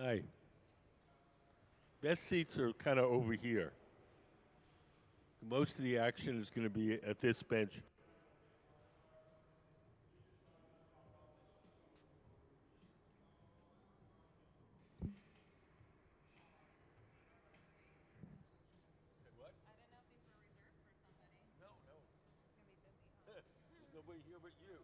Hi. Best seats are kind of over here. Most of the action is going to be at this bench. What? No, no. There's nobody here but you.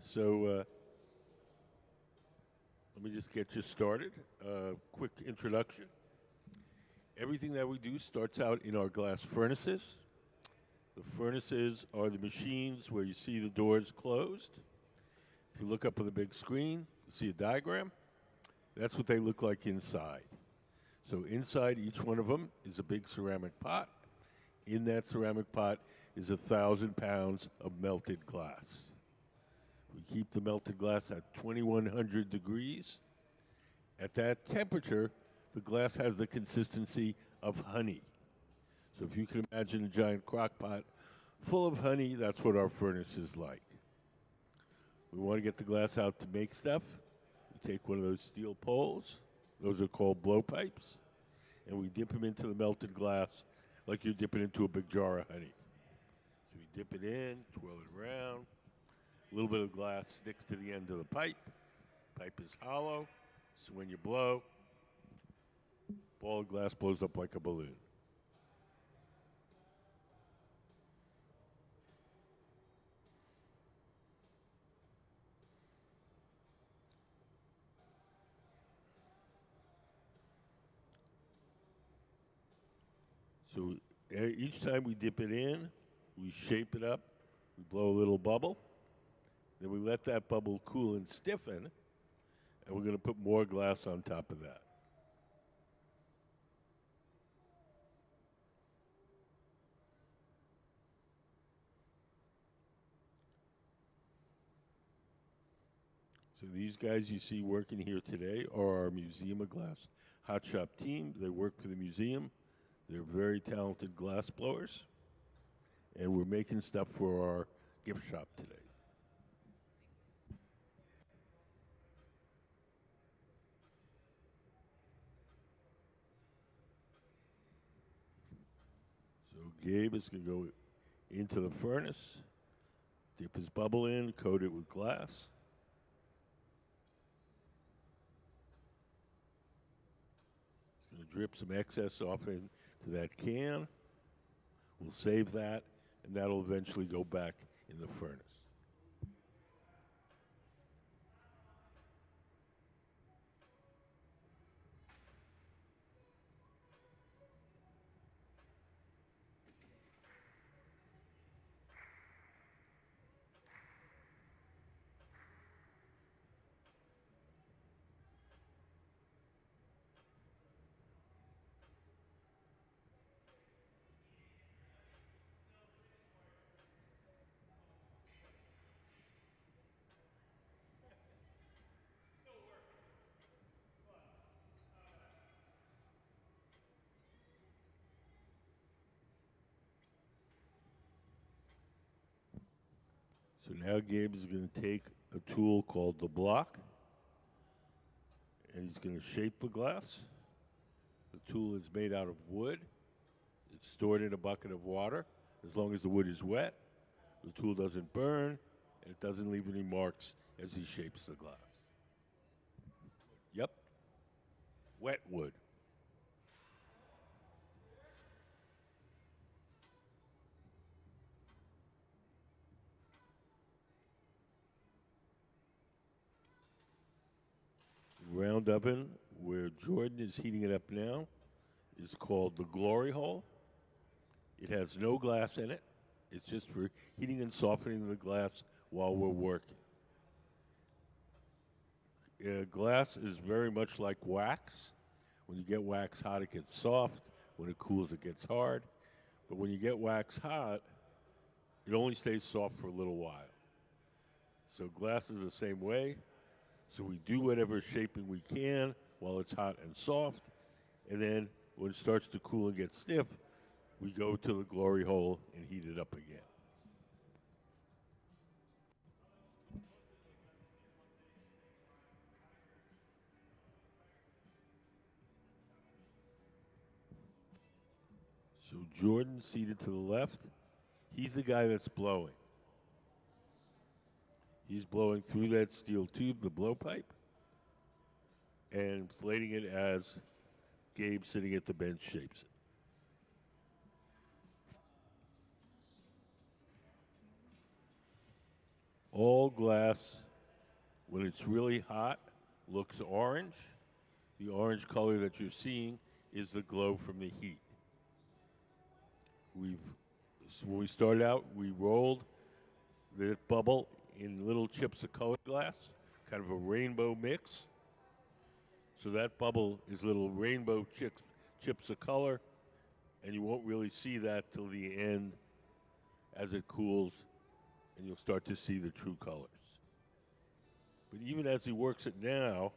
So let me just get you started. Quick introduction. Everything that we do starts out in our glass furnaces. The furnaces are the machines where you see the doors closed. If you look up on the big screen, you see a diagram. That's what they look like inside. So inside each one of them is a big ceramic pot. In that ceramic pot is 1,000 pounds of melted glass. We keep the melted glass at 2,100 degrees. At that temperature, the glass has the consistency of honey. So if you can imagine a giant crock pot full of honey, that's what our furnace is like. We want to get the glass out to make stuff. We take one of those steel poles, those are called blowpipes, and we dip them into the melted glass like you're dipping into a big jar of honey. So we dip it in, twirl it around. A little bit of glass sticks to the end of the pipe. Pipe is hollow, so when you blow, ball of glass blows up like a balloon. So each time we dip it in, we shape it up, we blow a little bubble, then we let that bubble cool and stiffen, and we're going to put more glass on top of that. So these guys you see working here today are our Museum of Glass hot shop team. They work for the museum. They're very talented glass blowers, and we're making stuff for our gift shop today. So Gabe is going to go into the furnace, dip his bubble in, coat it with glass. He's going to drip some excess off into that can. We'll save that, and that'll eventually go back in the furnace. So now Gabe is going to take a tool called the block, and he's going to shape the glass. The tool is made out of wood. It's stored in a bucket of water. As long as the wood is wet, the tool doesn't burn, and it doesn't leave any marks as he shapes the glass. Yep, wet wood. Round oven, where Jordan is heating it up now, is called the glory hole. It has no glass in it. It's just for heating and softening the glass while we're working. Glass is very much like wax. When you get wax hot, it gets soft. When it cools, it gets hard. But when you get wax hot, it only stays soft for a little while. So glass is the same way. So we do whatever shaping we can while it's hot and soft. And then when it starts to cool and get stiff, we go to the glory hole and heat it up again. Jordan seated to the left. He's the guy that's blowing. He's blowing through that steel tube, the blowpipe, and inflating it as Gabe sitting at the bench shapes it. All glass, when it's really hot, looks orange. The orange color that you're seeing is the glow from the heat. When we started out, we rolled the bubble in little chips of colored glass, kind of a rainbow mix. So that bubble is little rainbow chips of color, and you won't really see that till the end as it cools, and you'll start to see the true colors. But even as he works it now,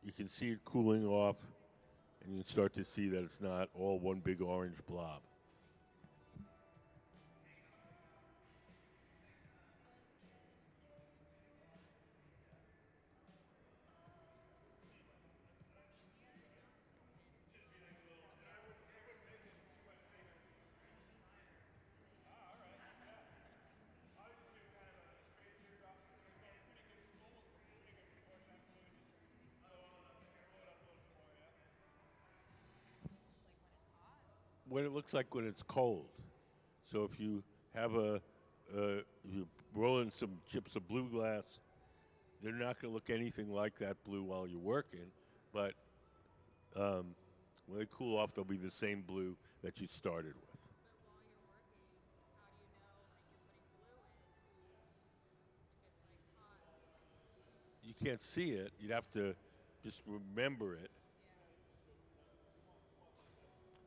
you can see it cooling off, and you can start to see that it's not all one big orange blob. What it looks like when it's cold. So if you have if you roll in some chips of blue glass, they're not going to look anything like that blue while you're working, but um, when they cool off, they'll be the same blue that you started with. You can't see it. You'd have to just remember it.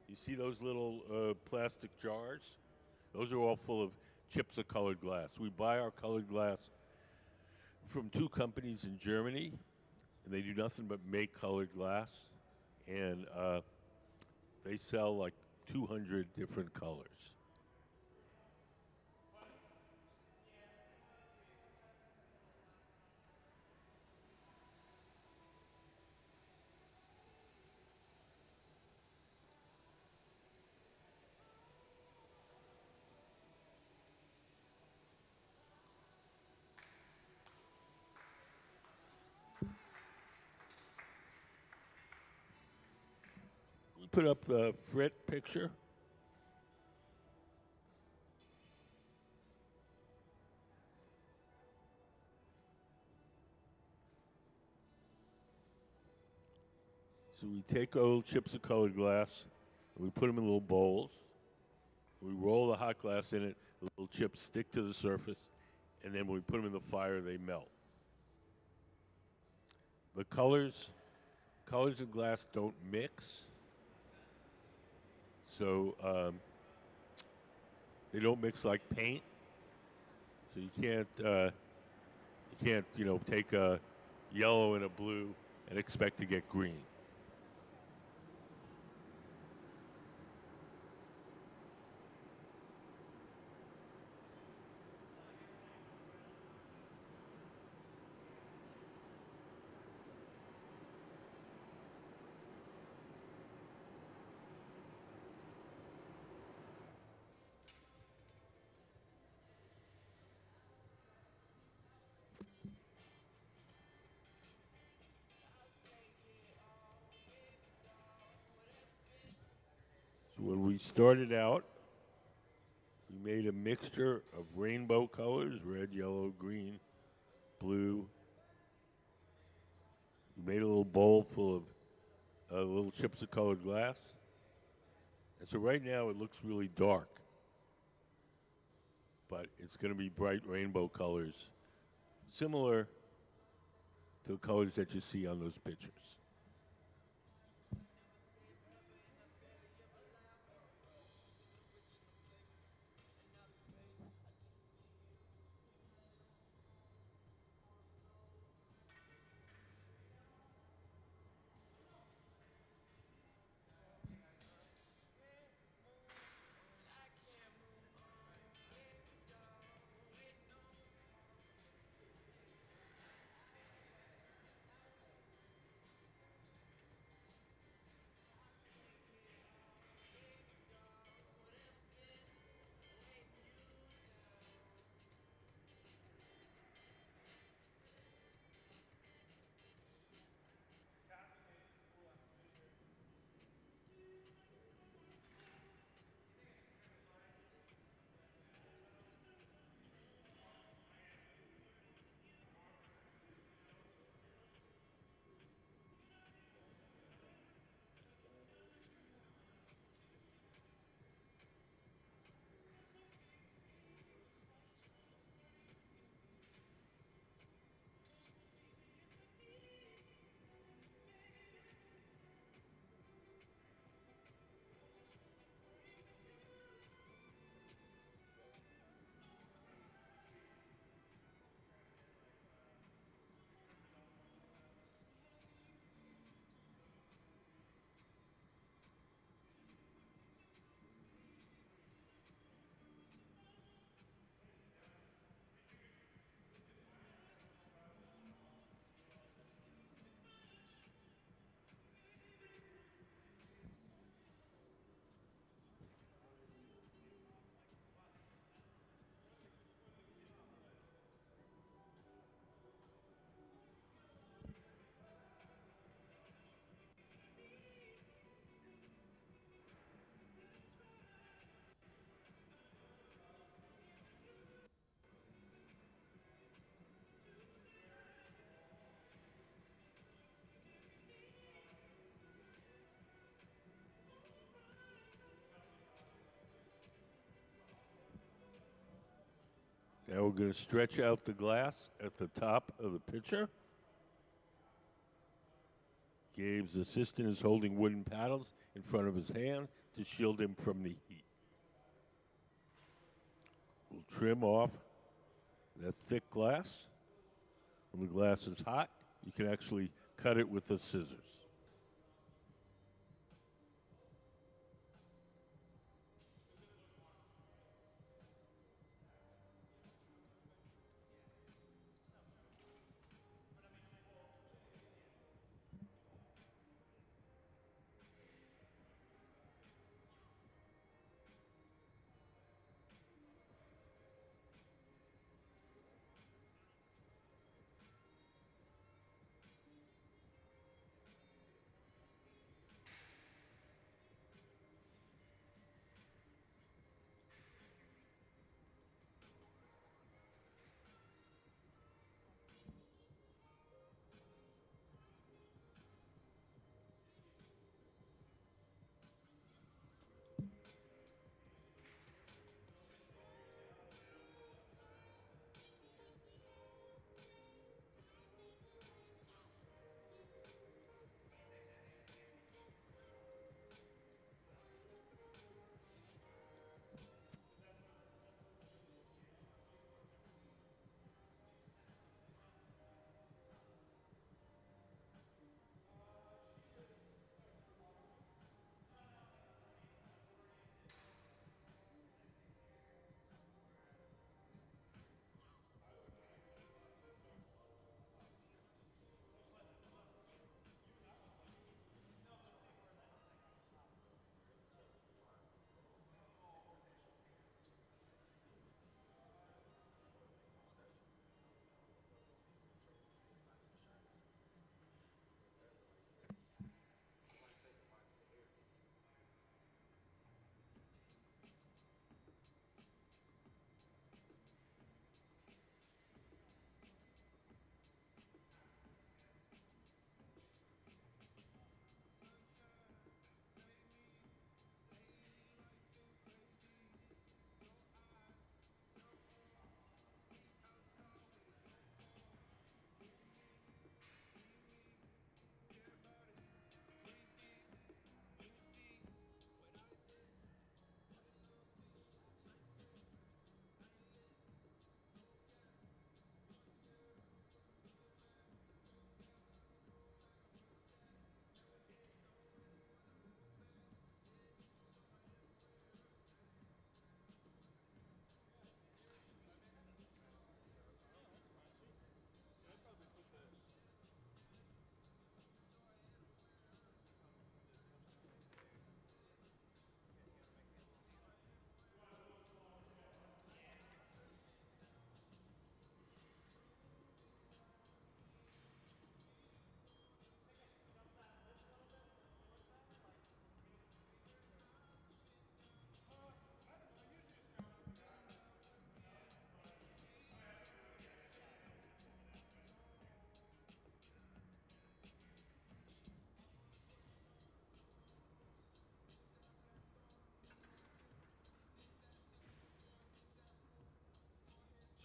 You see those little plastic jars? Those are all full of chips of colored glass. We buy our colored glass from two companies in Germany, and they do nothing but make colored glass. And they sell like 200 different colors. We put up the frit picture. So we take old chips of colored glass, and we put them in little bowls. We roll the hot glass in it. The little chips stick to the surface, and then when we put them in the fire, they melt. The colors in glass don't mix, so they don't mix like paint. So you can't take a yellow and a blue and expect to get green. So when we started out, we made a mixture of rainbow colors: red, yellow, green, blue. We made a little bowl full of little chips of colored glass. And so right now it looks really dark, but it's going to be bright rainbow colors, similar to the colors that you see on those pictures. Now we're going to stretch out the glass at the top of the pitcher. Gabe's assistant is holding wooden paddles in front of his hand to shield him from the heat. We'll trim off that thick glass. When the glass is hot, you can actually cut it with the scissors.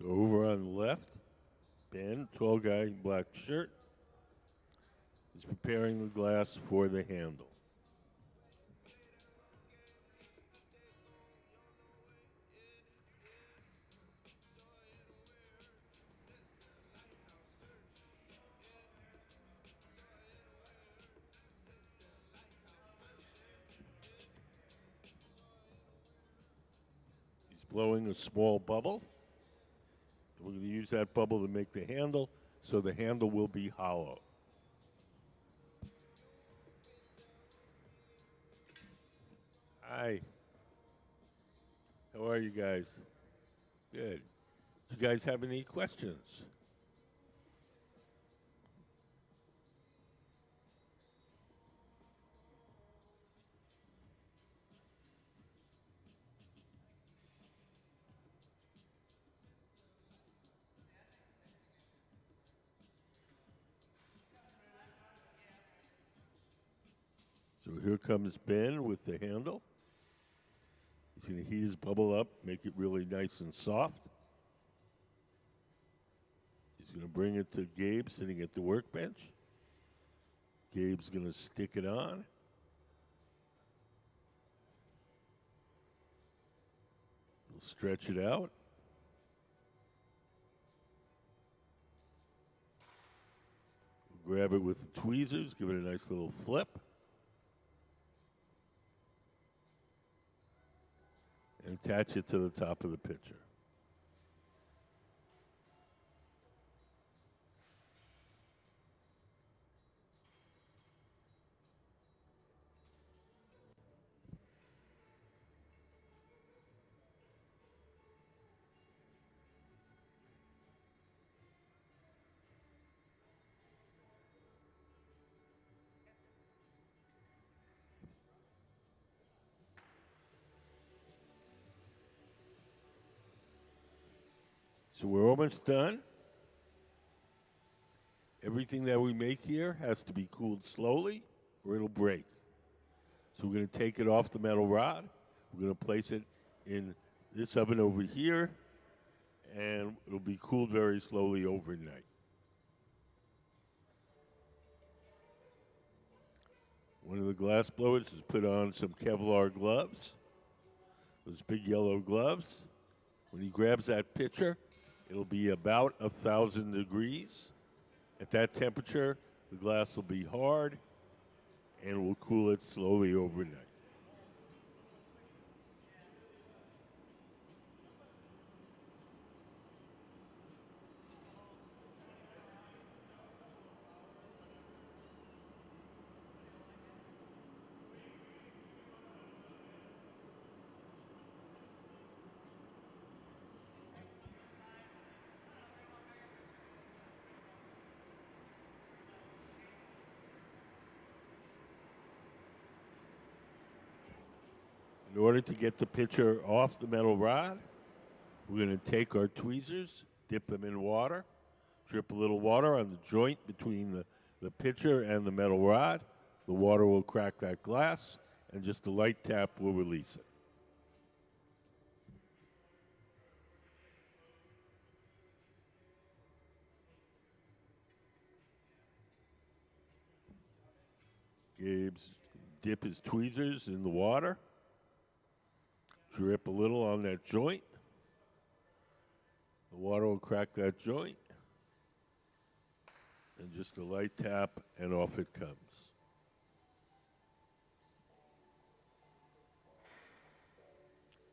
So over on the left, Ben, tall guy, black shirt, is preparing the glass for the handle. He's blowing a small bubble. We're going to use that bubble to make the handle, so the handle will be hollow. Hi. How are you guys? Good. You guys have any questions? So here comes Ben with the handle. He's going to heat his bubble up, make it really nice and soft. He's going to bring it to Gabe sitting at the workbench. Gabe's going to stick it on. He'll stretch it out. We'll grab it with the tweezers, give it a nice little flip. And attach it to the top of the pitcher. So we're almost done. Everything that we make here has to be cooled slowly or it'll break. So we're going to take it off the metal rod. We're going to place it in this oven over here, and it'll be cooled very slowly overnight. One of the glass blowers has put on some Kevlar gloves, those big yellow gloves. When he grabs that pitcher, it'll be about 1,000 degrees. At that temperature, the glass will be hard, and we'll cool it slowly overnight. In order to get the pitcher off the metal rod, we're going to take our tweezers, dip them in water, drip a little water on the joint between the pitcher and the metal rod. The water will crack that glass, and just a light tap will release it. Gabe's dip his tweezers in the water, drip a little on that joint. The water will crack that joint, and just a light tap, and off it comes.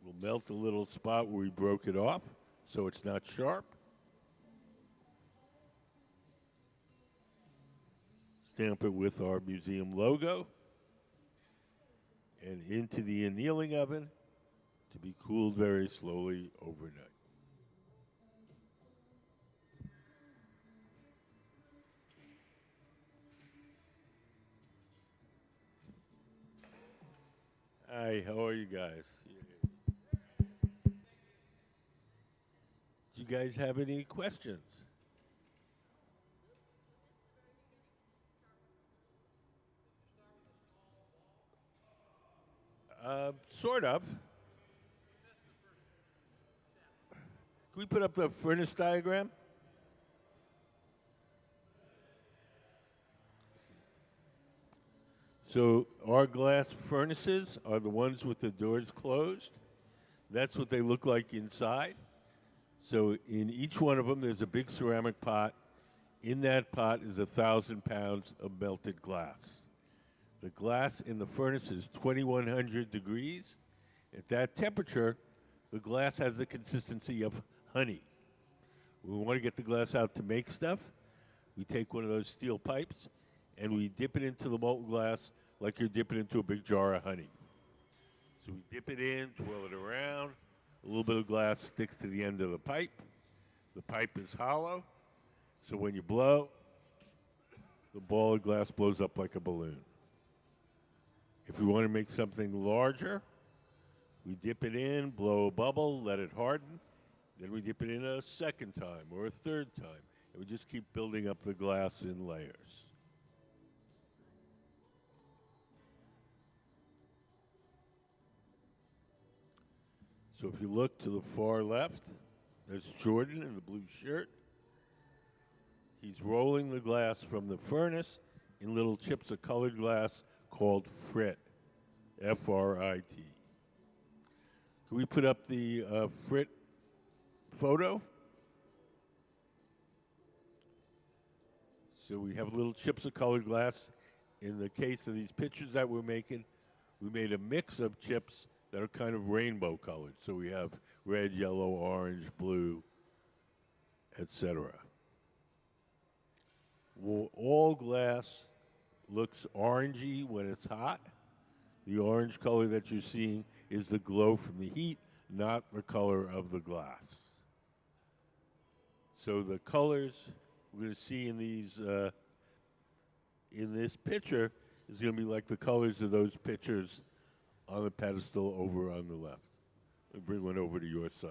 We'll melt the little spot where we broke it off so it's not sharp. Stamp it with our museum logo, and into the annealing oven to be cooled very slowly overnight. Hi, how are you guys? Do you guys have any questions? Sort of. Can we put up the furnace diagram? So our glass furnaces are the ones with the doors closed. That's what they look like inside. So in each one of them, there's a big ceramic pot. In that pot is 1,000 pounds of melted glass. The glass in the furnace is 2,100 degrees. At that temperature, the glass has the consistency of honey. When we want to get the glass out to make stuff, we take one of those steel pipes and we dip it into the molten glass like you're dipping into a big jar of honey. So we dip it in, twirl it around. A little bit of glass sticks to the end of the pipe. The pipe is hollow, so when you blow, the ball of glass blows up like a balloon. If we want to make something larger, we dip it in, blow a bubble, let it harden. Then we dip it in a second time or a third time. And we just keep building up the glass in layers. So if you look to the far left, there's Jordan in the blue shirt. He's rolling the glass from the furnace in little chips of colored glass called frit, F-R-I-T. Can we put up the frit photo? So we have little chips of colored glass. In the case of these pictures that we're making, we made a mix of chips that are kind of rainbow colored. So we have red, yellow, orange, blue, etc. Well, all glass looks orangey when it's hot. The orange color that you're seeing is the glow from the heat, not the color of the glass. So the colors we're going to see in these in this picture is going to be like the colors of those pictures on the pedestal over on the left. I'll bring one over to your side.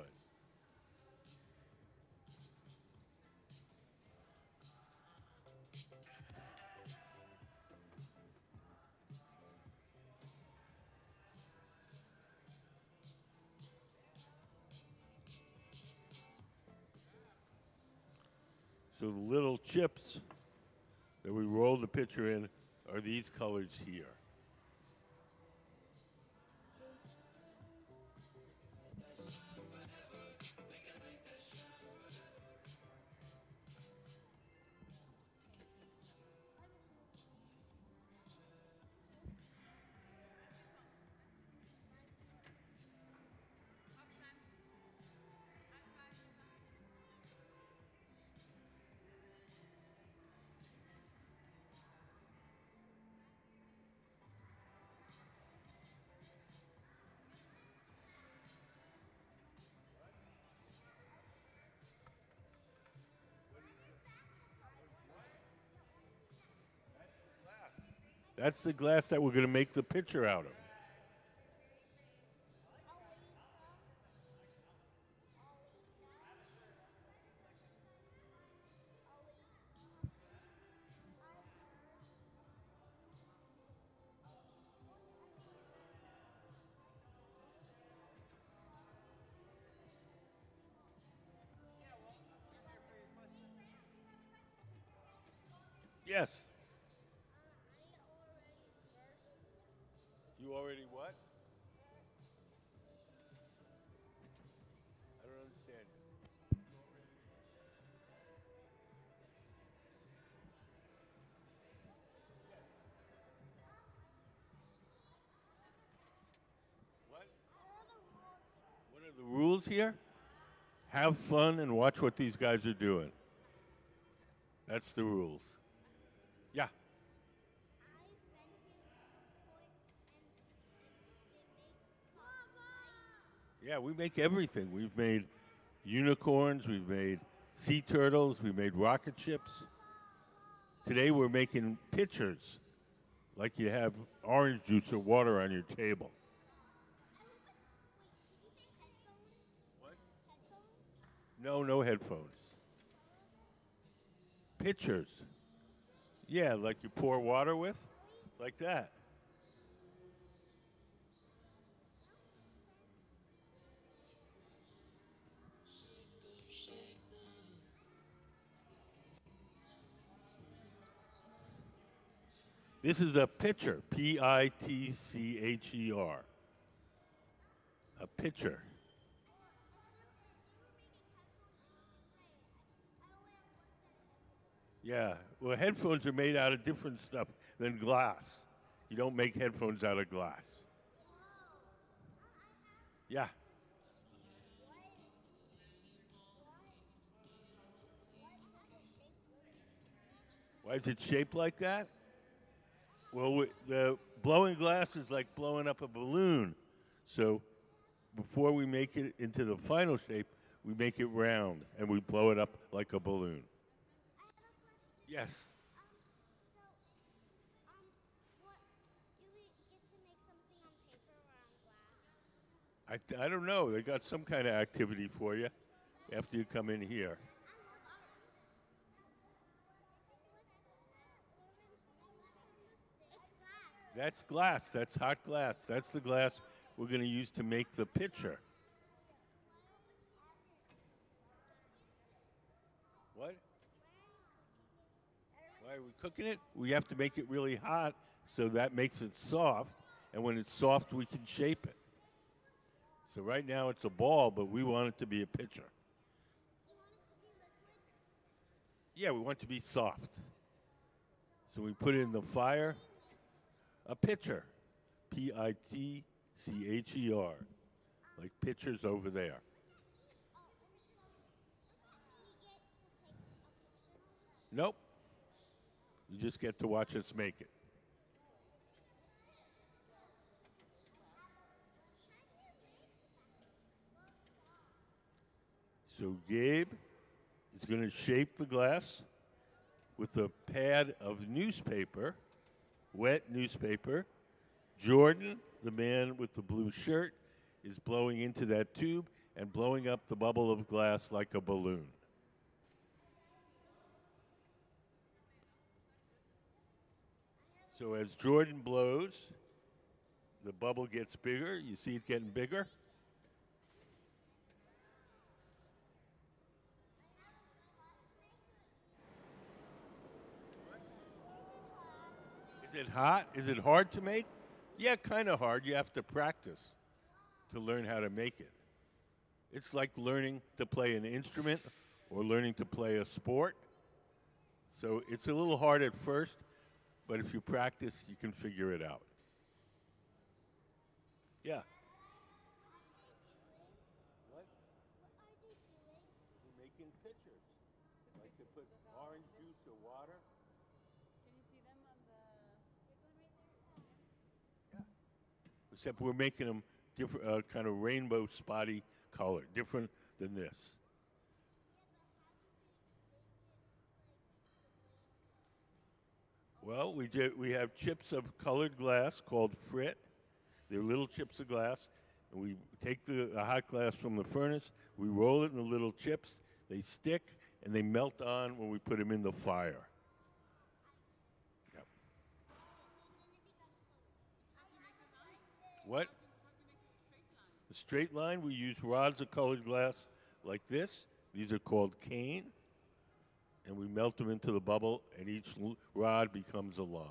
So the little chips that we rolled the picture in are these colors here. That's the glass that we're going to make the picture out of. Yes. You already what? I don't understand you. What? What are the rules here? Have fun and watch what these guys are doing. That's the rules. Yeah. Yeah, we make everything. We've made unicorns, we've made sea turtles, we made rocket ships. Today we're making pitchers, like you have orange juice or water on your table. What? No, no headphones. Pitchers. Yeah, like you pour water with, like that. This is a pitcher, Pitcher. A pitcher. Yeah, well, headphones are made out of different stuff than glass. You don't make headphones out of glass. Yeah. Why is it shaped like that? Well, the blowing glass is like blowing up a balloon. So before we make it into the final shape, we make it round and we blow it up like a balloon. Yes. I don't know. They got some kind of activity for you after you come in here. That's glass. That's hot glass. That's the glass we're going to use to make the pitcher. What? Why are we cooking it? We have to make it really hot so that makes it soft. And when it's soft, we can shape it. So right now it's a ball, but we want it to be a pitcher. Yeah, we want it to be soft. So we put it in the fire. A pitcher. Pitcher. Like pitchers over there. Nope. You just get to watch us make it. So Gabe is going to shape the glass with a pad of newspaper, wet newspaper. Jordan, the man with the blue shirt, is blowing into that tube and blowing up the bubble of glass like a balloon. So as Jordan blows, the bubble gets bigger. You see it getting bigger? Is it hot? Is it hard to make? Yeah, kind of hard. You have to practice to learn how to make it. It's like learning to play an instrument or learning to play a sport. So it's a little hard at first, but if you practice, you can figure it out. Yeah. What? We're making pitchers. Like to put orange juice or water. Yeah. Except we're making them different, kind of rainbow spotty color, different than this. Well, we have chips of colored glass called frit. They're little chips of glass, and we take the hot glass from the furnace. We roll it in the little chips. They stick and they melt on when we put them in the fire. Yep. What? The straight line, we use rods of colored glass like this. These are called cane, and we melt them into the bubble, and each rod becomes a line.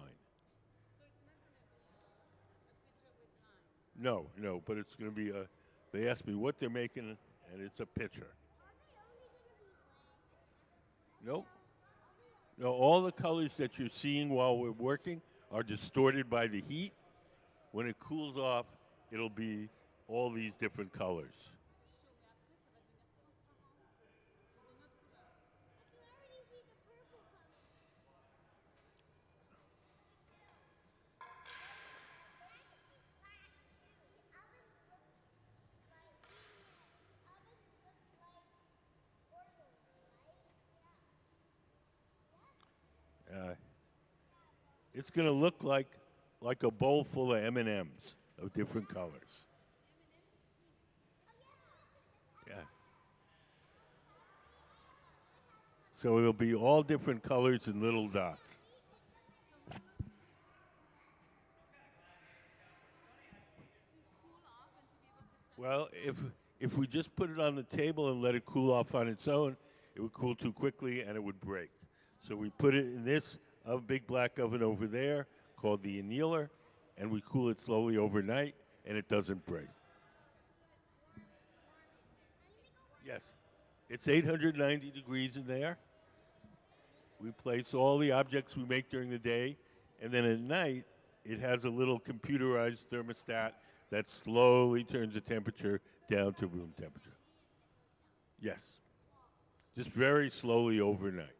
No, no, but it's going to be a. They asked me what they're making, and it's a pitcher. Nope. No, all the colors that you're seeing while we're working are distorted by the heat. When it cools off, it'll be all these different colors. Uh, it's going to look like a bowl full of M&Ms of different colors. Yeah. So it'll be all different colors and little dots. Well, if we just put it on the table and let it cool off on its own, it would cool too quickly and it would break. So we put it in this big black oven over there called the annealer, and we cool it slowly overnight, and it doesn't break. Yes, it's 890 degrees in there. We place all the objects we make during the day, and then at night, it has a little computerized thermostat that slowly turns the temperature down to room temperature. Yes, just very slowly overnight.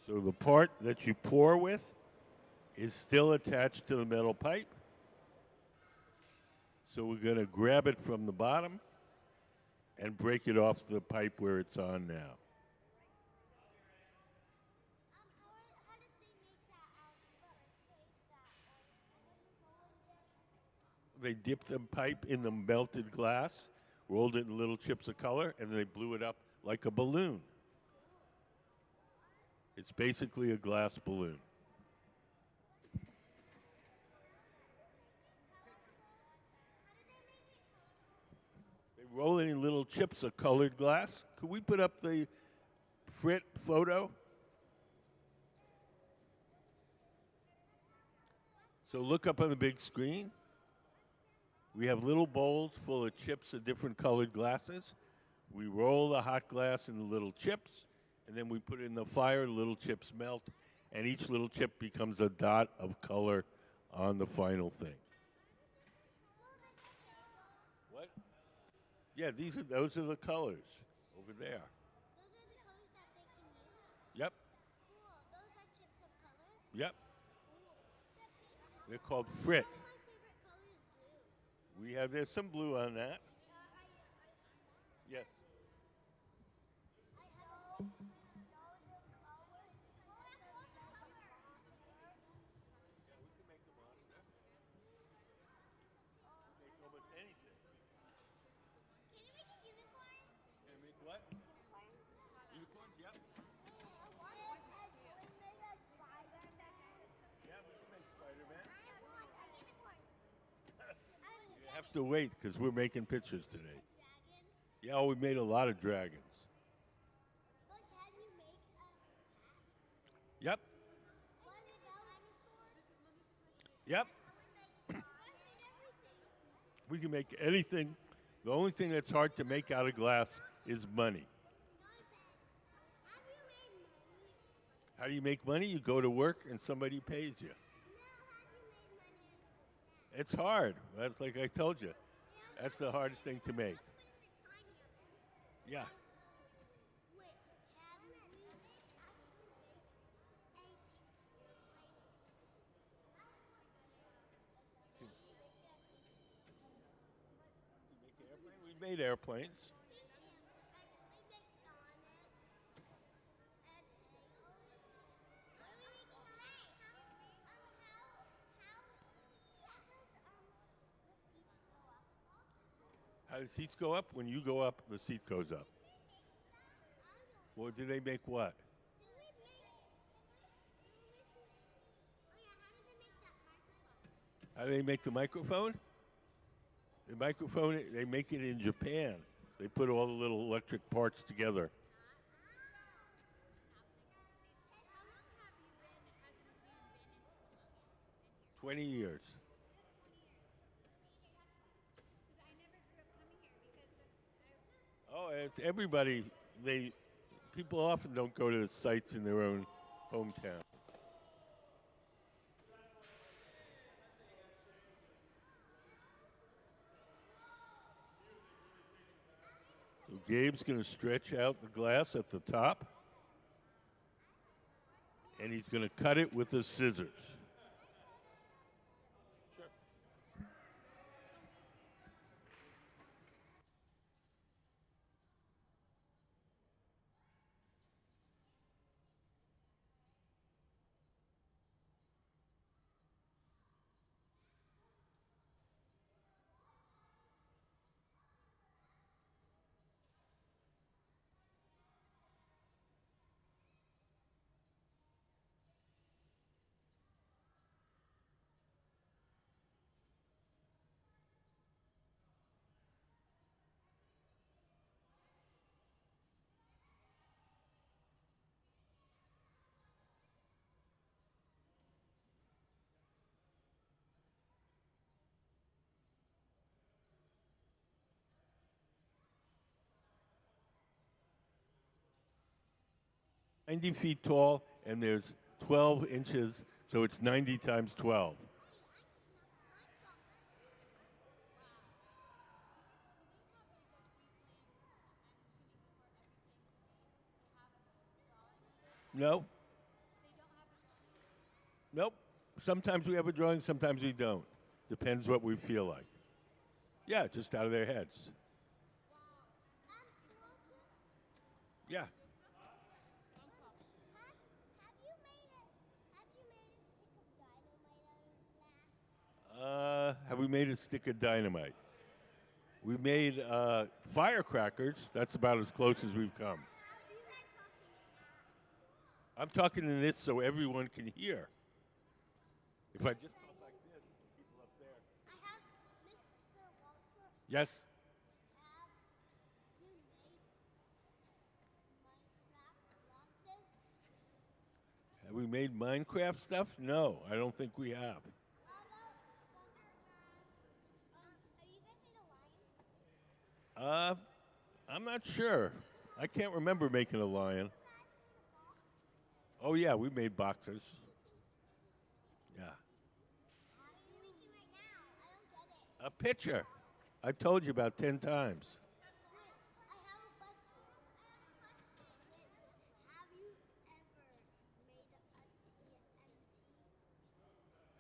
So the part that you pour with is still attached to the metal pipe. So we're going to grab it from the bottom and break it off the pipe where it's on now. They dip the pipe in the melted glass rolled it in little chips of color, and they blew it up like a balloon. It's basically a glass balloon. They roll it in little chips of colored glass. Could we put up the Frit photo? So look up on the big screen. We have little bowls full of chips of different colored glasses. We roll the hot glass in the little chips, and then we put it in the fire. The little chips melt, and each little chip becomes a dot of color on the final thing. What? Yeah, those are the colors over there. Yep, yep. They're called Frit. There's some blue on that. Yes. We can make a monster. Make almost anything. Can you make what? Unicorns? Yep. Yeah, we can make Spider-Man. You have to wait because we're making pictures today. Yeah, we made a lot of dragons. Yep, yep. We can make anything. The only thing that's hard to make out of glass is money. How do you make money? You go to work and somebody pays you. It's hard. That's like I told you. That's the hardest thing to make. Yeah. We made airplanes. How the seats go up? When you go up, the seat goes up. Well, do they make what? How do they make the microphone? The microphone, they make it in Japan. They put all the little electric parts together. 20 years. Oh, it's everybody. People often don't go to the sites in their own hometown. So Gabe's going to stretch out the glass at the top, and he's going to cut it with his scissors. Sure. 90 feet tall, and there's 12 inches, so it's 90 times 12. No? Nope. Sometimes we have a drawing, sometimes we don't. Depends what we feel like. Yeah, just out of their heads. Yeah. Have we made a stick of dynamite? We made firecrackers. That's about as close as we've come. I'm talking in this so everyone can hear. If I just talk like this, people up there. Yes? Have we made Minecraft stuff? No, I don't think we have. Uh, I'm not sure. I can't remember making a lion. Oh yeah, we made boxers. Yeah. A picture. I told you about 10 times.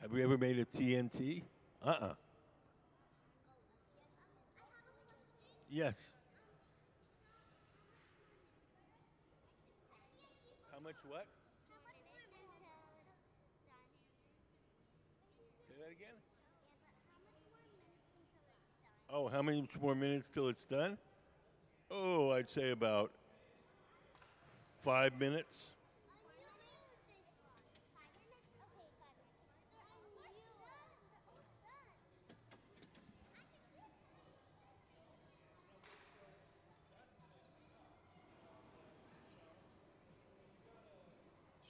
Have we ever made a TNT? Uh-uh. Yes. How much what? Say that again? Oh, how many more minutes till it's done? Oh, I'd say about 5 minutes.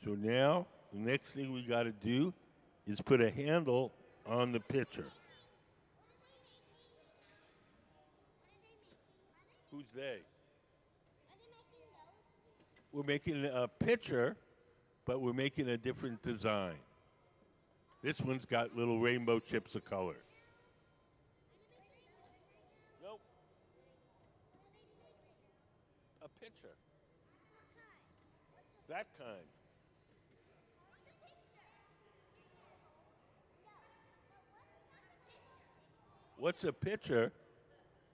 So now, the next thing we got to do is put a handle on the pitcher. Who's they? We're making a pitcher, but we're making a different design. This one's got little rainbow chips of color. Nope. A pitcher. That kind. What's a pitcher?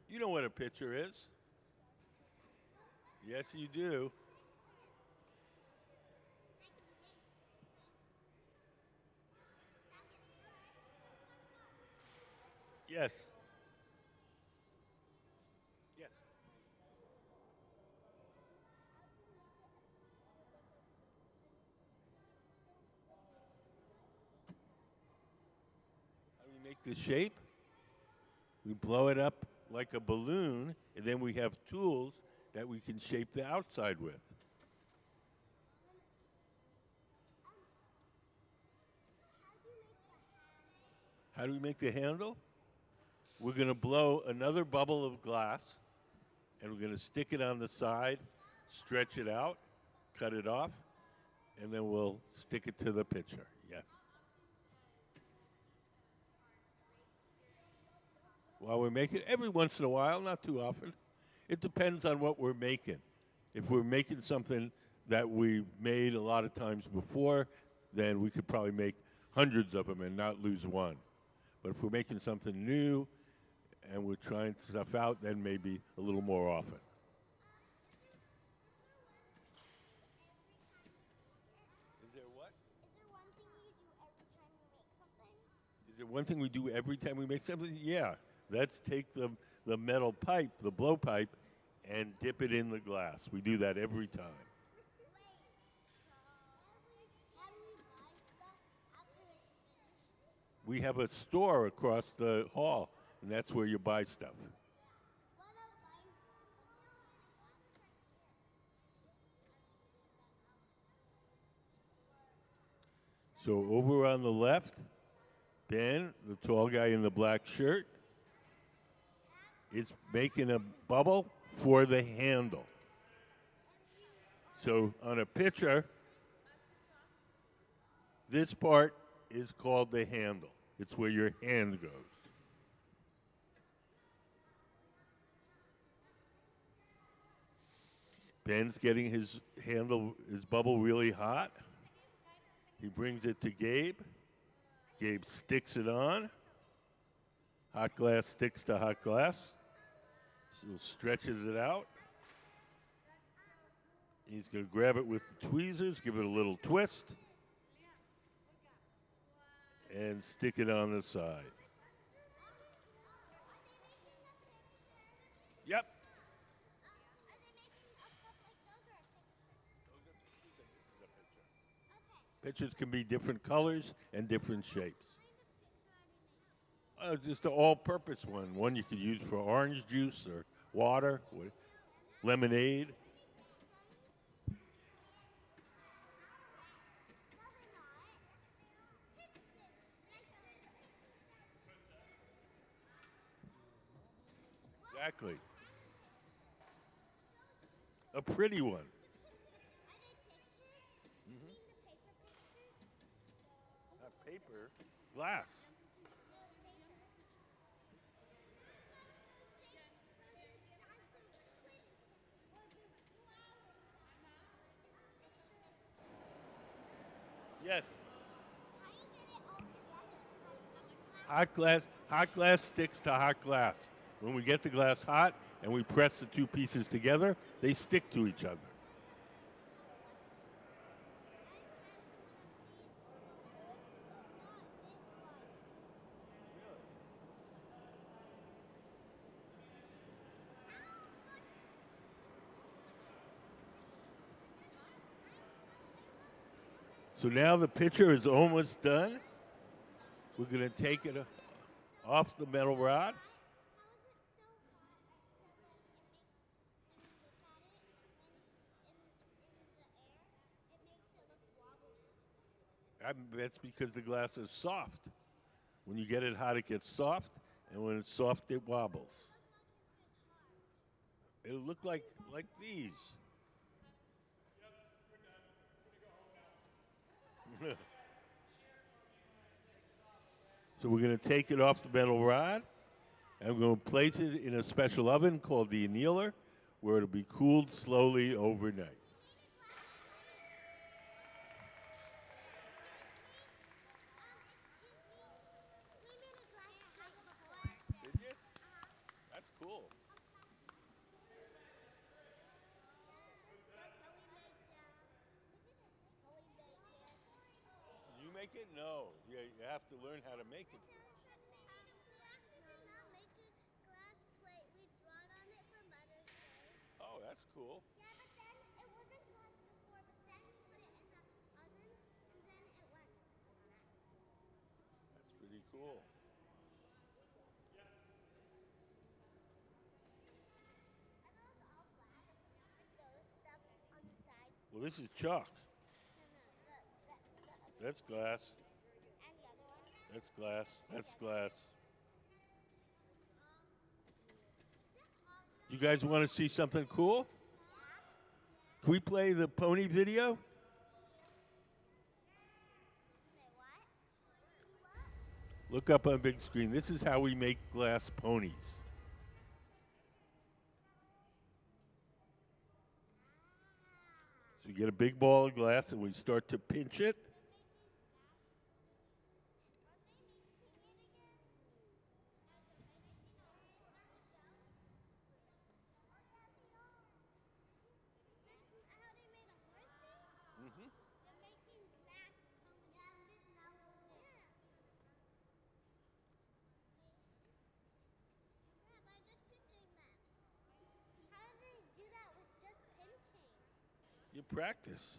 You know what a pitcher is. Yes, you do. Yes. Yes. How do we make the shape? We blow it up like a balloon, and then we have tools that we can shape the outside with. How do we make the handle? We're going to blow another bubble of glass, and we're going to stick it on the side, stretch it out, cut it off, and then we'll stick it to the pitcher. Yes. While we're making it, every once in a while, not too often. It depends on what we're making. If we're making something that we made a lot of times before, then we could probably make hundreds of them and not lose one. But if we're making something new and we're trying stuff out, then maybe a little more often. Is there what? Is there one thing we do every time we make something? Yeah. Let's take the metal pipe, the blowpipe, and dip it in the glass. We do that every time. We have a store across the hall, and that's where you buy stuff. So over on the left, Ben, the tall guy in the black shirt, is making a bubble for the handle. So on a pitcher, this part is called the handle. It's where your hand goes. Ben's getting his handle, his bubble really hot. He brings it to Gabe. Gabe sticks it on. Hot glass sticks to hot glass. So stretches it out. He's going to grab it with the tweezers, give it a little twist, and stick it on the side. Yep. Pictures can be different colors and different shapes. Just an all-purpose one. One you could use for orange juice or water, lemonade. Exactly. A pretty one. Not paper, glass. Yes. Hot glass sticks to hot glass. When we get the glass hot and we press the two pieces together, they stick to each other. So now the pitcher is almost done. We're going to take it off the metal rod. That's because the glass is soft. When you get it hot, it gets soft, and when it's soft, it wobbles. It'll look like these. So we're going to take it off the metal rod, and we're going to place it in a special oven called the annealer, where it'll be cooled slowly overnight. Did you? That's cool. Can you make it? No. Yeah, you have to learn how to make it. Oh, that's cool. That's pretty cool. Well, this is chalk. That's glass. That's glass. That's glass. You guys want to see something cool? Can we play the pony video? Look up on the big screen. This is how we make glass ponies. So we get a big ball of glass and we start to pinch it. Mm-hmm. You practice.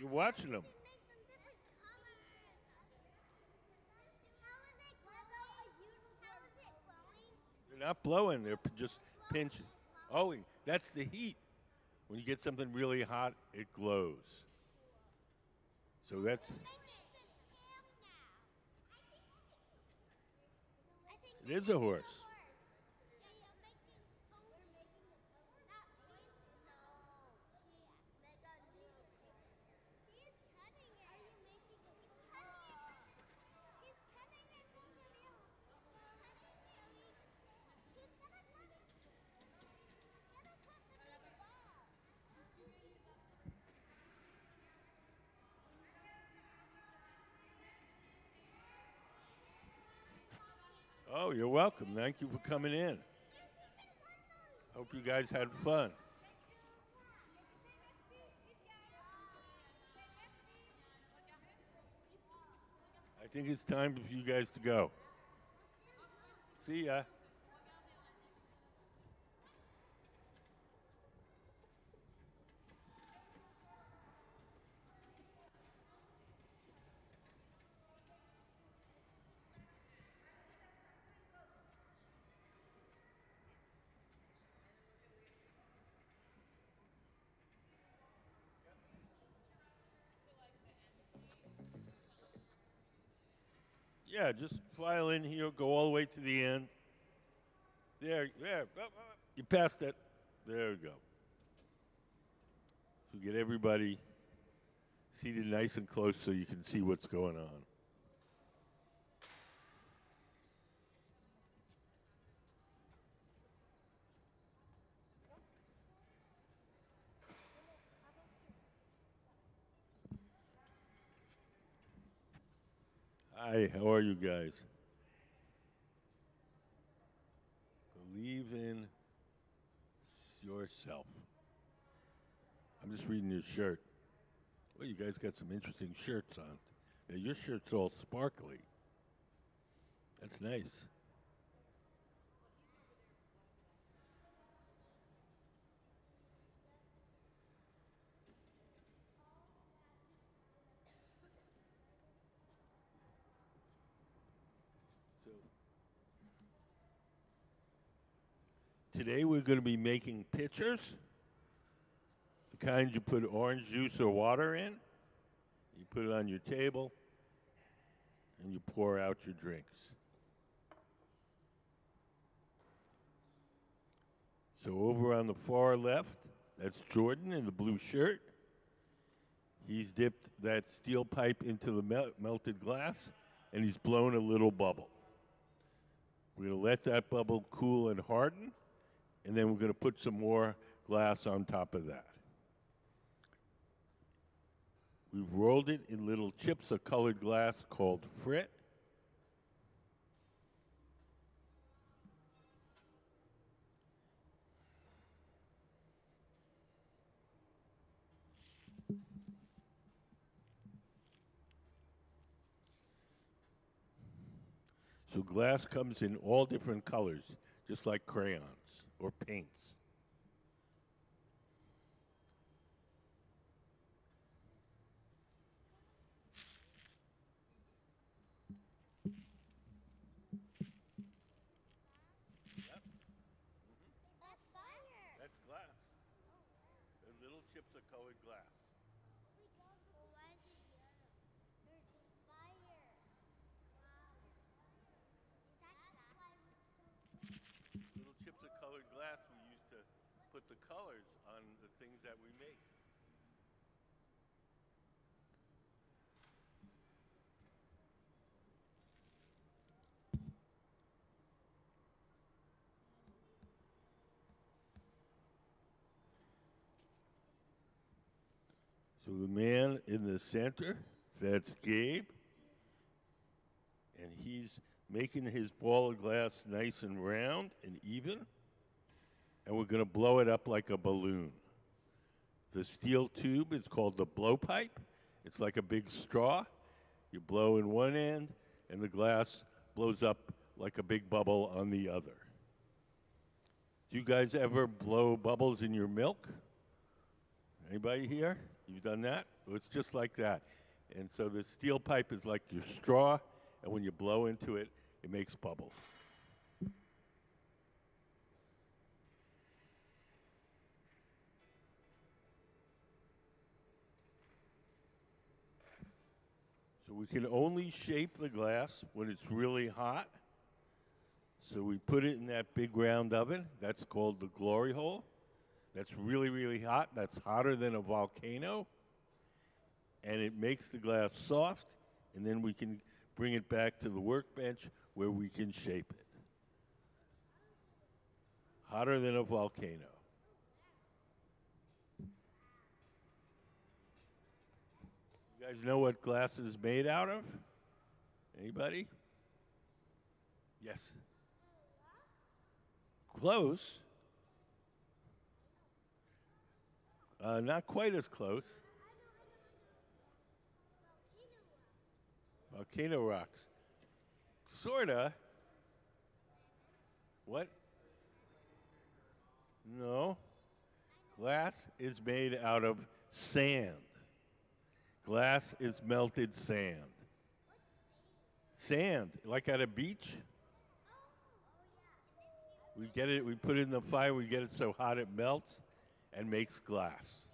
You're watching them. They're not blowing, they're just pinching. Oh, that's the heat. When you get something really hot, it glows. So that's. It is a horse. Oh, you're welcome. Thank you for coming in. Hope you guys had fun. I think it's time for you guys to go. See ya. Yeah, just file in here, go all the way to the end. There. You passed it. There we go. So get everybody seated nice and close so you can see what's going on. Hi, how are you guys? Believe in yourself. I'm just reading your shirt. Well, you guys got some interesting shirts on. Yeah, your shirt's all sparkly. That's nice. So today we're going to be making pitchers, the kind you put orange juice or water in. You put it on your table, and you pour out your drinks. So over on the far left, that's Jordan in the blue shirt. He's dipped that steel pipe into the melted glass, and he's blown a little bubble. We're going to let that bubble cool and harden, and then we're going to put some more glass on top of that. We've rolled it in little chips of colored glass called creat. So glass comes in all different colors, just like crayons or paints. That's fire. That's glass. They're little chips of colored glass. Well, why is it yellow? There's fire. Wow. That's why it's so. Little chips of colored glass we use to put the colors on the things that we make. So the man in the center, that's Gabe, and he's making his ball of glass nice and round and even, and we're going to blow it up like a balloon. The steel tube is called the blowpipe. It's like a big straw. You blow in one end, and the glass blows up like a big bubble on the other. Do you guys ever blow bubbles in your milk? Anybody here? You've done that? Well, it's just like that. And so the steel pipe is like your straw, and when you blow into it, it makes bubbles. So we can only shape the glass when it's really hot. So we put it in that big round oven. That's called the glory hole. That's really, really hot. That's hotter than a volcano. And it makes the glass soft, and then we can bring it back to the workbench where we can shape it. Hotter than a volcano. You guys know what glass is made out of? Anybody? Yes. Close. Not quite as close. Volcano rocks. Sorta. What? No. Glass is made out of sand. Glass is melted sand. Sand, like at a beach. We get it, we put it in the fire, we get it so hot it melts and makes glass.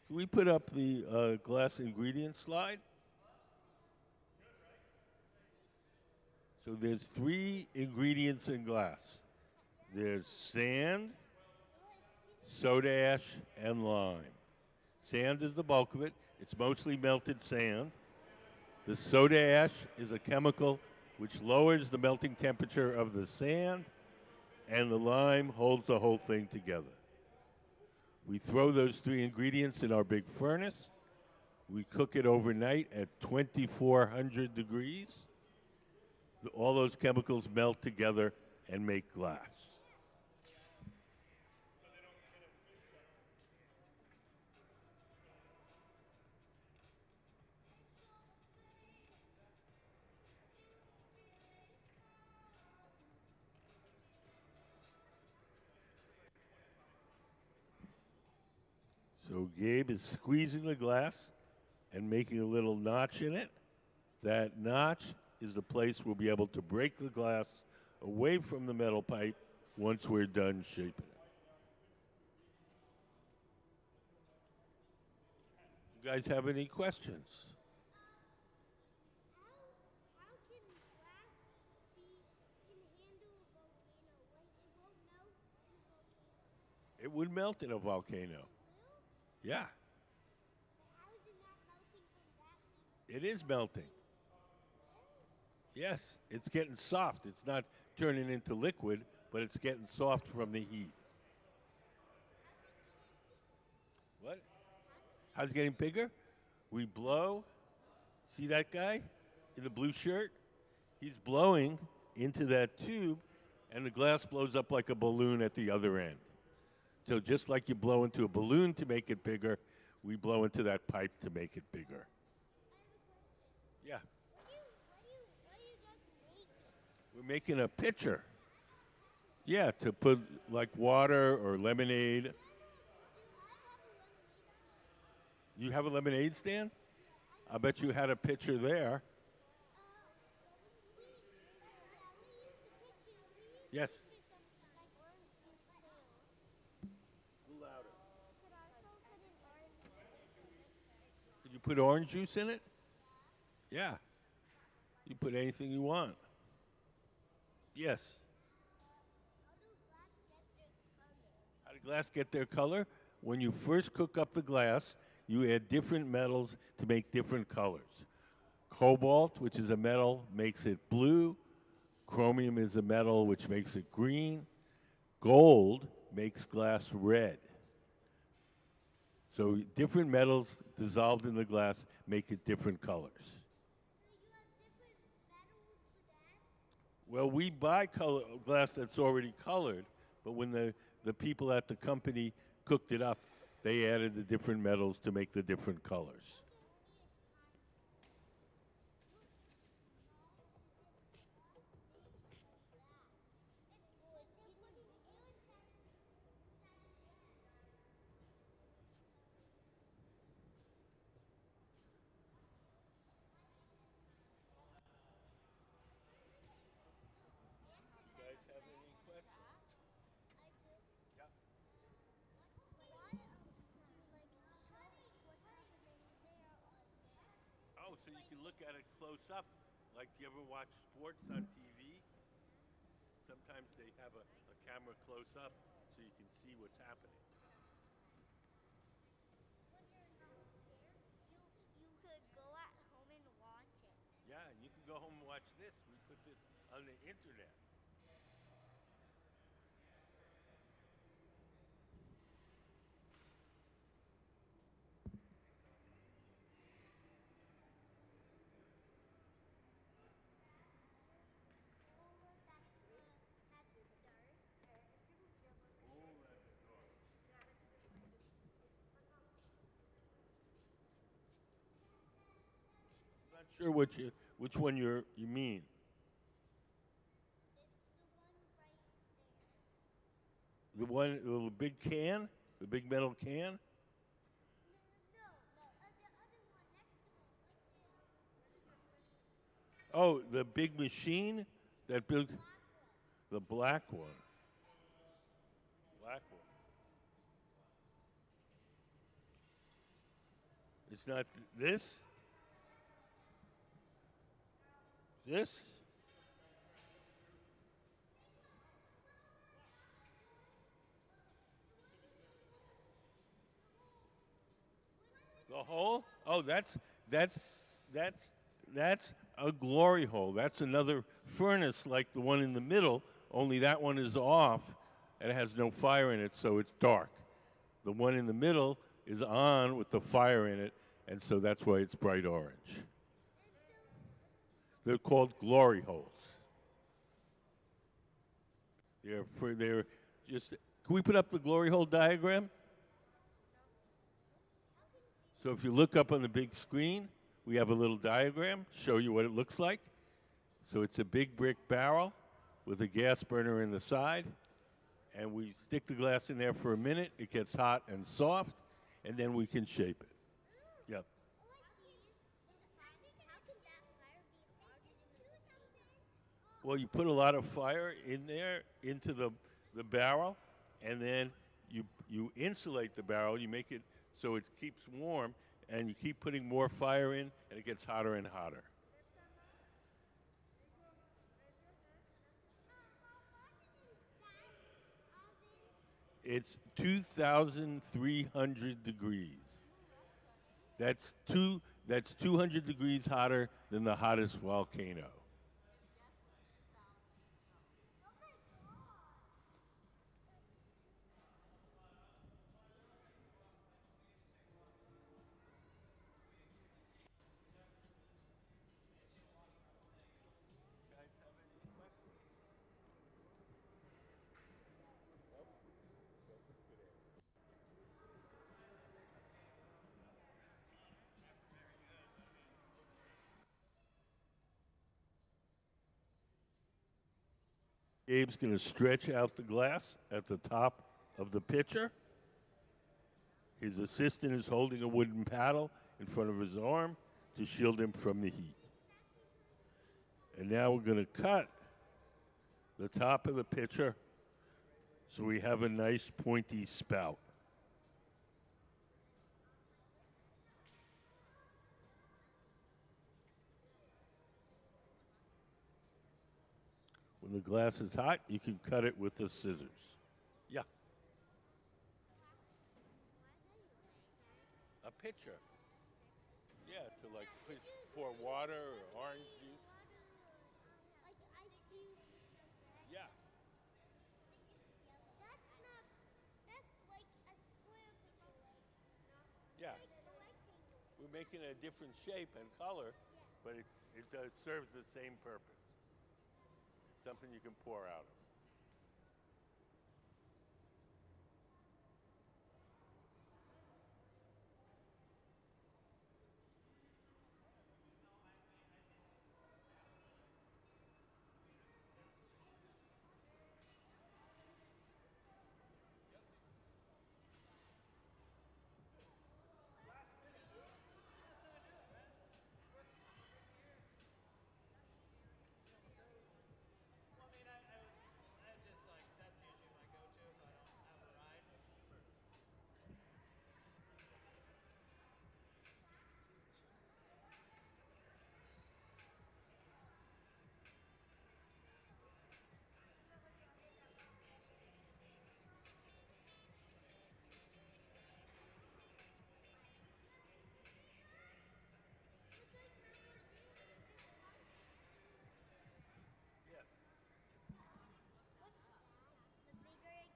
Can we put up the glass ingredient slide? So there's three ingredients in glass. There's sand, soda ash, and lime. Sand is the bulk of it. It's mostly melted sand. The soda ash is a chemical which lowers the melting temperature of the sand, and the lime holds the whole thing together. We throw those three ingredients in our big furnace. We cook it overnight at 2,400 degrees. All those chemicals melt together and make glass. So Gabe is squeezing the glass and making a little notch in it. That notch is the place we'll be able to break the glass away from the metal pipe once we're done shaping it. You guys have any questions? How can glass can handle a volcano? It won't melt in a volcano. It would melt in a volcano. Will? Yeah, But how is it not melting from that it is melting. Yes, it's getting soft. It's not turning into liquid, but it's getting soft from the heat. What? How's it getting bigger? We blow. See that guy in the blue shirt? He's blowing into that tube, and the glass blows up like a balloon at the other end. So just like you blow into a balloon to make it bigger, we blow into that pipe to make it bigger. Yeah, What are you guys making? we're making a pitcher. Yeah, to put like water or lemonade. You have a lemonade stand? I bet you had a pitcher there. Yes. Could you put orange juice in it? Yeah. You put anything you want. Yes. How do glass get their color? When you first cook up the glass, you add different metals to make different colors. Cobalt, which is a metal, makes it blue. Chromium is a metal which makes it green. Gold makes glass red. So different metals dissolved in the glass make it different colors. Well, we buy glass that's already colored, but when the people at the company cooked it up, they added the different metals to make the different colors. Oh, so you can look at it close up. Like, you ever watch sports on TV? Sometimes they have a camera close up so you can see what's happening. You could go at home and watch it. Yeah, and you can go home and watch this. We put this on the internet. Sure, which one you mean? It's the one right there. The big can, the big metal can. No, the other one next to it. Oh, the big machine that The built black one. the black one. Black one. It's not this. This. The hole? Oh, that's that's that's a glory hole. That's another furnace like the one in the middle, only that one is off and it has no fire in it, so it's dark. The one in the middle is on with the fire in it, and so that's why it's bright orange. They're called glory holes. They're just. Can we put up the glory hole diagram? So if you look up on the big screen, we have a little diagram, show you what it looks like. So it's a big brick barrel with a gas burner in the side, and we stick the glass in there for a minute. It gets hot and soft, and then we can shape it. Yep. Well, you put a lot of fire in there into the barrel, and then you insulate the barrel. You make it so it keeps warm, and you keep putting more fire in, and it gets hotter and hotter. It's 2,300 degrees. That's two. That's 200 degrees hotter than the hottest volcano. Gabe's going to stretch out the glass at the top of the pitcher. His assistant is holding a wooden paddle in front of his arm to shield him from the heat. And now we're going to cut the top of the pitcher so we have a nice pointy spout. When the glass is hot, you can cut it with the scissors. Yeah. A pitcher. Yeah, to like pour water or orange juice. Like ice cubes. Yeah. That's not. That's like a square paper Yeah. Like the white paper. We're making a different shape and color, but it does, serves the same purpose. It's something you can pour out of.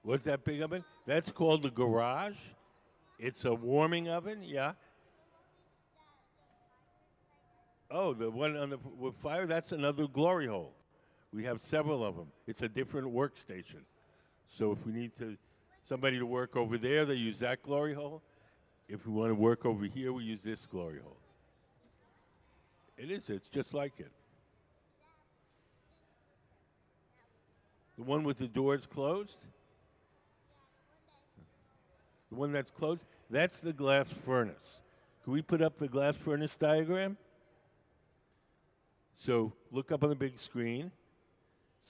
What's that big oven? That's called the garage. It's a warming oven, yeah. Oh, the one on the with fire, that's another glory hole. We have several of them. It's a different workstation. So if we need somebody to work over there, they use that glory hole. If we want to work over here, we use this glory hole. It is. It's just like it. The one with the doors closed? The one that's closed? That's the glass furnace. Can we put up the glass furnace diagram? So look up on the big screen.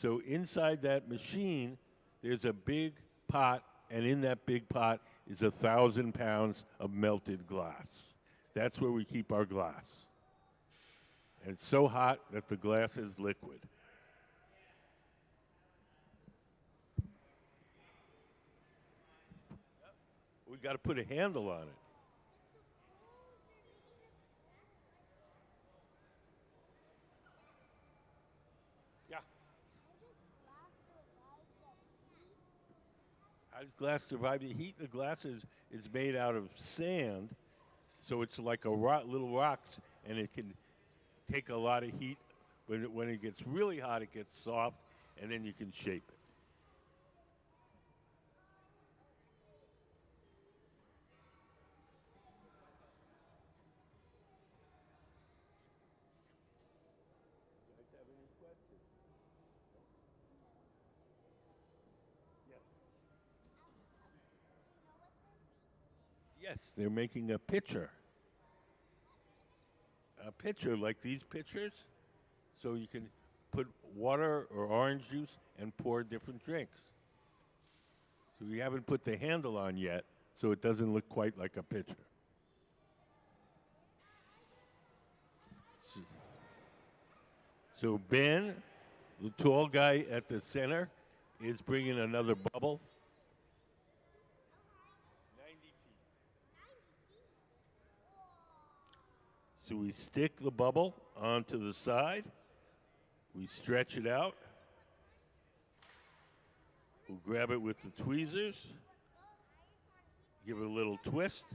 So inside that machine, there's a big pot, and in that big pot is 1,000 pounds of melted glass. That's where we keep our glass. And it's so hot that the glass is liquid. We got to put a handle on it. Yeah. How does glass survive the heat? The glass is made out of sand, so it's like little rocks, and it can take a lot of heat. When it gets really hot, it gets soft, and then you can shape it. You guys have any questions? Yes, they're making a pitcher. A pitcher like these pitchers, so you can put water or orange juice and pour different drinks. So we haven't put the handle on yet, so it doesn't look quite like a pitcher. So Ben, the tall guy at the center, is bringing another bubble. 90 feet. So we stick the bubble onto the side. We stretch it out. We'll grab it with the tweezers, give it a little twist,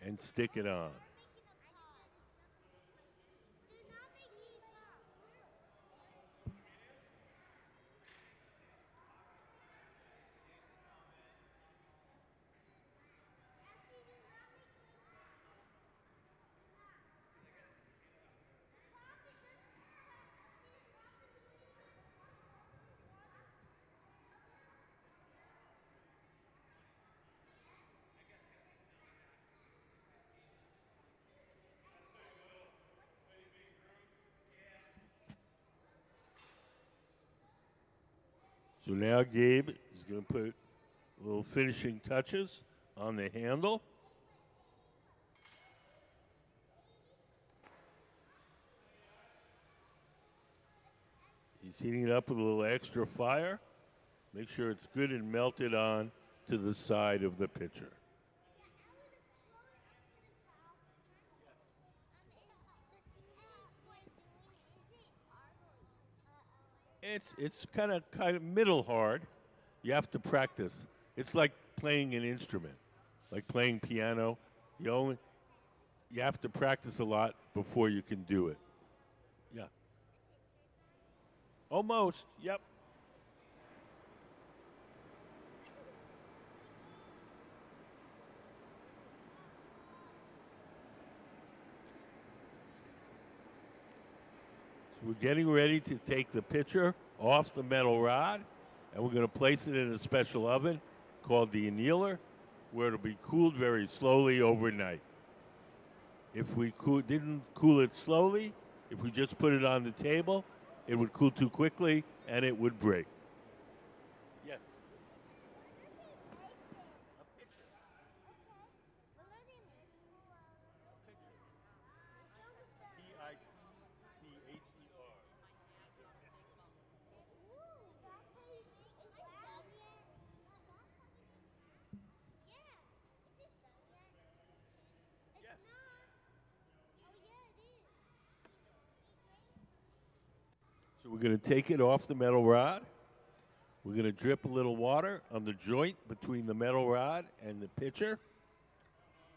and stick it on. So now Gabe is going to put little finishing touches on the handle. He's heating it up with a little extra fire. Make sure it's good and melted on to the side of the pitcher. It's kind of middle hard. You have to practice. It's like playing an instrument, like playing piano. You have to practice a lot before you can do it. Yeah. Almost. Yep. So we're getting ready to take the pitcher off the metal rod, and we're going to place it in a special oven called the annealer, where it'll be cooled very slowly overnight. If we didn't cool it slowly, if we just put it on the table, it would cool too quickly and it would break. Yes. So we're going to take it off the metal rod. We're going to drip a little water on the joint between the metal rod and the pitcher.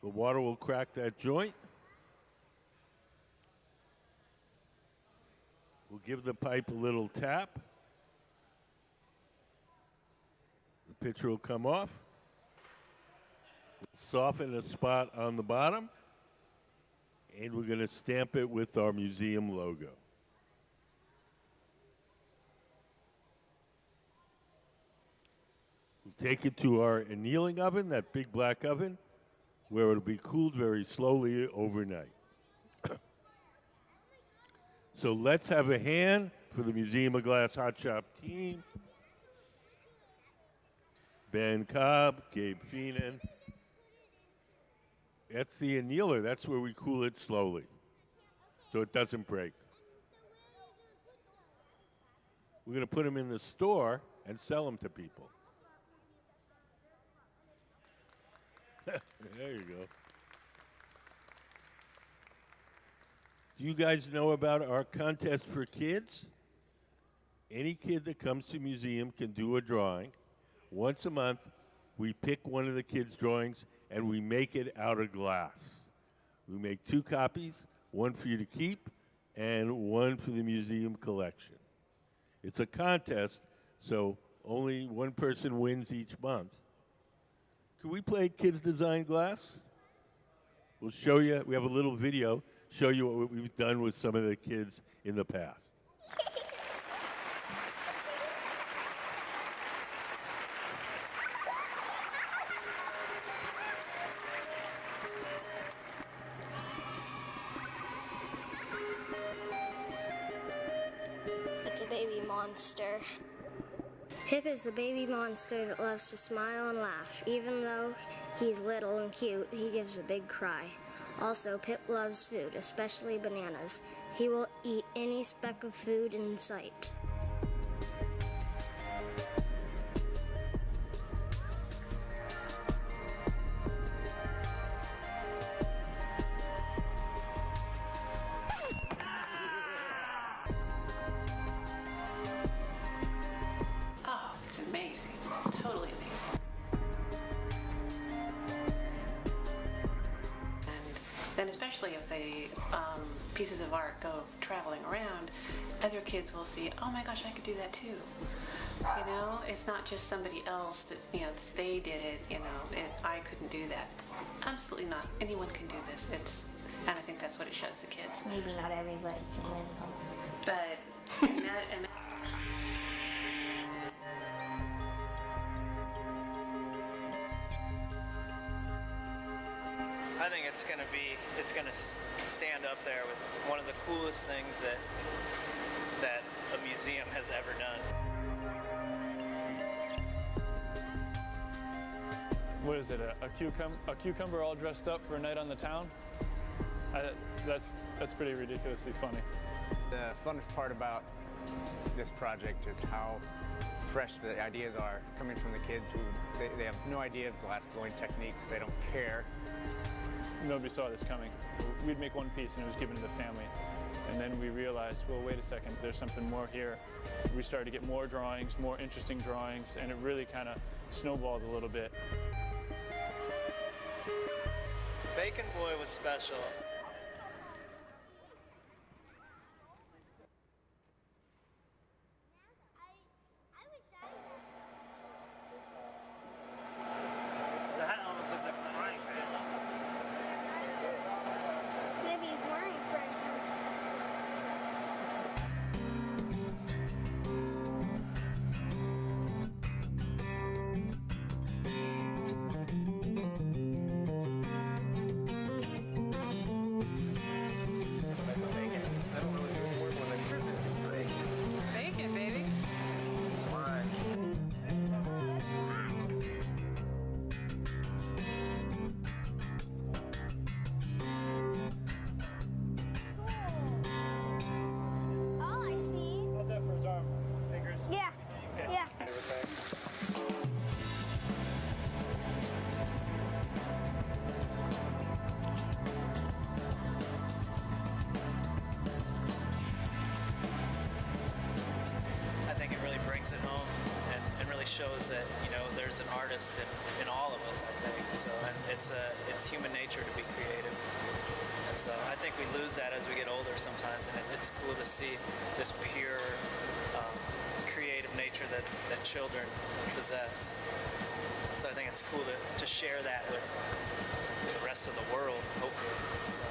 The water will crack that joint. We'll give the pipe a little tap. The pitcher will come off. We'll soften a spot on the bottom. And we're going to stamp it with our museum logo. We'll take it to our annealing oven, that big black oven, where it'll be cooled very slowly overnight. So let's have a hand for the Museum of Glass Hot Shop team. Ben Cobb, Gabe Sheenan. That's the annealer. That's where we cool it slowly so it doesn't break. We're going to put them in the store and sell them to people. There you go. Do you guys know about our contest for kids? Any kid that comes to museum can do a drawing. Once a month, we pick one of the kids' drawings and we make it out of glass. We make 2 copies, one for you to keep and one for the museum collection. It's a contest, so only one person wins each month. Can we play Kids Design Glass? We'll show you, we have a little video, show you what we've done with some of the kids in the past. It's a baby monster. Pip is a baby monster that loves to smile and laugh. Even though he's little and cute, he gives a big cry. Also, Pip loves food, especially bananas. He will eat any speck of food in sight. Oh, it's amazing. It's totally amazing. And then especially if the pieces of art go traveling around, other kids will see, oh my gosh, I could do that too. You know, it's not just somebody else that, you know, they did it, you know, I couldn't do that. Absolutely not. Anyone can do this. And I think that's what it shows the kids. Maybe not everybody can win them. But, and I think it's gonna stand up there with one of the coolest things that a museum has ever done. What is it, a cucumber all dressed up for a night on the town? That's pretty ridiculously funny. The funnest part about this project is how fresh the ideas are coming from the kids who they have no idea of glass blowing techniques. They don't care. Nobody saw this coming. We'd make one piece and it was given to the family. And then we realized, well, wait a second, there's something more here. We started to get more drawings, more interesting drawings, and it really kind of snowballed a little bit. Bacon Boy was special. The hat almost looks like a frying pan. Maybe he's wearing a frying pan. bacon, baby. Oh, I see. How's that for his arm? Fingers? Yeah. Okay. Yeah. I think it really brings it home and really shows that, you know, there's an artist in all of us, I think. So, and it's human nature to be creative. So I think we lose that as we get older sometimes, and it's cool to see this pure creative nature that children possess. So I think it's cool to share that with the rest of the world, hopefully. So.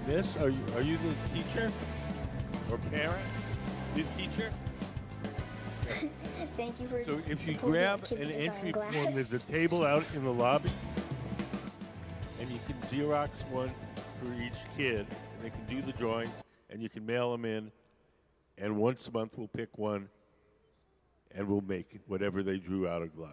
Miss, are you the teacher or parent? You the teacher? Thank you for So if you supporting grab Kids an Design entry Glass. form, there's a table out in the lobby, and you can Xerox one for each kid, and they can do the drawings, and you can mail them in, and once a month we'll pick one, and we'll make whatever they drew out of glass.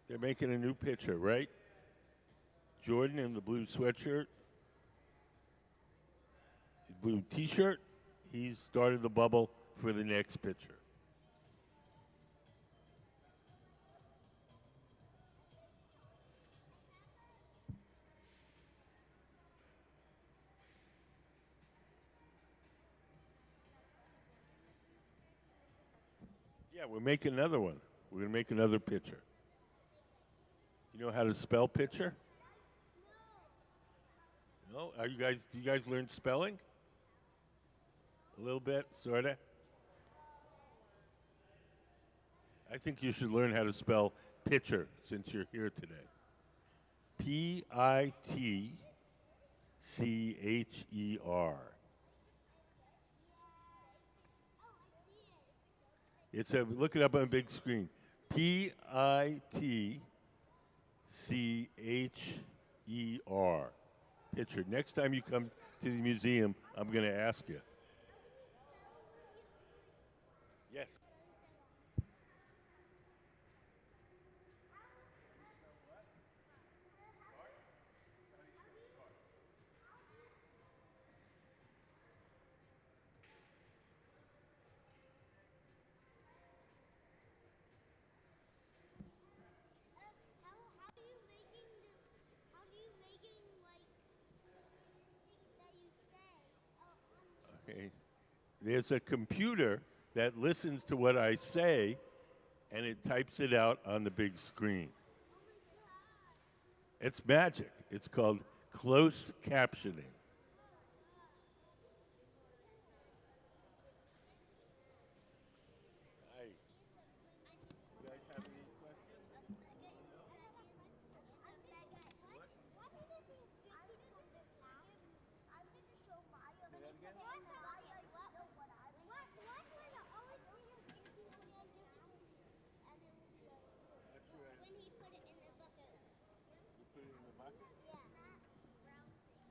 They're making a new picture, right? Jordan in the blue sweatshirt, blue T-shirt. He's started the bubble for the next picture. Yeah, we're making another one. We're gonna make another picture. You know how to spell picture? No? Are you guys? Do you guys learn spelling? A little bit, sorta. I think you should learn how to spell pitcher since you're here today. Pitcher. It's a look it up on the big screen. Pitcher. Pitcher. Next time you come to the museum, I'm going to ask you. Yes. Okay. There's a computer that listens to what I say and it types it out on the big screen. It's magic. It's called closed captioning. Hi. You guys have any questions? You put it in the bucket?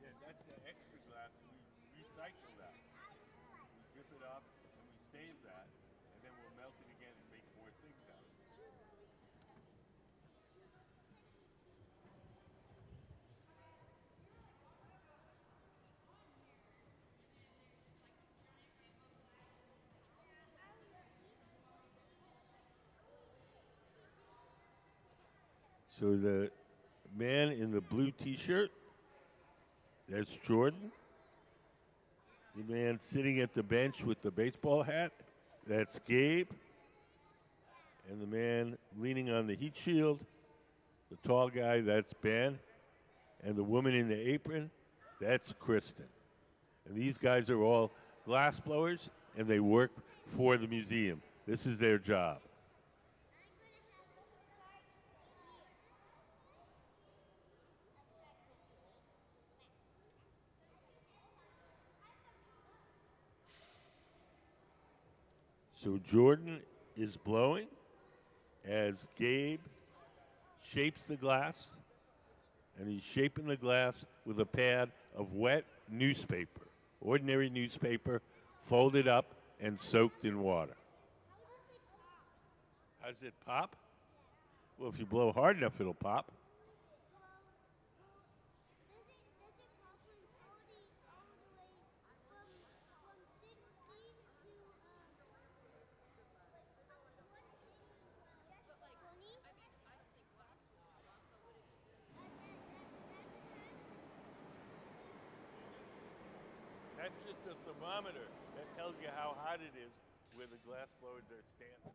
Yeah, that's the extra glass. We recycle that. We drip it up and we save that, and then we'll melt it again and make more things out of it. So the man in the blue T-shirt, that's Jordan. The man sitting at the bench with the baseball hat, that's Gabe. And the man leaning on the heat shield, the tall guy, that's Ben. And the woman in the apron, that's Kristen. And these guys are all glass blowers, and they work for the museum. This is their job. So Jordan is blowing as Gabe shapes the glass, and he's shaping the glass with a pad of wet newspaper, ordinary newspaper, folded up and soaked in water. How does it pop? Well, if you blow hard enough, it'll pop. thermometer that tells you how hot it is where the glass blowers are standing.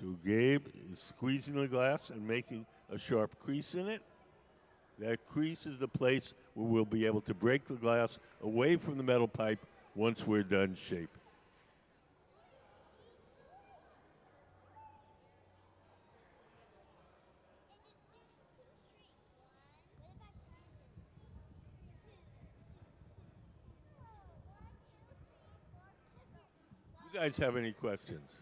So Gabe is squeezing the glass and making a sharp crease in it. That crease is the place where we'll be able to break the glass away from the metal pipe once we're done shaping. You guys have any questions?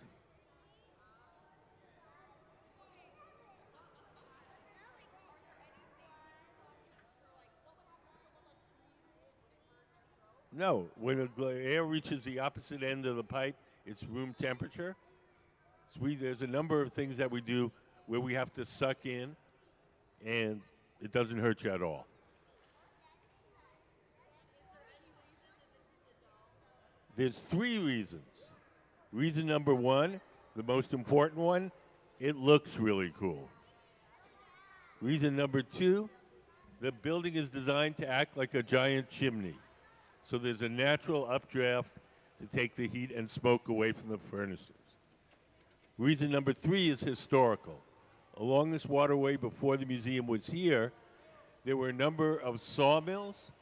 No, when the air reaches the opposite end of the pipe, it's room temperature. So there's a number of things that we do where we have to suck in, and it doesn't hurt you at all. There's 3 reasons. Reason number 1, the most important one, it looks really cool. Reason number 2, the building is designed to act like a giant chimney. So there's a natural updraft to take the heat and smoke away from the furnaces. Reason number 3 is historical. Along this waterway before the museum was here, there were a number of sawmills.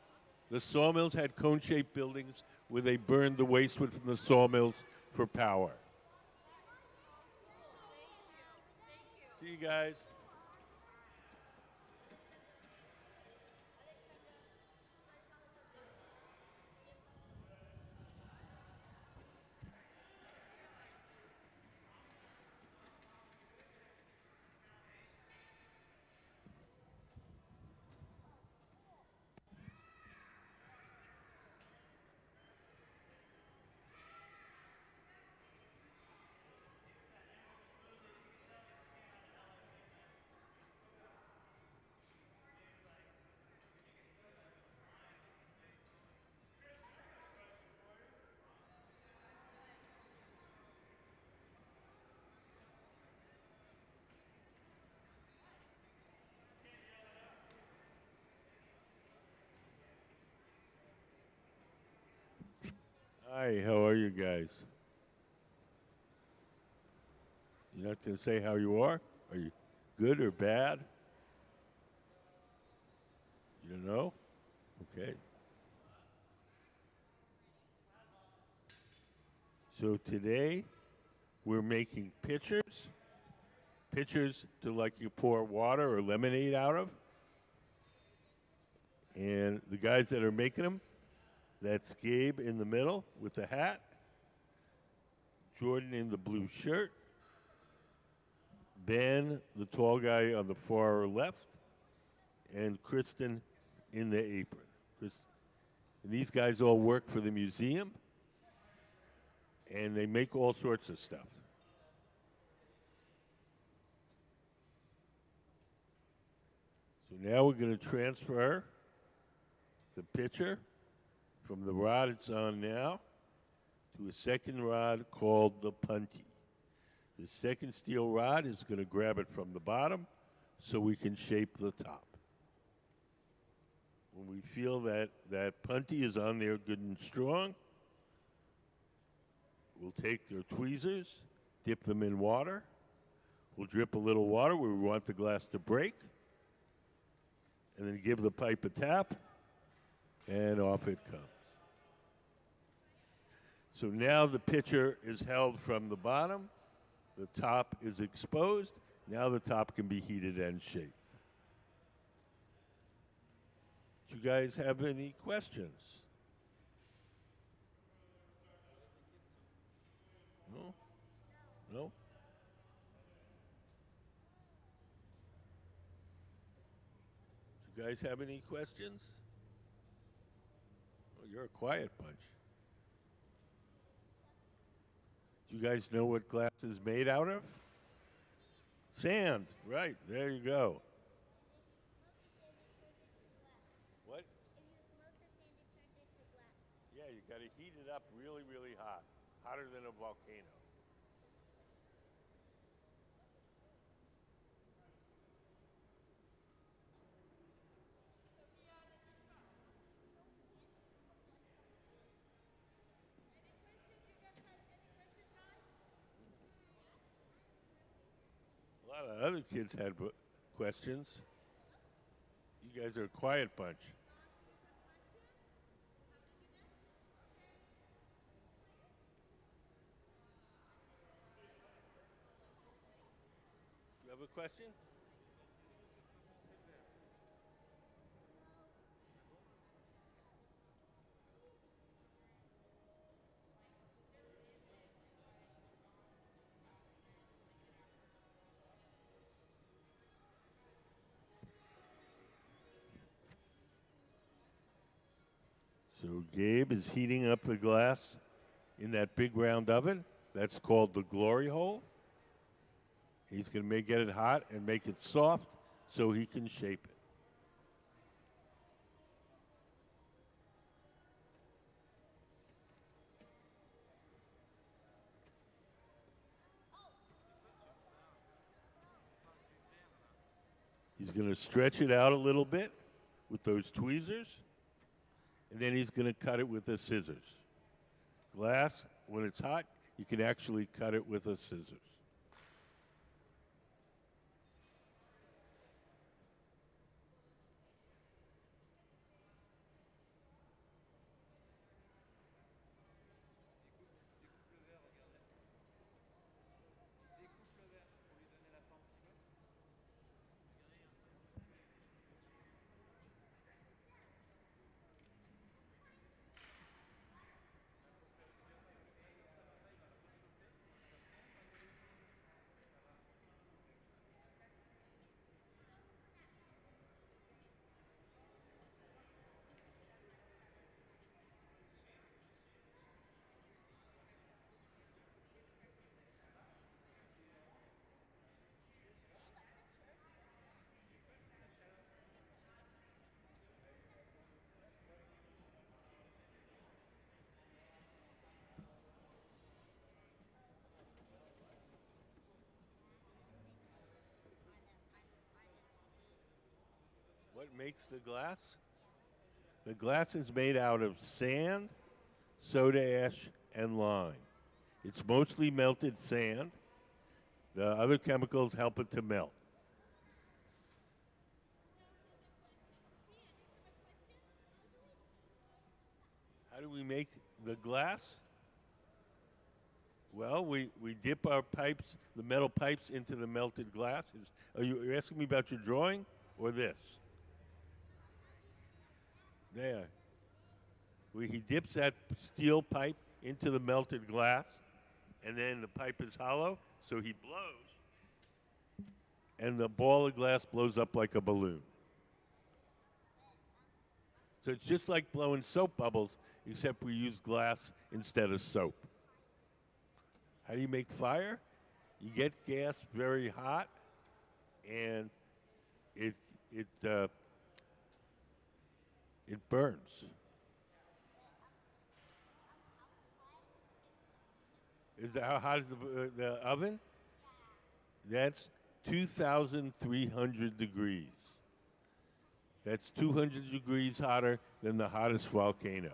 The sawmills had cone-shaped buildings where they burned the wastewood from the sawmills for power. See you guys. Hi, how are you guys? You're not going to say how you are? Are you good or bad? You don't know? Okay. So today we're making pitchers to like you pour water or lemonade out of. And the guys that are making them, that's Gabe in the middle with the hat, Jordan in the blue shirt, Ben, the tall guy on the far left, and Kristen in the apron. And these guys all work for the museum, and they make all sorts of stuff. So now we're going to transfer the pitcher from the rod it's on now to a second rod called the punty. The second steel rod is going to grab it from the bottom so we can shape the top. When we feel that punty is on there good and strong, we'll take our tweezers, dip them in water. We'll drip a little water where we want the glass to break, and then give the pipe a tap, and off it comes. So now the pitcher is held from the bottom, the top is exposed, now the top can be heated and shaped. Do you guys have any questions? No? No? Do you guys have any questions? Oh, you're a quiet bunch. Do you guys know what glass is made out of? Sand, right, there you go. What? got to heat it up really, really hot, hotter than a volcano. A lot of other kids had questions. You guys are a quiet bunch. You have a question? So Gabe is heating up the glass in that big round oven. That's called the glory hole. He's going to get it hot and make it soft so he can shape it. He's going to stretch it out a little bit with those tweezers, and then he's going to cut it with the scissors. Glass, when it's hot, you can actually cut it with a scissors. What makes the glass? The glass is made out of sand, soda ash, and lime. It's mostly melted sand. The other chemicals help it to melt. How do we make the glass? Well, we dip our pipes, the metal pipes, into the melted glass. Are you asking me about your drawing or this? There. He dips that steel pipe into the melted glass, and then the pipe is hollow, so he blows, and the ball of glass blows up like a balloon. So it's just like blowing soap bubbles, except we use glass instead of soap. How do you make fire? You get gas very hot, and it burns. Is that how hot is the oven? That's 2,300 degrees. That's 200 degrees hotter than the hottest volcano.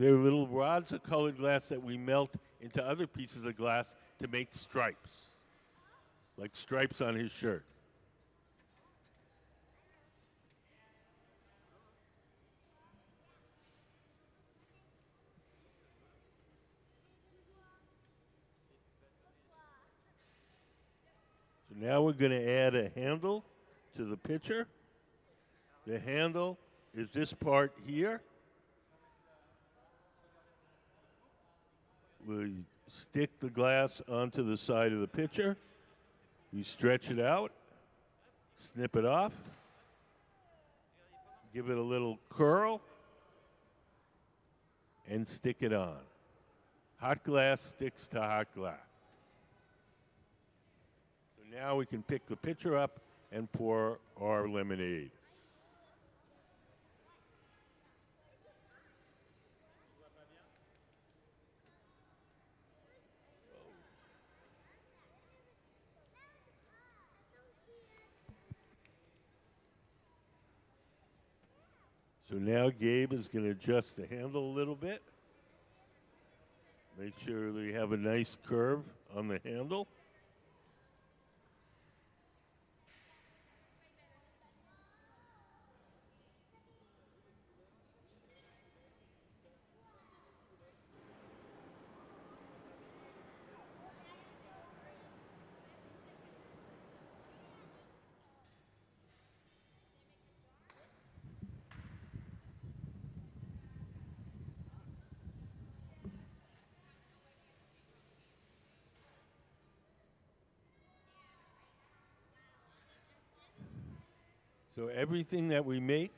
They're little rods of colored glass that we melt into other pieces of glass to make stripes, like stripes on his shirt. So now we're going to add a handle to the pitcher. The handle is this part here. We stick the glass onto the side of the pitcher. We stretch it out, snip it off, give it a little curl, and stick it on. Hot glass sticks to hot glass. So now we can pick the pitcher up and pour our lemonade. So now Gabe is going to adjust the handle a little bit. Make sure we have a nice curve on the handle. So everything that we make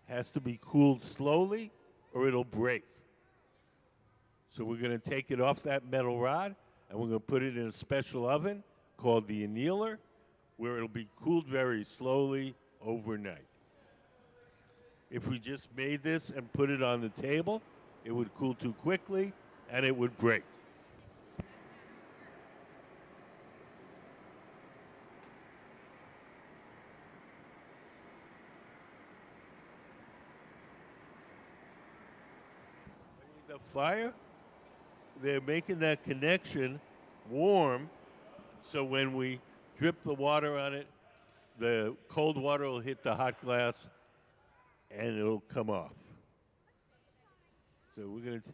has to be cooled slowly or it'll break. So we're going to take it off that metal rod and we're going to put it in a special oven called the annealer where it'll be cooled very slowly overnight. If we just made this and put it on the table, it would cool too quickly and it would break. The fire, they're making that connection warm so when we drip the water on it, the cold water will hit the hot glass and it'll come off. So we're going to...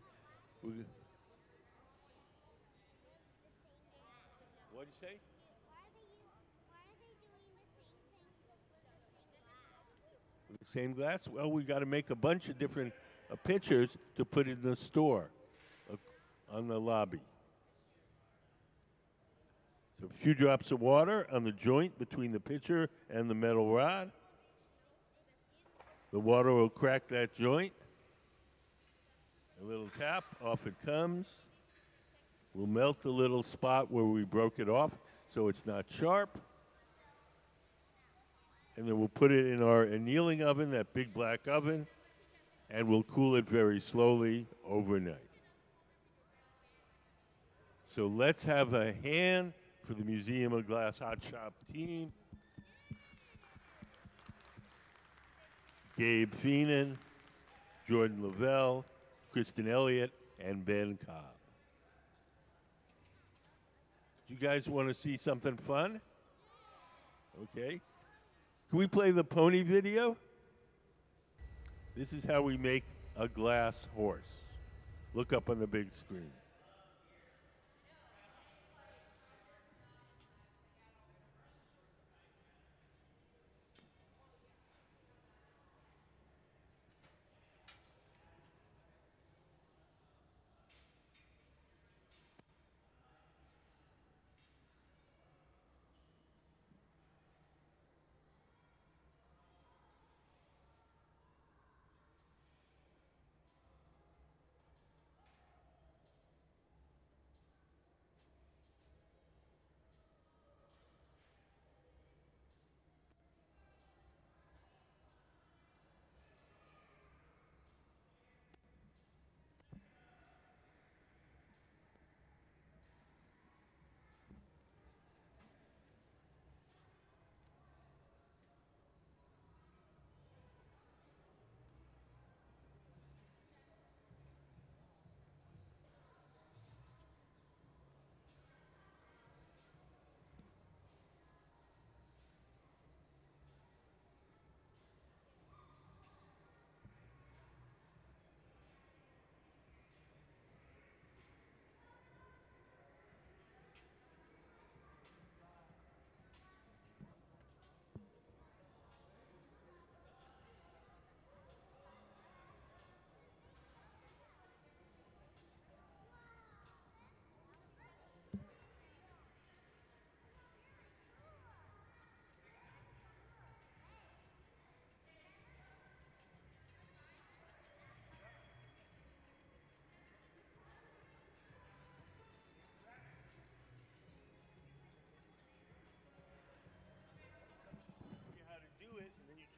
What'd you say? The same glass? Well, we got to make a bunch of different pitchers to put in the store on the lobby. So a few drops of water on the joint between the pitcher and the metal rod. The water will crack that joint. A little tap, off it comes. We'll melt the little spot where we broke it off so it's not sharp. And then we'll put it in our annealing oven, that big black oven, and we'll cool it very slowly overnight. So let's have a hand for the Museum of Glass Hot Shop team. Gabe Feenan, Jordan Lavelle, Kristen Elliott, and Ben Cobb. Do you guys want to see something fun? Okay. Can we play the pony video? This is how we make a glass horse. Look up on the big screen.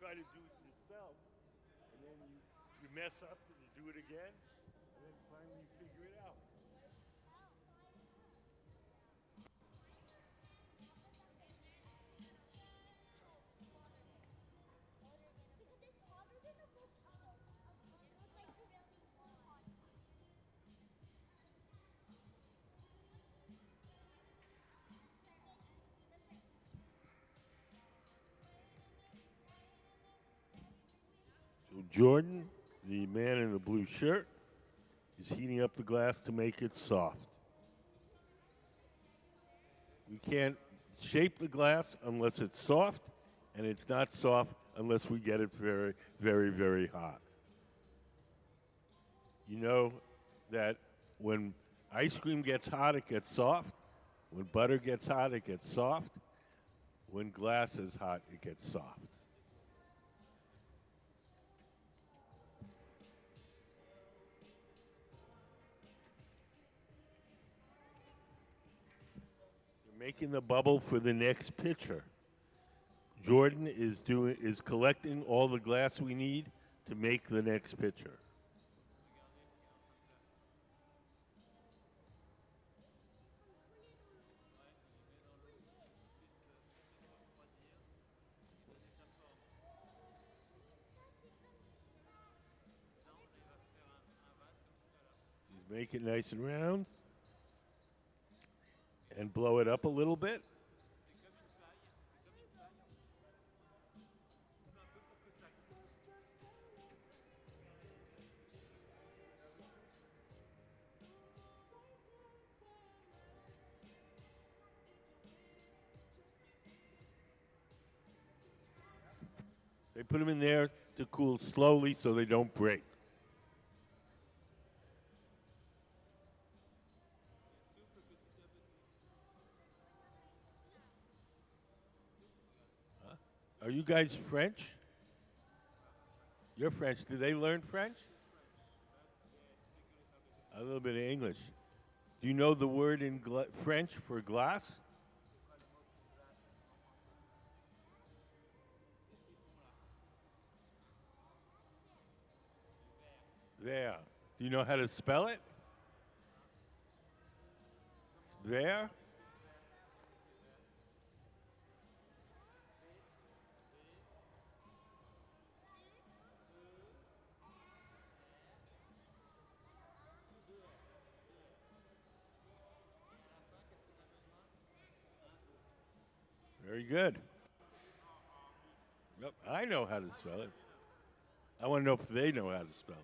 try to do it yourself, and then you mess up and you do it again, and then finally you figure it out. So Jordan, the man in the blue shirt, is heating up the glass to make it soft. We can't shape the glass unless it's soft, and it's not soft unless we get it very, very, very hot. You know that when ice cream gets hot, it gets soft. When butter gets hot, it gets soft. When glass is hot, it gets soft. You're making the bubble for the next pitcher. Jordan is collecting all the glass we need to make the next pitcher. He's making it nice and round and blow it up a little bit. They put them in there to cool slowly so they don't break. Huh? Are you guys French? You're French. Did they learn French? A little bit of English. Do you know the word in French for glass? There. Do you know how to spell it? There. Very good. Yep, I know how to spell it. I want to know if they know how to spell it.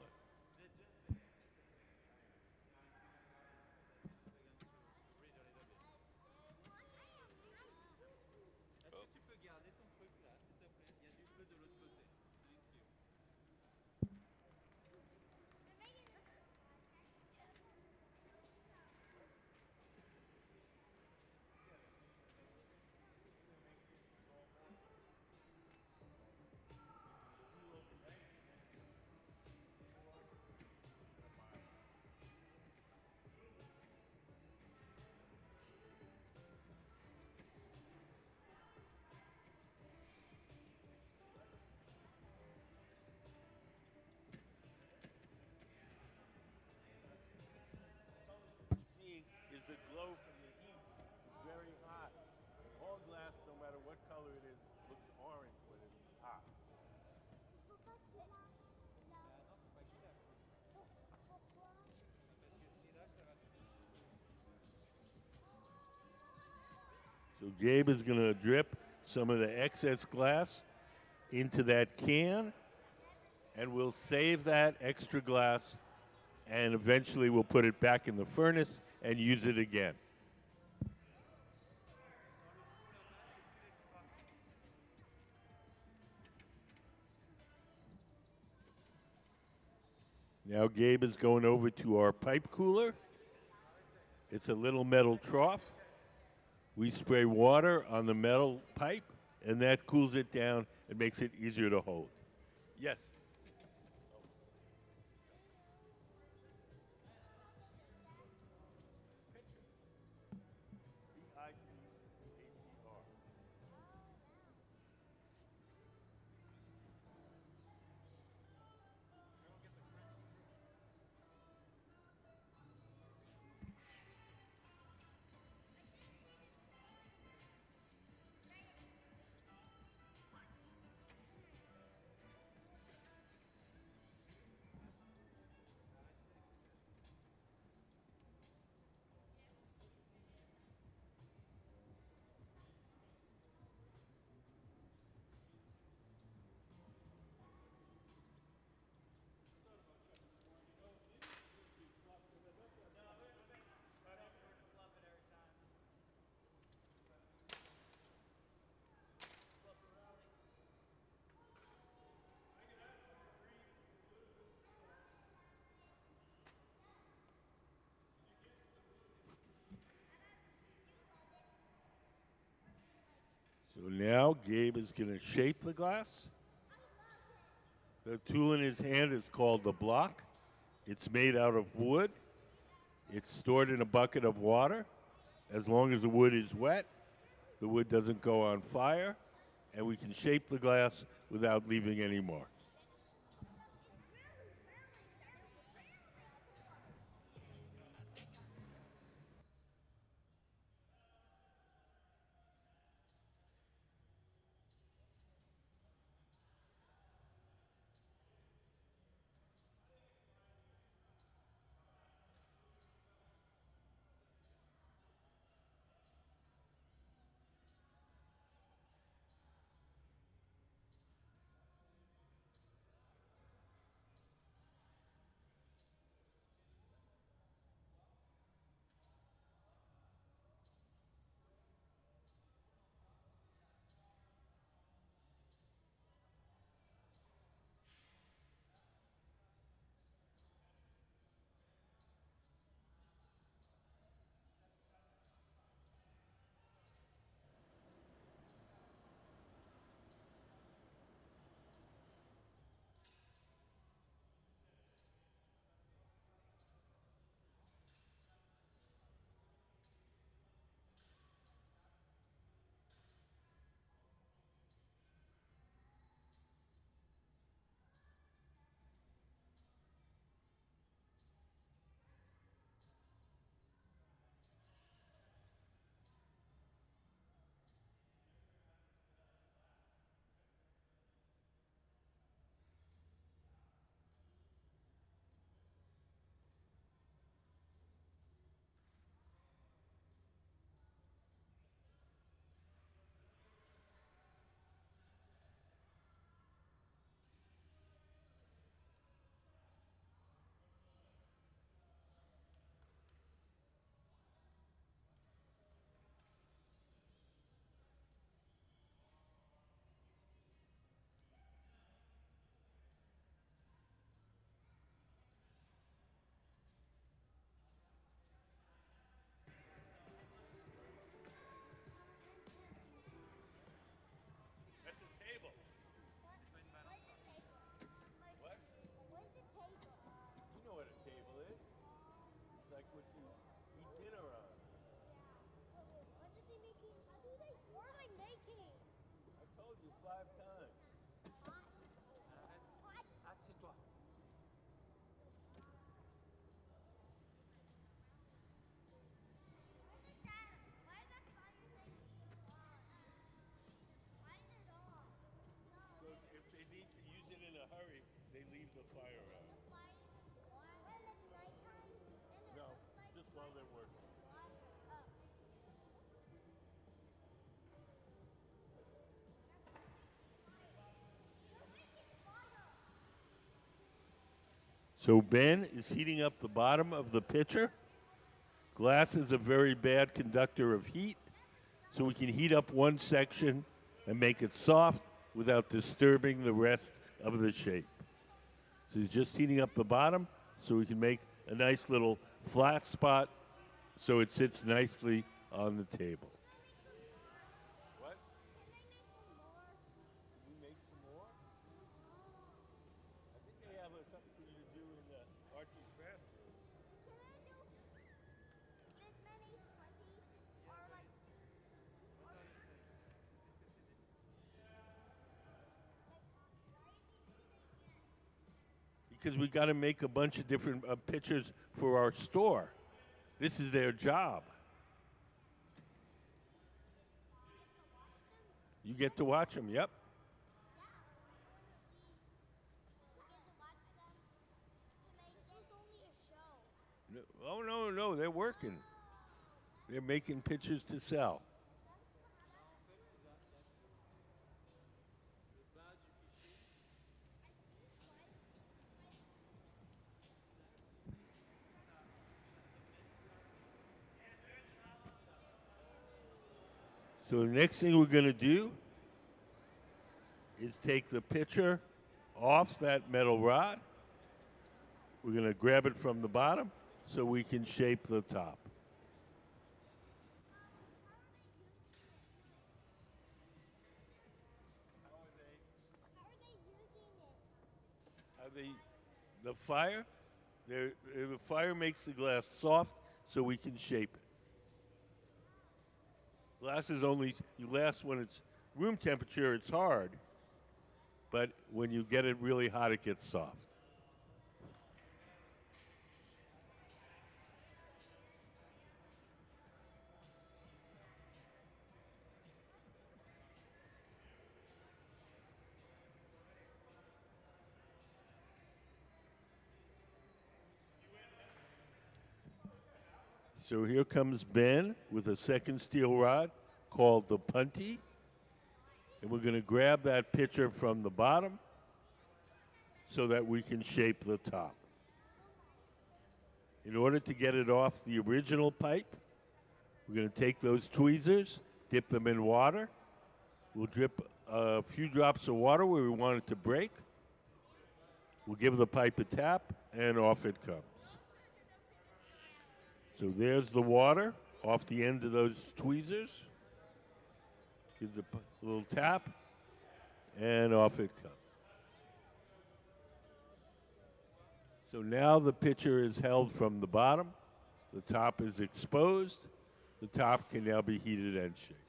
Seeing is the glow from the heat. It's very hot. All glass, no matter what color it is, looks orange when it's hot. So Gabe is going to drip some of the excess glass into that can, and we'll save that extra glass, and eventually we'll put it back in the furnace and use it again. Now Gabe is going over to our pipe cooler. It's a little metal trough. We spray water on the metal pipe, and that cools it down and makes it easier to hold. Yes? So now Gabe is going to shape the glass. The tool in his hand is called the block. It's made out of wood. It's stored in a bucket of water. As long as the wood is wet, the wood doesn't go on fire, and we can shape the glass without leaving any marks. That's a table. What? You know what a table is. It's like what you eat dinner on. I told you 5 times. Assieds-toi. So if they need to use it in a hurry, they leave the fire on. No, just while they're working. So Ben is heating up the bottom of the pitcher. Glass is a very bad conductor of heat, so we can heat up one section and make it soft without disturbing the rest of the shape. So he's just heating up the bottom so we can make a nice little flat spot so it sits nicely on the table. What? Can we make some more? I think they have something for you to do in the arts and crafts room. Because we got to make a bunch of different pictures for our store. This is their job. You get to watch them, yep. Oh, no, they're working. They're making pictures to sell. So the next thing we're going to do is take the pitcher off that metal rod. We're going to grab it from the bottom so we can shape the top. the fire, the fire makes the glass soft so we can shape it. Glass is only, you last when it's room temperature, it's hard, but when you get it really hot, it gets soft. So here comes Ben with a second steel rod called the punty. And we're going to grab that pitcher from the bottom so that we can shape the top. In order to get it off the original pipe, we're going to take those tweezers, dip them in water. We'll drip a few drops of water where we want it to break. We'll give the pipe a tap, and off it comes. So there's the water off the end of those tweezers. Give the little tap, and off it comes. So now the pitcher is held from the bottom. The top is exposed. The top can now be heated and shaped.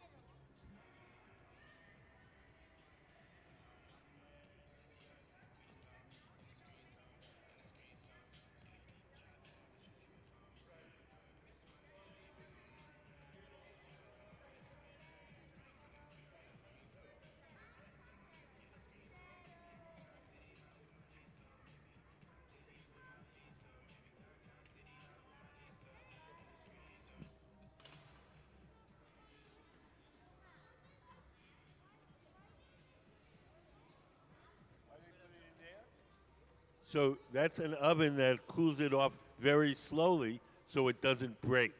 So that's an oven that cools it off very slowly so it doesn't break.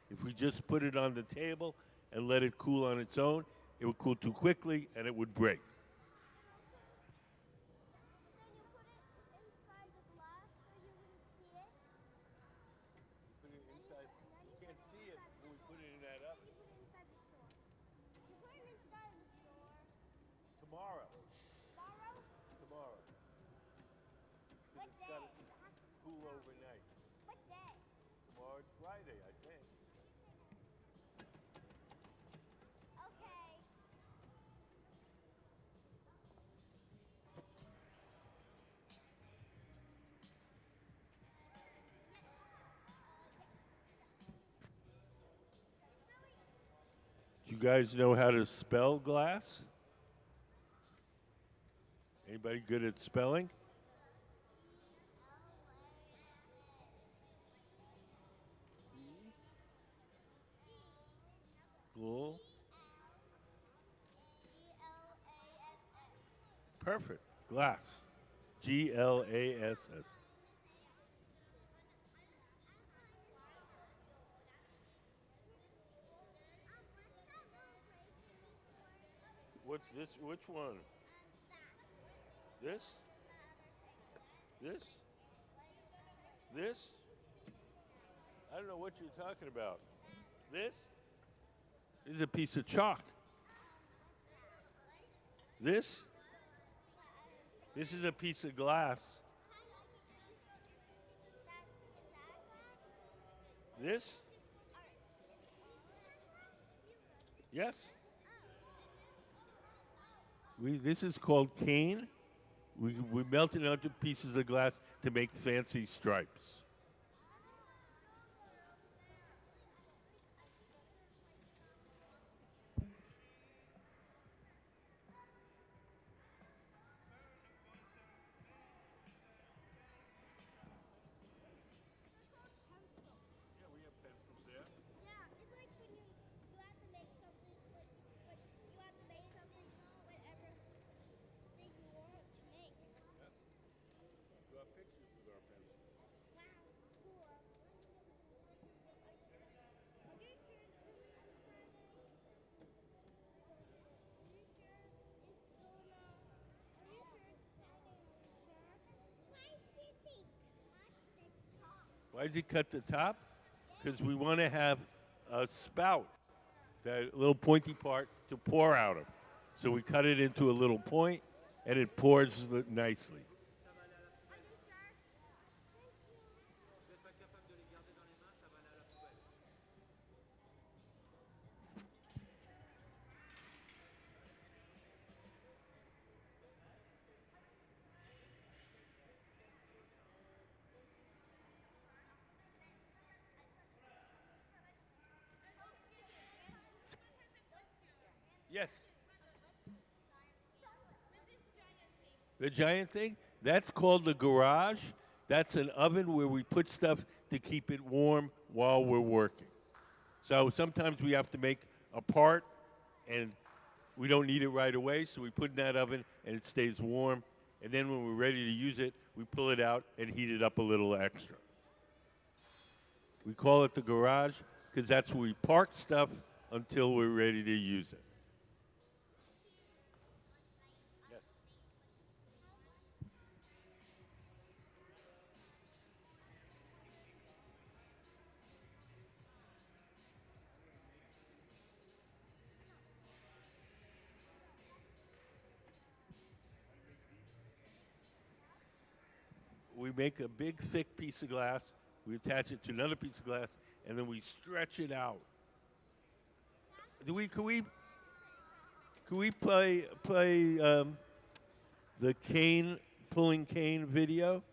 If we just put it on the table and let it cool on its own, it would cool too quickly and it would break. You can't see it when we put it in that oven. Tomorrow. Tomorrow. What It's day? got to cool overnight. What day? Tomorrow's Friday, I think. Okay. Do you guys know how to spell glass? Anybody good at spelling? Cool. Perfect. Glass. Glass. What's this? Which one? This? This? This? I don't know what you're talking about. This? This is a piece of chalk. This? This is a piece of glass. This? Yes. This is called cane. We melt it onto pieces of glass to make fancy stripes. Yeah, we have pencils there. Yeah, it's like when you have to make something, like you have to make something, whatever thing you want to make. Draw pictures with our pencils. Wow, cool. Are you sure it's coming on Friday? Are you sure it's gonna? Are you sure it's Friday? Why did they cut the top? Why did he cut the top? Because we want to have a spout, that little pointy part to pour out of. So we cut it into a little point, and it pours nicely. Yes. The giant thing? That's called the garage. That's an oven where we put stuff to keep it warm while we're working. So sometimes we have to make a part and we don't need it right away, so we put it in that oven and it stays warm. And then when we're ready to use it, we pull it out and heat it up a little extra. We call it the garage because that's where we park stuff until we're ready to use it. Yes. We make a big, thick piece of glass. We attach it to another piece of glass, and then we stretch it out. Can we play the cane pulling cane video?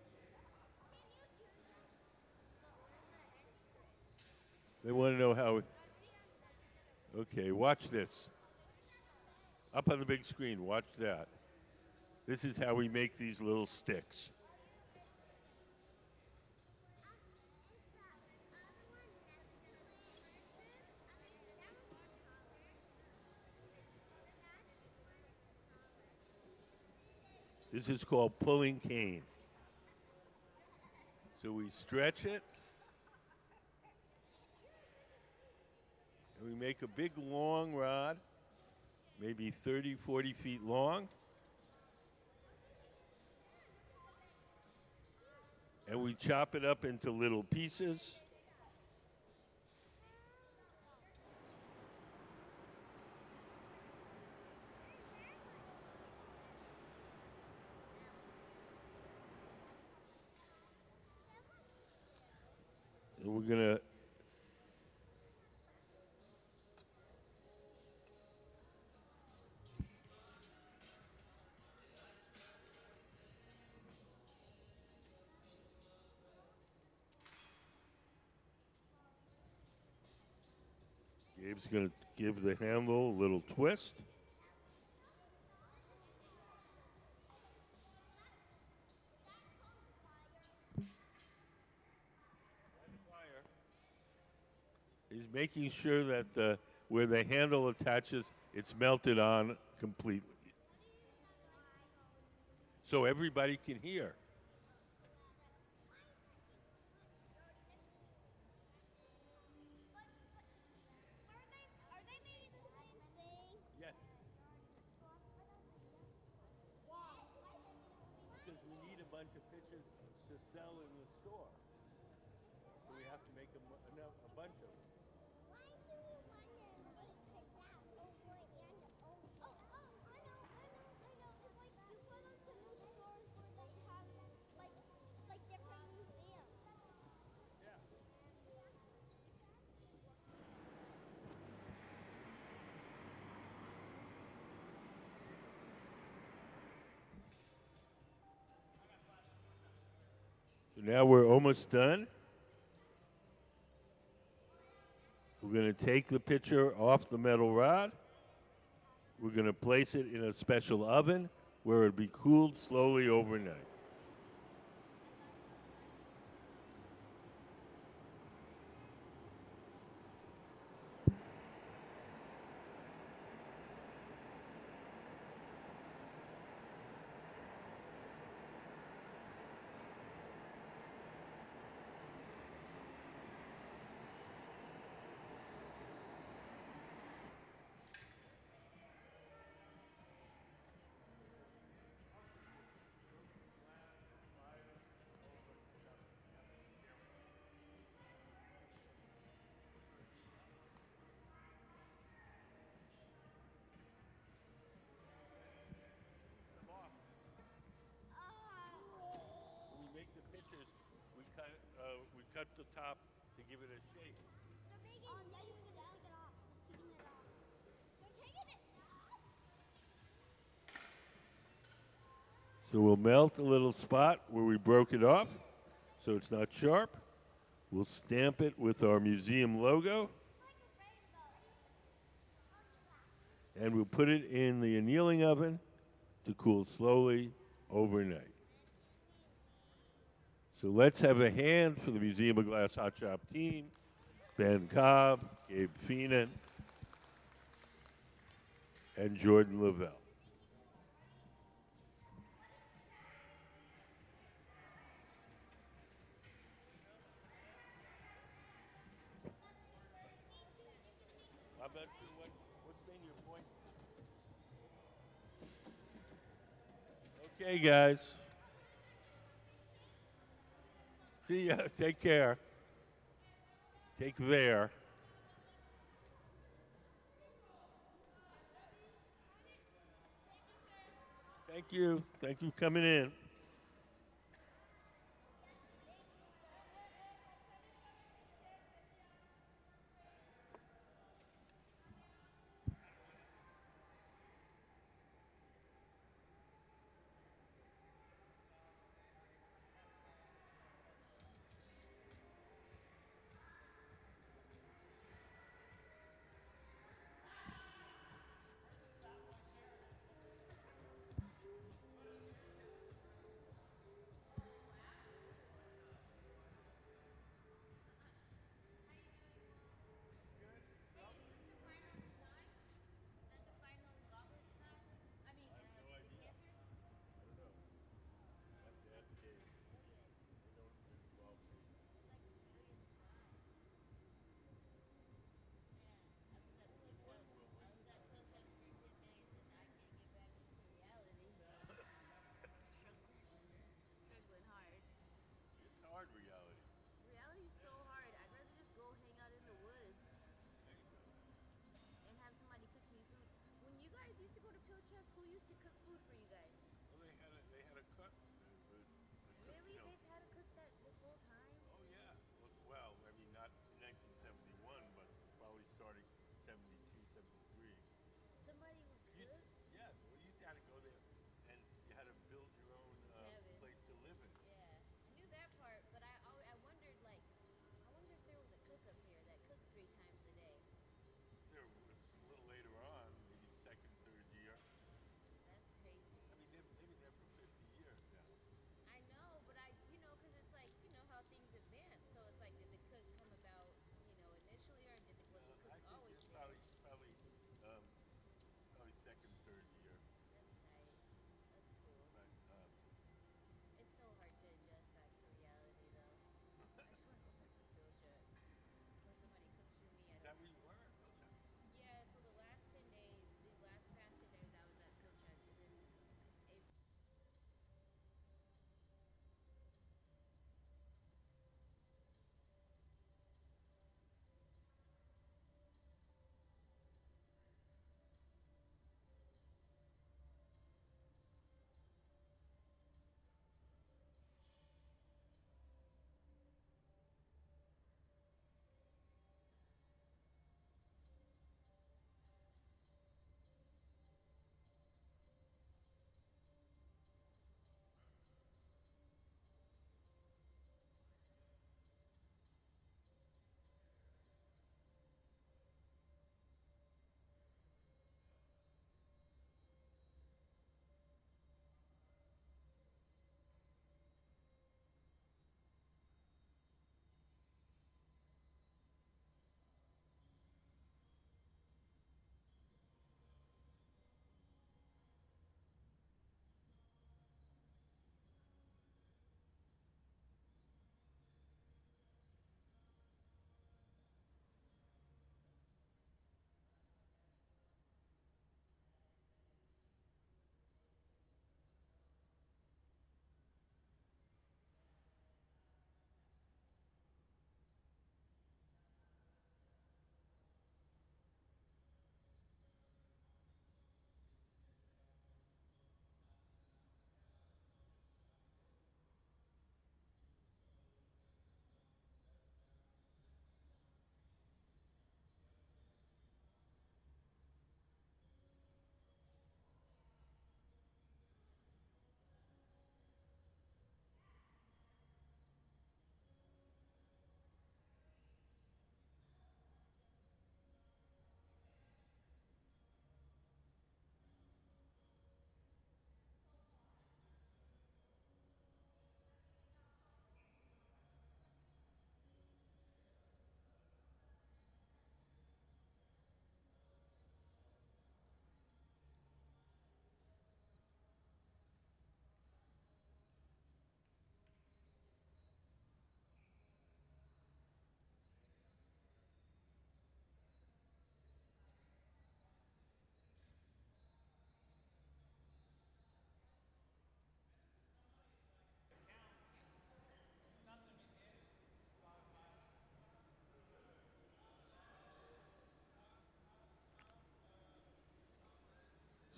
They want to know how. Okay, watch this. Up on the big screen, watch that. This is how we make these little sticks. This is called pulling cane. So we stretch it, and we make a big long rod, maybe 30, 40 feet long. And we chop it up into little pieces. And we're going to Gabe's going to give the handle a little twist. He's making sure that where the handle attaches, it's melted on completely. So everybody can hear. Yes. Because we need a bunch of pitches to sell in the store. So we have to make a bunch of them. So now we're almost done. We're going to take the pitcher off the metal rod. We're going to place it in a special oven where it'll be cooled slowly overnight. We cut the top to give it a shape. So we'll melt a little spot where we broke it off so it's not sharp. We'll stamp it with our museum logo. And we'll put it in the annealing oven to cool slowly overnight. So let's have a hand for the Museum of Glass Hot Shop team, Ben Cobb, Gabe Feenan, and Jordan Lavelle. I'm not sure what thing you're pointing. Okay, guys. See ya. Take care. Take care. Thank you. Thank you for coming in.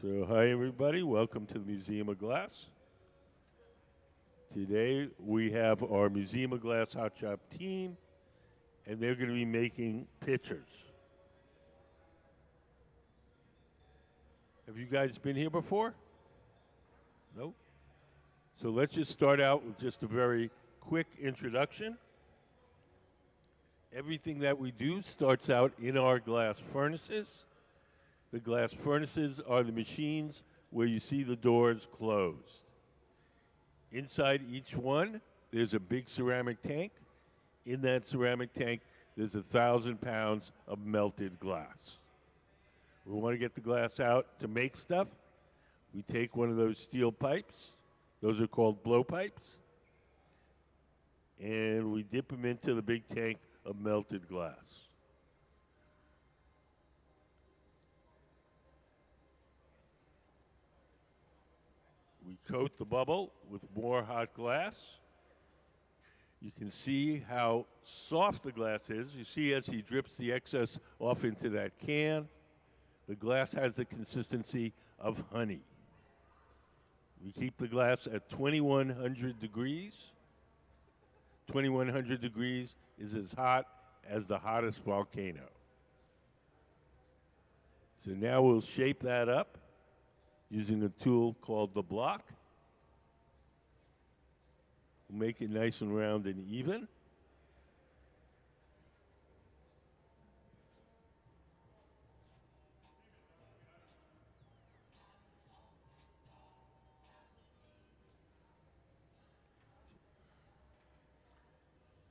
So, hi everybody, welcome to the Museum of Glass. Today we have our Museum of Glass Hot Shop team, and they're going to be making pictures. Have you guys been here before? No? So let's just start out with just a very quick introduction. Everything that we do starts out in our glass furnaces. The glass furnaces are the machines where you see the doors closed. Inside each one, there's a big ceramic tank. In that ceramic tank, there's 1,000 pounds of melted glass. We want to get the glass out to make stuff. We take one of those steel pipes. Those are called blow pipes. And we dip them into the big tank of melted glass. We coat the bubble with more hot glass. You can see how soft the glass is. You see as he drips the excess off into that can, the glass has the consistency of honey. We keep the glass at 2,100 degrees. 2,100 degrees is as hot as the hottest volcano. So now we'll shape that up using a tool called the block. We'll make it nice and round and even.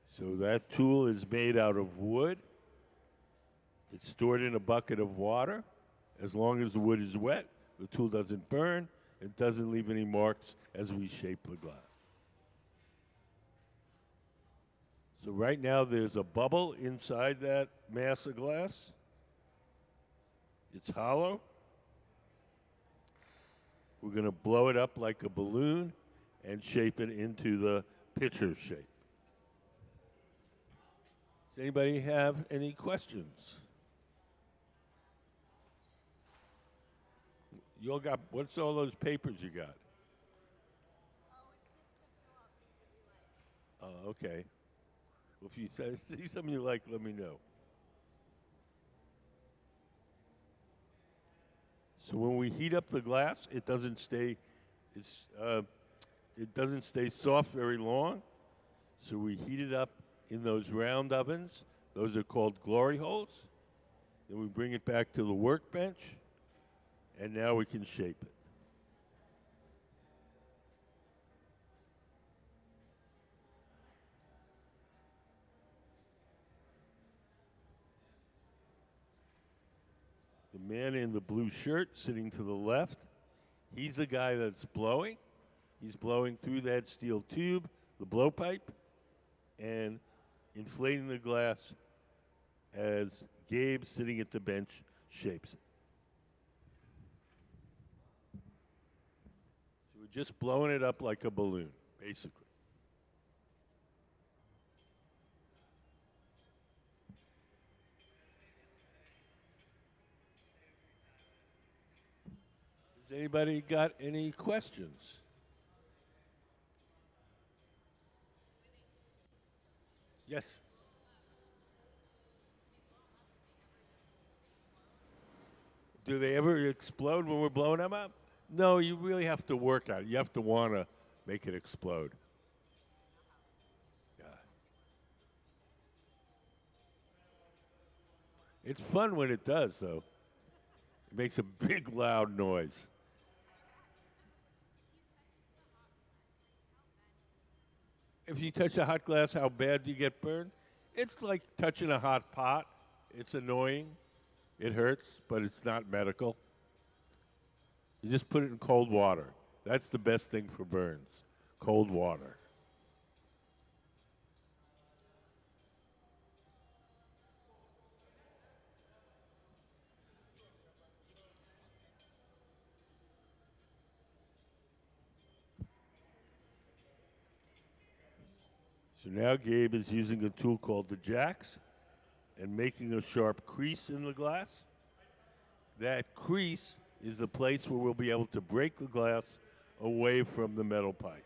So that tool is made out of wood. It's stored in a bucket of water. As long as the wood is wet, the tool doesn't burn. It doesn't leave any marks as we shape the glass. So right now there's a bubble inside that mass of glass. It's hollow. We're going to blow it up like a balloon and shape it into the pitcher shape. Does anybody have any questions? You all got, what's all those papers you got? Oh, okay. Well, if you see something you like, let me know. So when we heat up the glass, it doesn't stay soft very long. So we heat it up in those round ovens. Those are called glory holes. Then we bring it back to the workbench, and now we can shape it. The man in the blue shirt sitting to the left, he's the guy that's blowing. He's blowing through that steel tube, the blowpipe, and inflating the glass as Gabe, sitting at the bench, shapes it. So we're just blowing it up like a balloon, basically. Has anybody got any questions? Yes. Do they ever explode when we're blowing them up? No, you really have to work at it. You have to want to make it explode. Yeah. It's fun when it does, though. It makes a big, loud noise. If you touch a hot glass, how bad do you get burned? It's like touching a hot pot. It's annoying. It hurts, but it's not medical. You just put it in cold water. That's the best thing for burns, cold water. So now Gabe is using a tool called the jacks and making a sharp crease in the glass. That crease is the place where we'll be able to break the glass away from the metal pipe.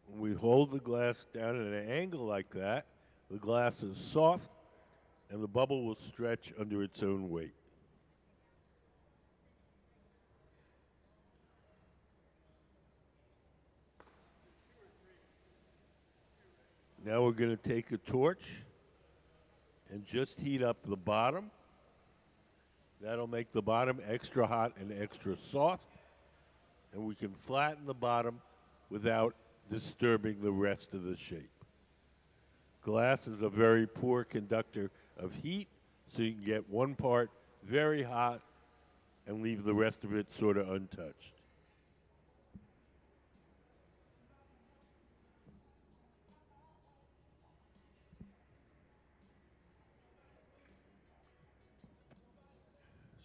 When we hold the glass down at an angle like that, the glass is soft and the bubble will stretch under its own weight. Now we're going to take a torch and just heat up the bottom. That'll make the bottom extra hot and extra soft. And we can flatten the bottom without disturbing the rest of the shape. Glass is a very poor conductor of heat, so you can get one part very hot and leave the rest of it sort of untouched.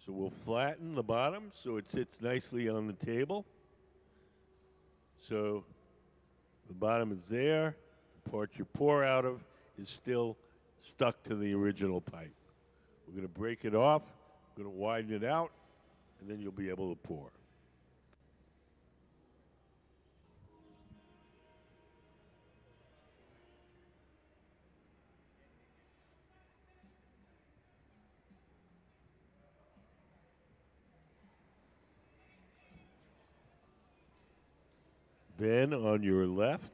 So we'll flatten the bottom so it sits nicely on the table. So the bottom is there. The part you pour out of is still stuck to the original pipe. We're going to break it off, we're going to widen it out, and then you'll be able to pour. Ben on your left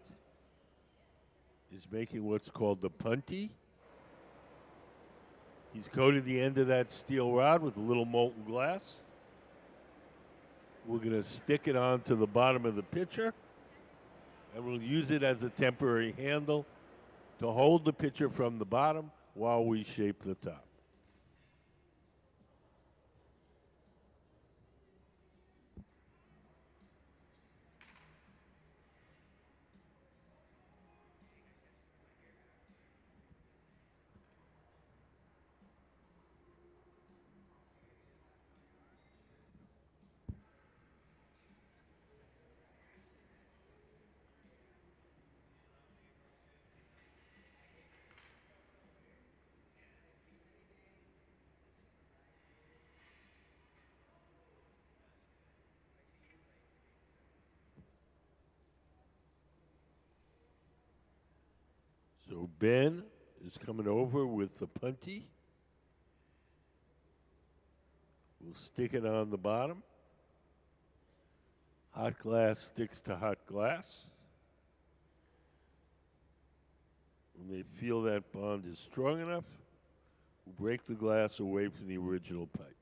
is making what's called the punty. He's coated the end of that steel rod with a little molten glass. We're going to stick it onto the bottom of the pitcher, and we'll use it as a temporary handle to hold the pitcher from the bottom while we shape the top. So Ben is coming over with the punty. We'll stick it on the bottom. Hot glass sticks to hot glass. When they feel that bond is strong enough, we'll break the glass away from the original pipe.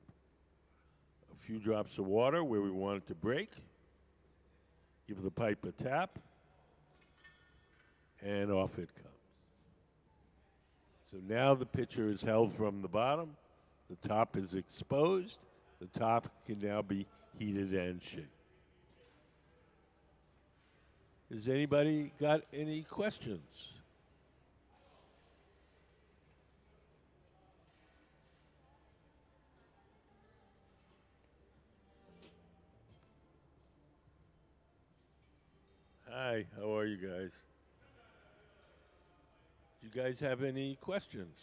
A few drops of water where we want it to break. Give the pipe a tap, and off it comes. So now the pitcher is held from the bottom, the top is exposed, the top can now be heated and shaped. Has anybody got any questions? Hi, how are you guys? Do you guys have any questions?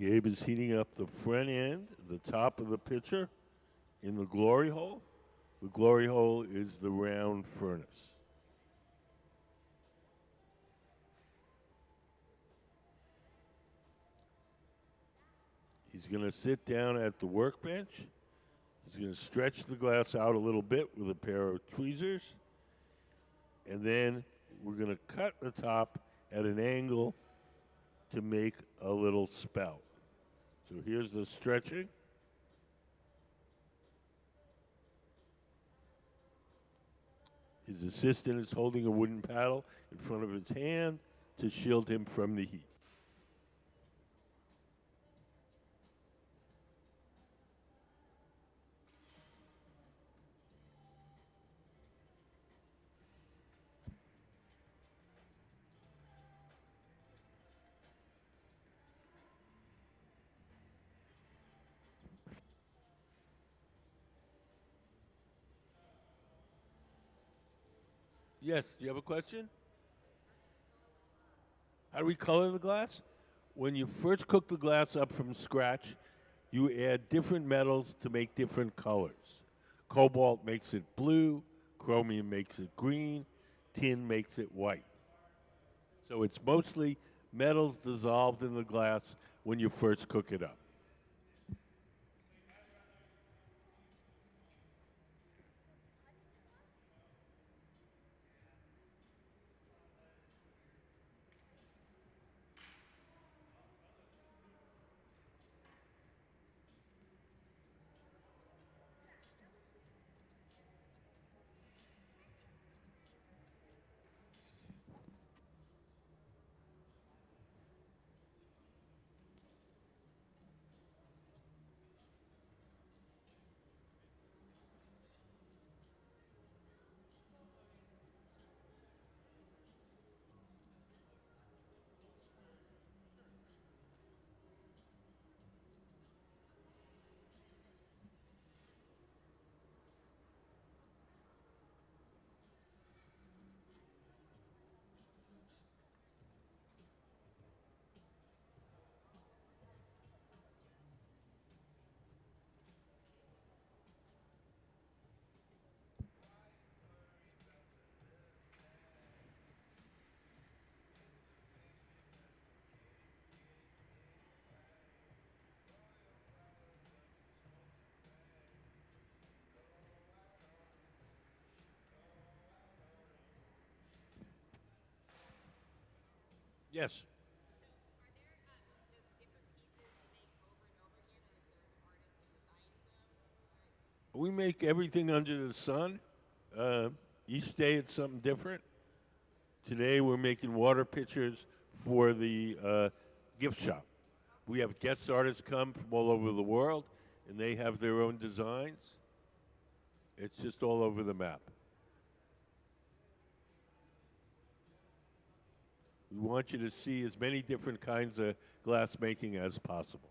Gabe is heating up the front end, the top of the pitcher, in the glory hole. The glory hole is the round furnace. He's going to sit down at the workbench. He's going to stretch the glass out a little bit with a pair of tweezers. And then we're going to cut the top at an angle to make a little spout. So here's the stretching. His assistant is holding a wooden paddle in front of his hand to shield him from the heat. Yes, do you have a question? How do we color the glass? When you first cook the glass up from scratch, you add different metals to make different colors. Cobalt makes it blue, chromium makes it green, tin makes it white. So it's mostly metals dissolved in the glass when you first cook it up. Yes. We make everything under the sun. Uh, each day it's something different. Today we're making water pitchers for the gift shop. We have guest artists come from all over the world, and they have their own designs. It's just all over the map. We want you to see as many different kinds of glass making as possible.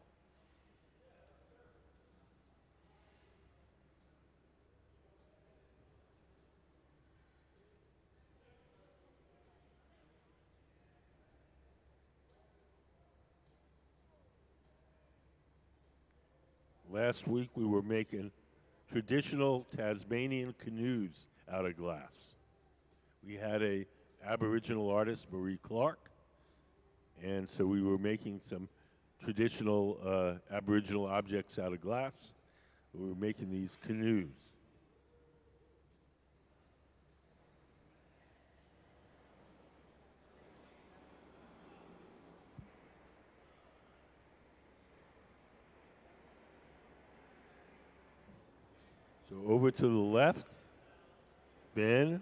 Last week we were making traditional Tasmanian canoes out of glass. We had a Aboriginal artist, Marie Clark, and so we were making some traditional Aboriginal objects out of glass. We were making these canoes. So over to the left, Ben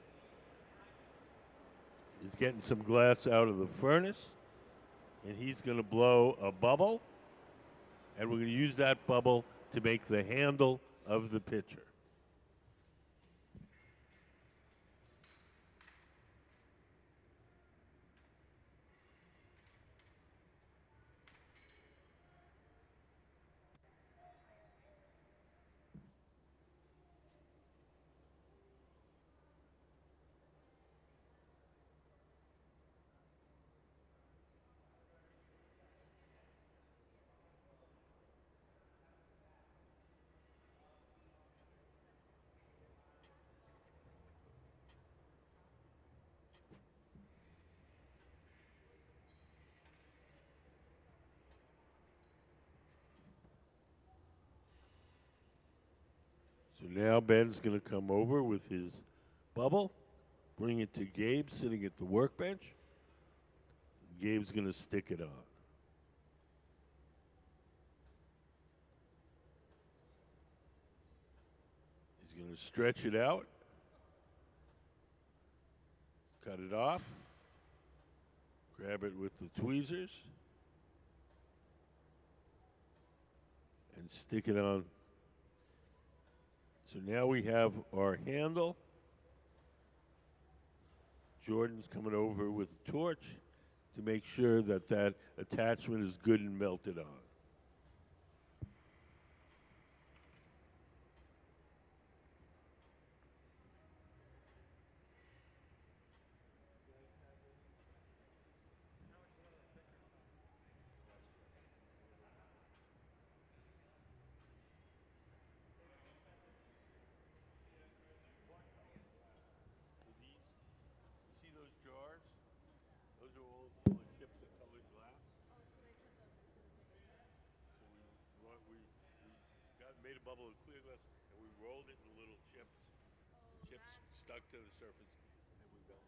is getting some glass out of the furnace, and he's going to blow a bubble, and we're going to use that bubble to make the handle of the pitcher. So now Ben's going to come over with his bubble, bring it to Gabe sitting at the workbench. Gabe's going to stick it on. He's going to stretch it out, cut it off, grab it with the tweezers, and stick it on. So now we have our handle. Jordan's coming over with a torch to make sure that that attachment is good and melted on. See those jars? Those are all full of chips of colored glass. So we made a bubble of clear glass and we rolled it in little chips. Chips stuck to the surface and we melted.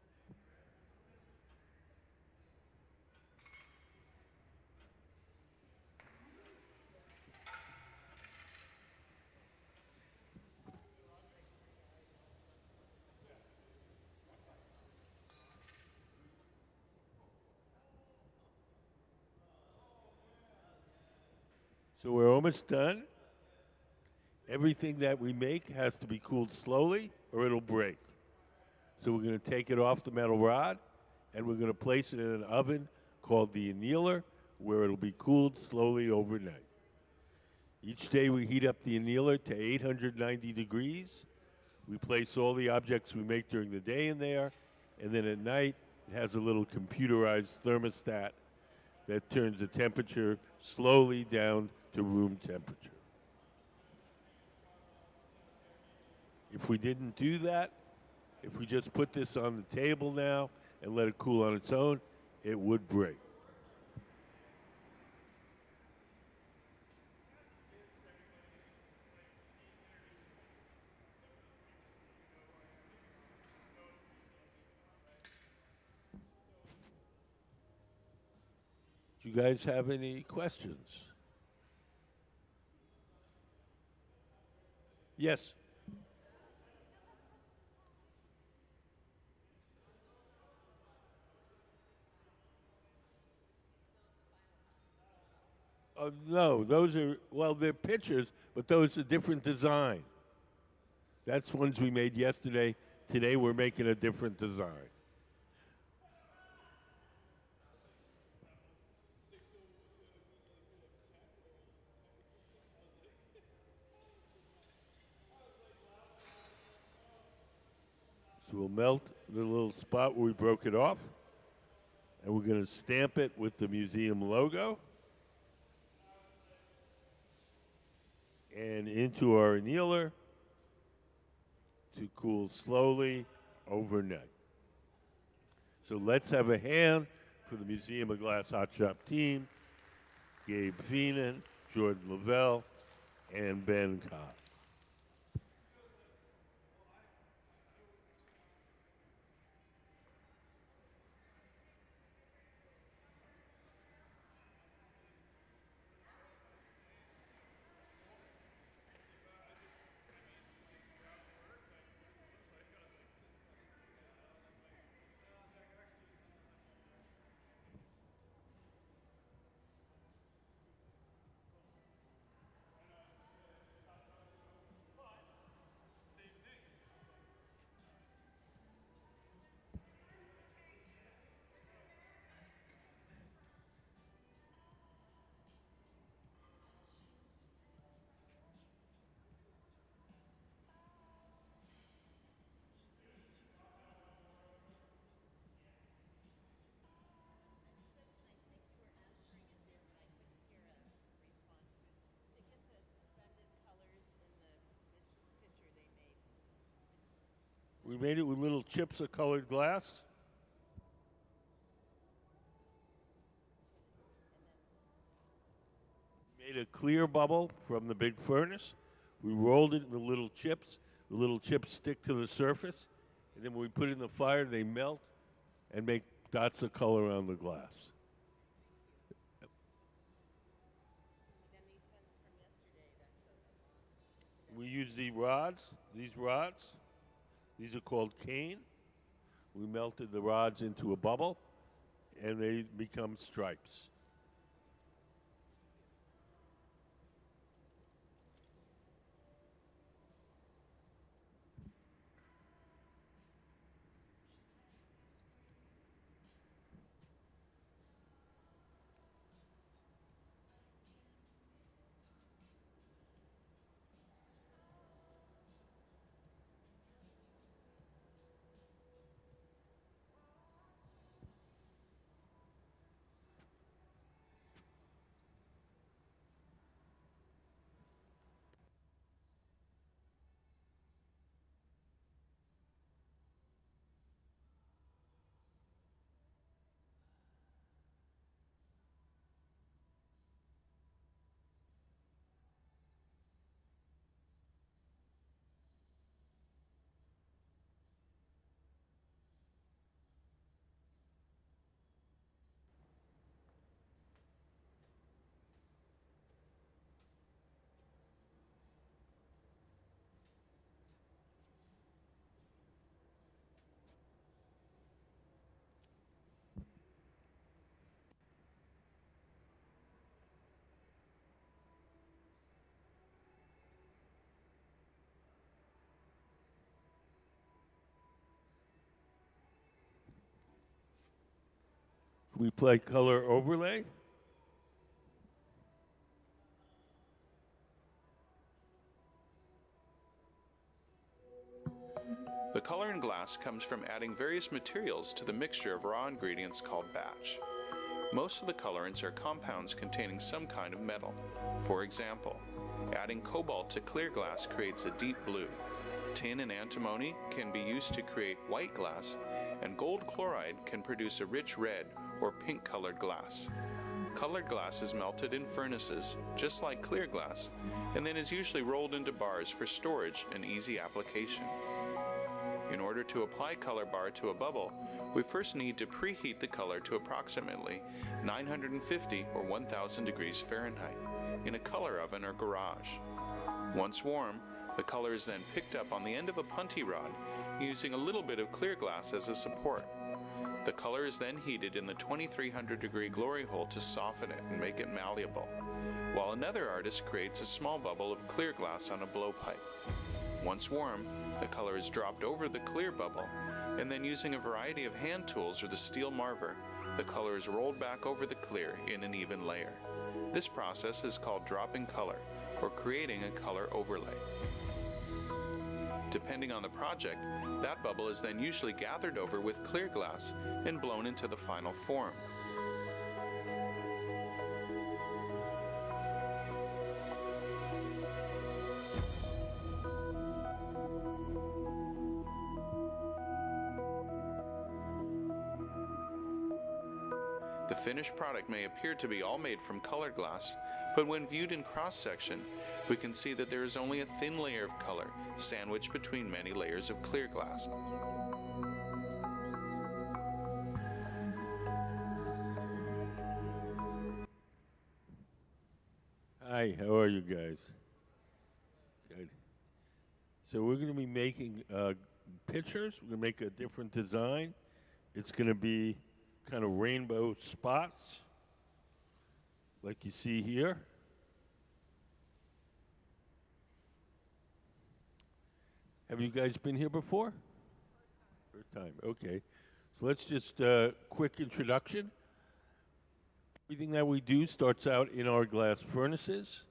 So we're almost done. Everything that we make has to be cooled slowly or it'll break. So we're going to take it off the metal rod and we're going to place it in an oven called the annealer where it'll be cooled slowly overnight. Each day we heat up the annealer to 890 degrees. We place all the objects we make during the day in there, and then at night it has a little computerized thermostat that turns the temperature slowly down to room temperature. If we didn't do that, if we just put this on the table now and let it cool on its own, it would break. Do you guys have any questions? Yes. No, those are, well, they're pictures, but those are different design. That's ones we made yesterday. Today we're making a different design. So we'll melt the little spot where we broke it off, and we're going to stamp it with the museum logo. And into our annealer to cool slowly overnight. So let's have a hand for the Museum of Glass Hot Shop team, Gabe Feenan, Jordan Lavelle, and Ben Cobb. We made it with little chips of colored glass. Made a clear bubble from the big furnace. We rolled it in the little chips. The little chips stick to the surface, and then when we put it in the fire, they melt and make dots of color on the glass. We use these rods. These are called cane. We melted the rods into a bubble, and they become stripes. We play color overlay. The color in glass comes from adding various materials to the mixture of raw ingredients called batch. Most of the colorants are compounds containing some kind of metal. For example, adding cobalt to clear glass creates a deep blue. Tin and antimony can be used to create white glass, and gold chloride can produce a rich red or pink colored glass. Colored glass is melted in furnaces, just like clear glass, and then is usually rolled into bars for storage and easy application. In order to apply color bar to a bubble, we first need to preheat the color to approximately 950 or 1000 degrees Fahrenheit in a color oven or garage. Once warm, the color is then picked up on the end of a punty rod using a little bit of clear glass as a support. The color is then heated in the 2300 degree glory hole to soften it and make it malleable, while another artist creates a small bubble of clear glass on a blowpipe. Once warm, the color is dropped over the clear bubble, and then using a variety of hand tools or the steel marver, the color is rolled back over the clear in an even layer. This process is called dropping color, or creating a color overlay. Depending on the project, that bubble is then usually gathered over with clear glass and blown into the final form. The finished product may appear to be all made from colored glass, but when viewed in cross-section, we can see that there is only a thin layer of color sandwiched between many layers of clear glass. Hi, how are you guys? Good. So we're going to be making pictures. We're going to make a different design. It's going to be kind of rainbow spots, like you see here. Have you guys been here before? First time, okay. So let's just, quick introduction. Everything that we do starts out in our glass furnaces.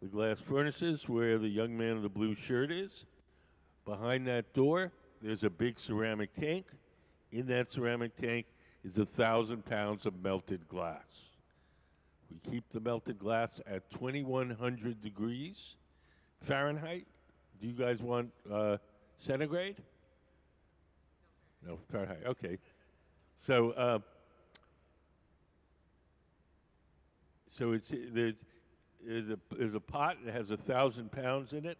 The glass furnaces where the young man in the blue shirt is. Behind that door, there's a big ceramic tank. In that ceramic tank is 1,000 pounds of melted glass. We keep the melted glass at 2,100 degrees Fahrenheit. Do you guys want centigrade? No, Fahrenheit, okay. So, is a pot that has 1,000 pounds in it,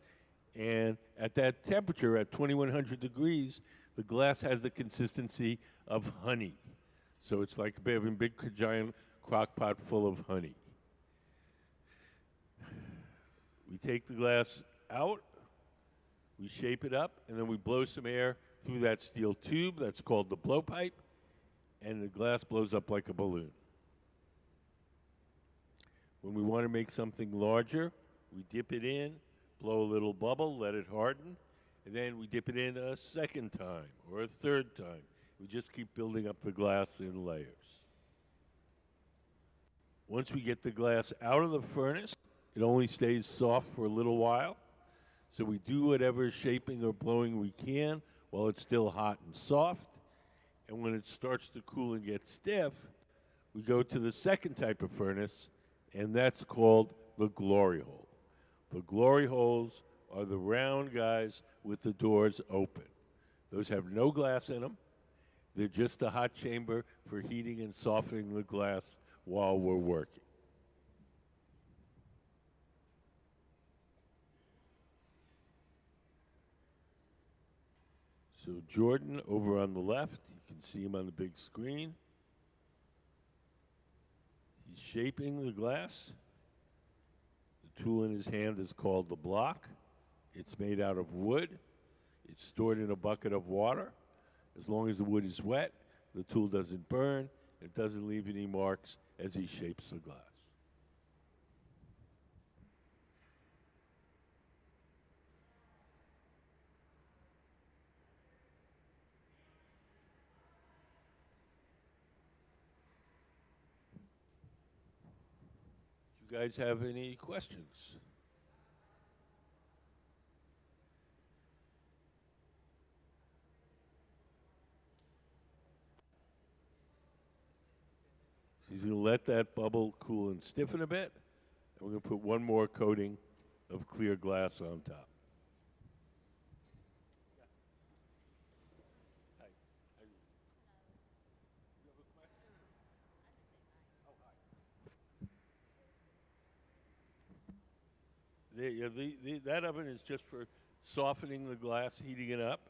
and at that temperature, at 2,100 degrees, the glass has the consistency of honey. So it's like having a big giant crock pot full of honey. We take the glass out, we shape it up, and then we blow some air through that steel tube that's called the blowpipe, and the glass blows up like a balloon. When we want to make something larger, we dip it in, blow a little bubble, let it harden, and then we dip it in a second time or a third time. We just keep building up the glass in layers. Once we get the glass out of the furnace, it only stays soft for a little while. So we do whatever shaping or blowing we can while it's still hot and soft. And when it starts to cool and get stiff, we go to the second type of furnace, and that's called the glory hole. The glory holes are the round guys with the doors open. Those have no glass in them. They're just a hot chamber for heating and softening the glass while we're working. So Jordan over on the left, you can see him on the big screen. He's shaping the glass. The tool in his hand is called the block. It's made out of wood. It's stored in a bucket of water. As long as the wood is wet, the tool doesn't burn. It doesn't leave any marks as he shapes the glass. Do you guys have any questions? So he's going to let that bubble cool and stiffen a bit. And we're going to put one more coating of clear glass on top. That oven is just for softening the glass, heating it up.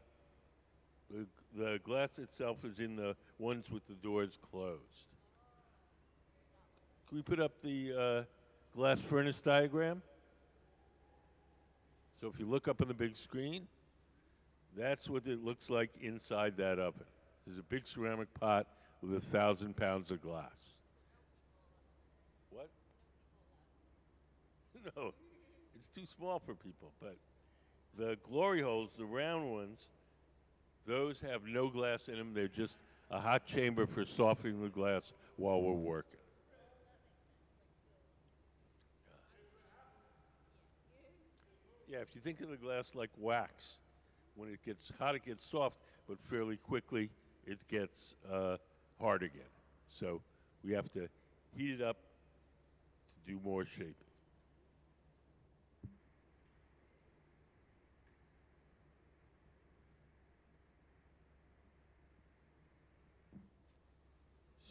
The glass itself is in the ones with the doors closed. Can we put up the glass furnace diagram? So if you look up on the big screen, that's what it looks like inside that oven. There's a big ceramic pot with 1,000 pounds of glass. What? No, it's too small for people, but the glory holes, the round ones, those have no glass in them. They're just a hot chamber for softening the glass while we're working. Yeah, if you think of the glass like wax, when it gets hot, it gets soft, but fairly quickly it gets hard again. So we have to heat it up to do more shaping.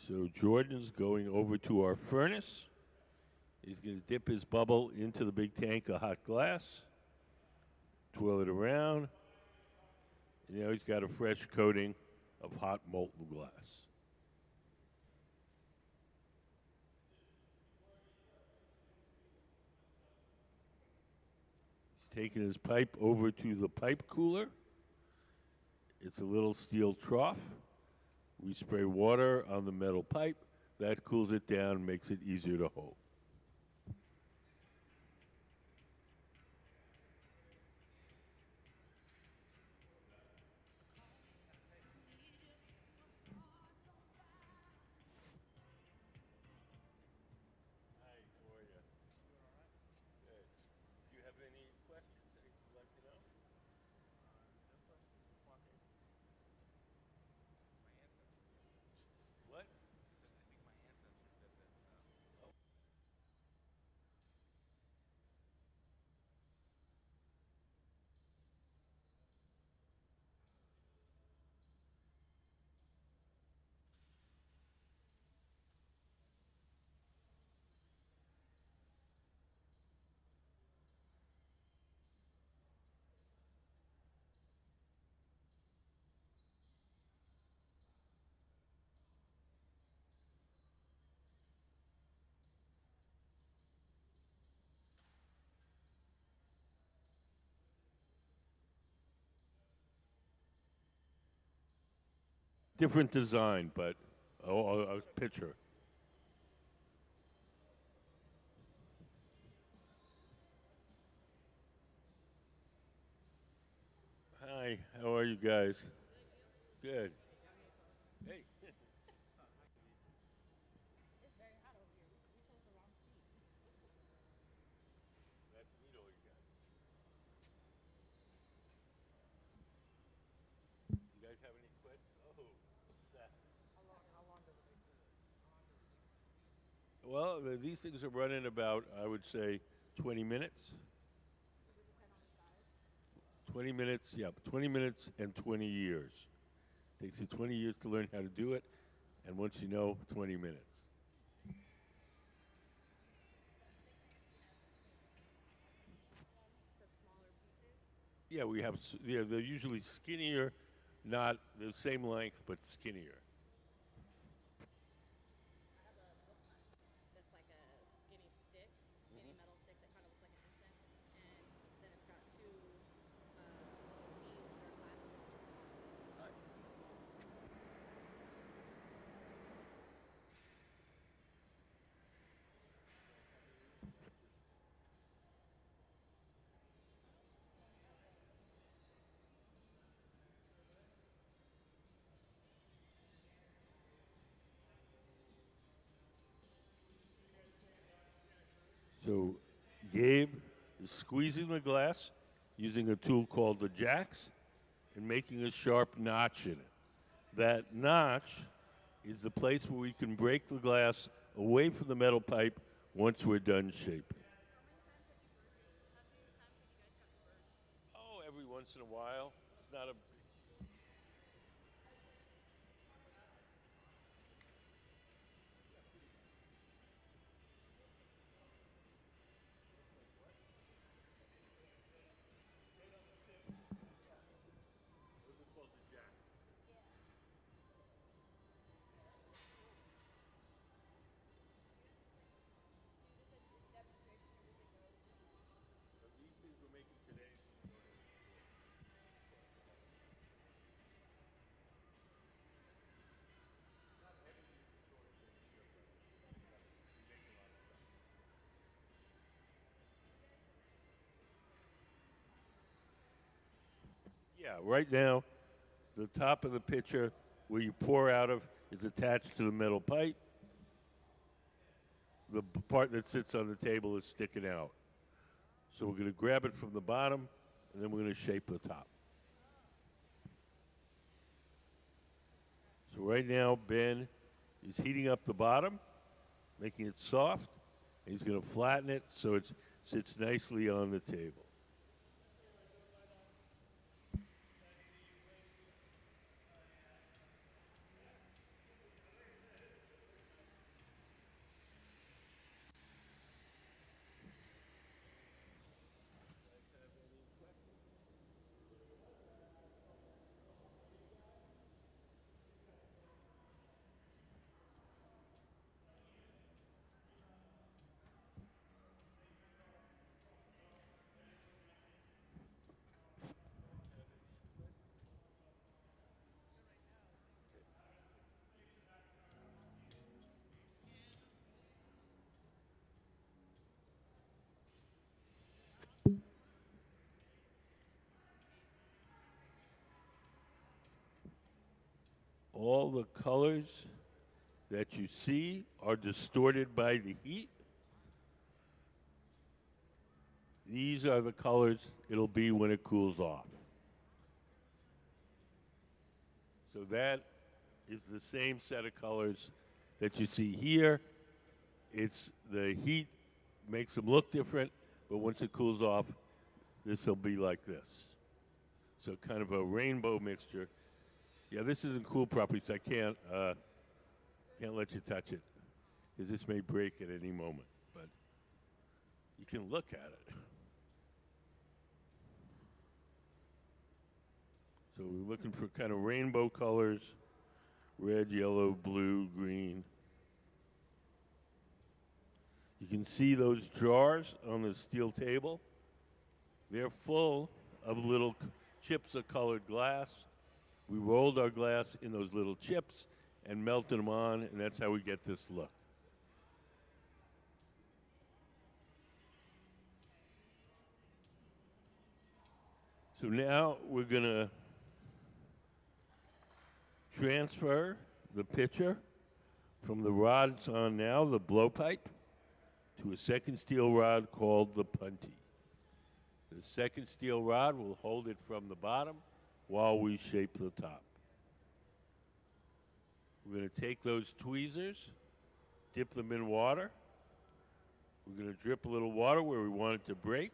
So Jordan's going over to our furnace. He's going to dip his bubble into the big tank of hot glass, twirl it around, and now he's got a fresh coating of hot molten glass. He's taking his pipe over to the pipe cooler. It's a little steel trough. We spray water on the metal pipe. That cools it down, makes it easier to hold. different design, but a picture. Hi, how are you guys? Good. Hey. That's neat all you got. You guys have any questions? Oh, what's that? Well, these things are running about, I would say, 20 minutes. 20 minutes, yeah, 20 minutes and 20 years. Takes you 20 years to learn how to do it, and once you know, 20 minutes. Yeah, we have, yeah, they're usually skinnier, not the same length, but skinnier. So Gabe is squeezing the glass using a tool called the jacks and making a sharp notch in it. That notch is the place where we can break the glass away from the metal pipe once we're done shaping. Oh, every once in a while. It's not a yeah, right now, the top of the pitcher where you pour out of is attached to the metal pipe. The part that sits on the table is sticking out. So we're going to grab it from the bottom, and then we're going to shape the top. So right now, Ben is heating up the bottom, making it soft. And he's going to flatten it so it sits nicely on the table. All the colors that you see are distorted by the heat. These are the colors it'll be when it cools off. So that is the same set of colors that you see here. It's the heat makes them look different, but once it cools off, this will be like this. So kind of a rainbow mixture. Yeah, this isn't cool properly, so I can't let you touch it because this may break at any moment. But you can look at it. So we're looking for kind of rainbow colors: red, yellow, blue, green. You can see those jars on the steel table. They're full of little chips of colored glass. We rolled our glass in those little chips and melted them on, and that's how we get this look. So now we're going to transfer the pitcher from the rod it's on now, the blowpipe, to a second steel rod called the punty. The second steel rod will hold it from the bottom while we shape the top. We're going to take those tweezers, dip them in water. We're going to drip a little water where we want it to break.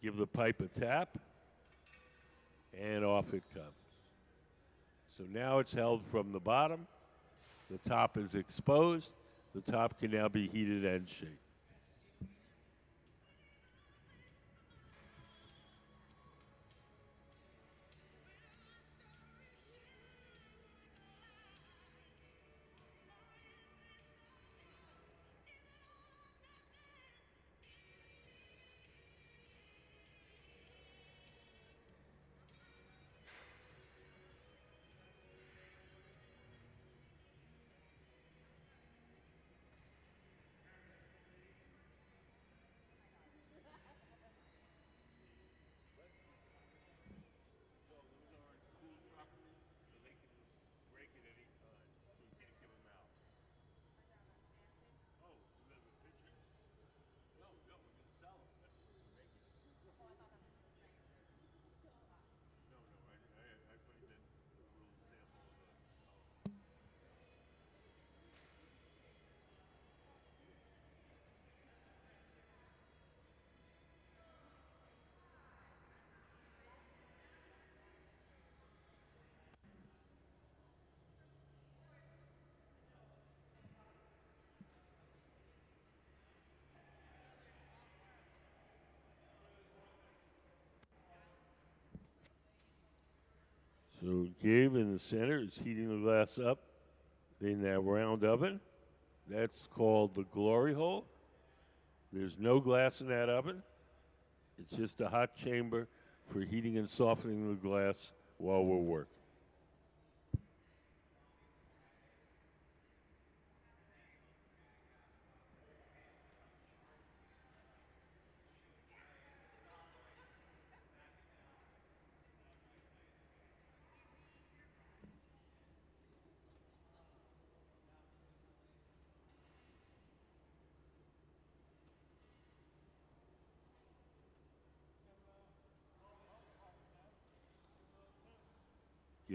Give the pipe a tap, and off it comes. So now it's held from the bottom. The top is exposed. The top can now be heated and shaped. So Gabe in the center is heating the glass up in that round oven. That's called the glory hole. There's no glass in that oven. It's just a hot chamber for heating and softening the glass while we're working.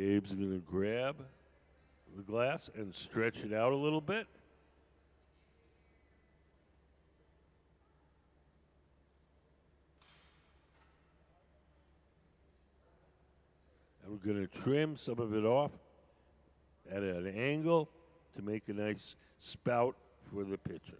Gabe's going to grab the glass and stretch it out a little bit. And we're going to trim some of it off at an angle to make a nice spout for the pitcher.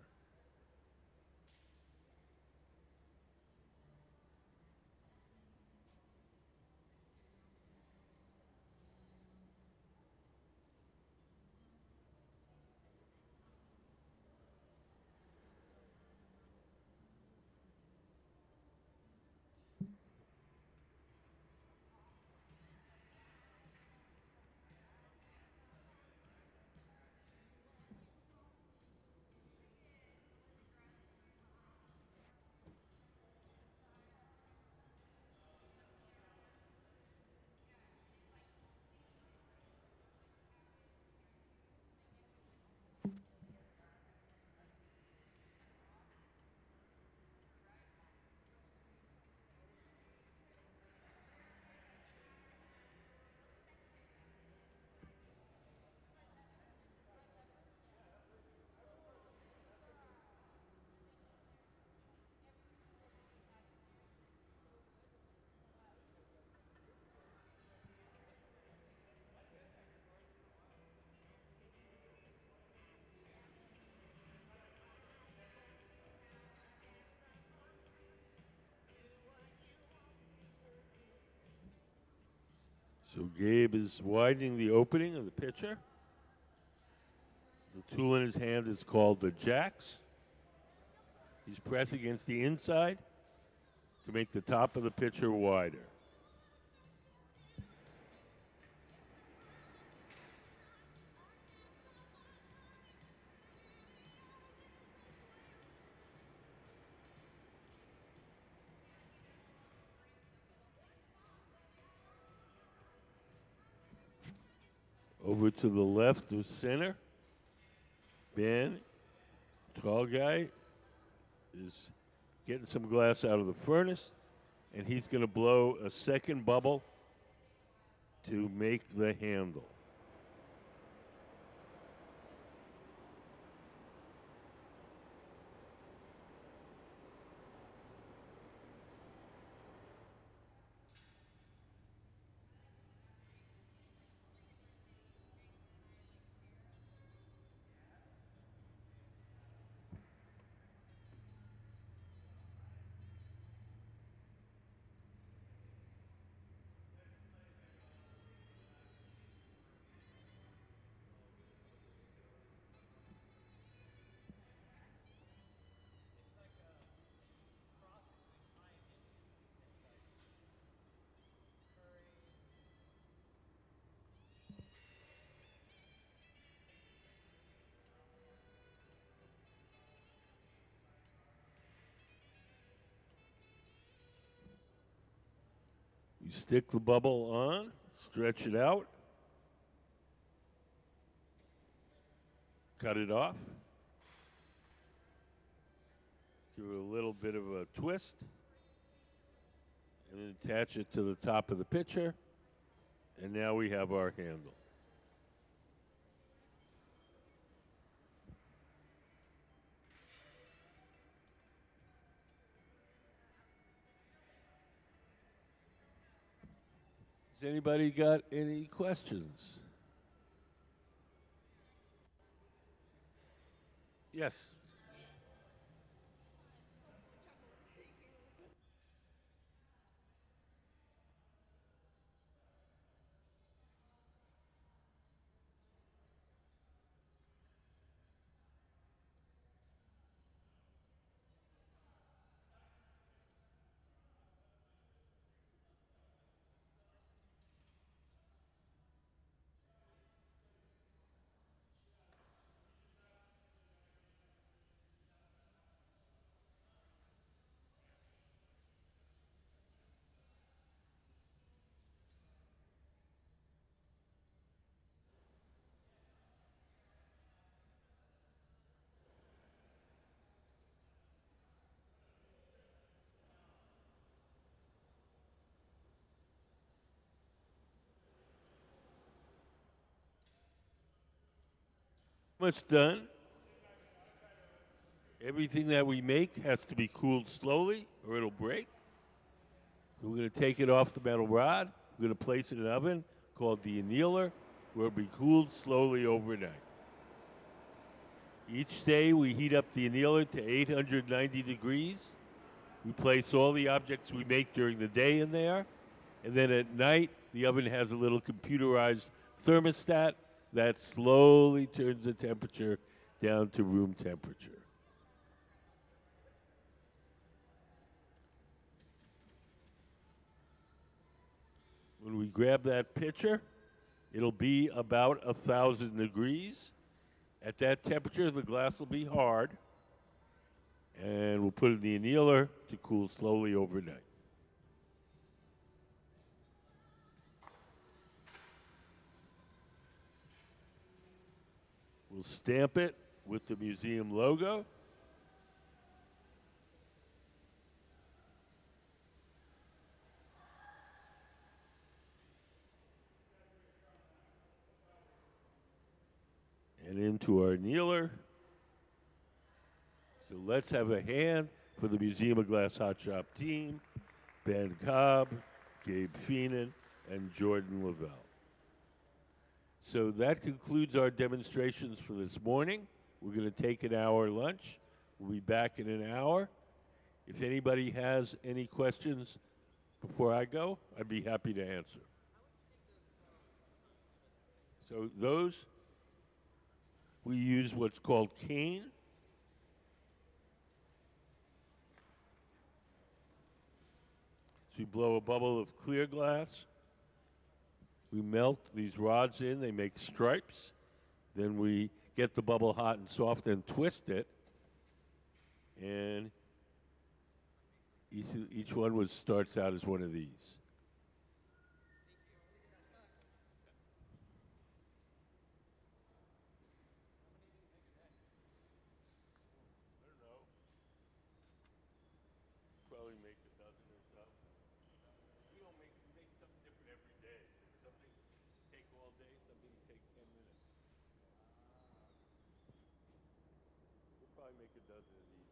So Gabe is widening the opening of the pitcher. The tool in his hand is called the jacks. He's pressing against the inside to make the top of the pitcher wider. Over to the left of center, Ben, tall guy, is getting some glass out of the furnace, and he's going to blow a second bubble to make the handle. You stick the bubble on, stretch it out, cut it off, give it a little bit of a twist, and then attach it to the top of the pitcher, and now we have our handle. Has anybody got any questions? Yes. Much done. Everything that we make has to be cooled slowly or it'll break. So we're going to take it off the metal rod. We're going to place it in an oven called the annealer where it'll be cooled slowly overnight. Each day we heat up the annealer to 890 degrees. We place all the objects we make during the day in there. And then at night, the oven has a little computerized thermostat that slowly turns the temperature down to room temperature. When we grab that pitcher, it'll be about 1,000 degrees. At that temperature, the glass will be hard, and we'll put it in the annealer to cool slowly overnight. We'll stamp it with the museum logo. And into our annealer. So let's have a hand for the Museum of Glass Hot Shop team, Ben Cobb, Gabe Feenan, and Jordan Lavelle. So that concludes our demonstrations for this morning. We're going to take an hour lunch. We'll be back in an hour. If anybody has any questions before I go, I'd be happy to answer. So those, we use what's called cane. So we blow a bubble of clear glass. We melt these rods in, they make stripes. Then we get the bubble hot and soft and twist it. And each one starts out as one of these. probably make a dozen of these.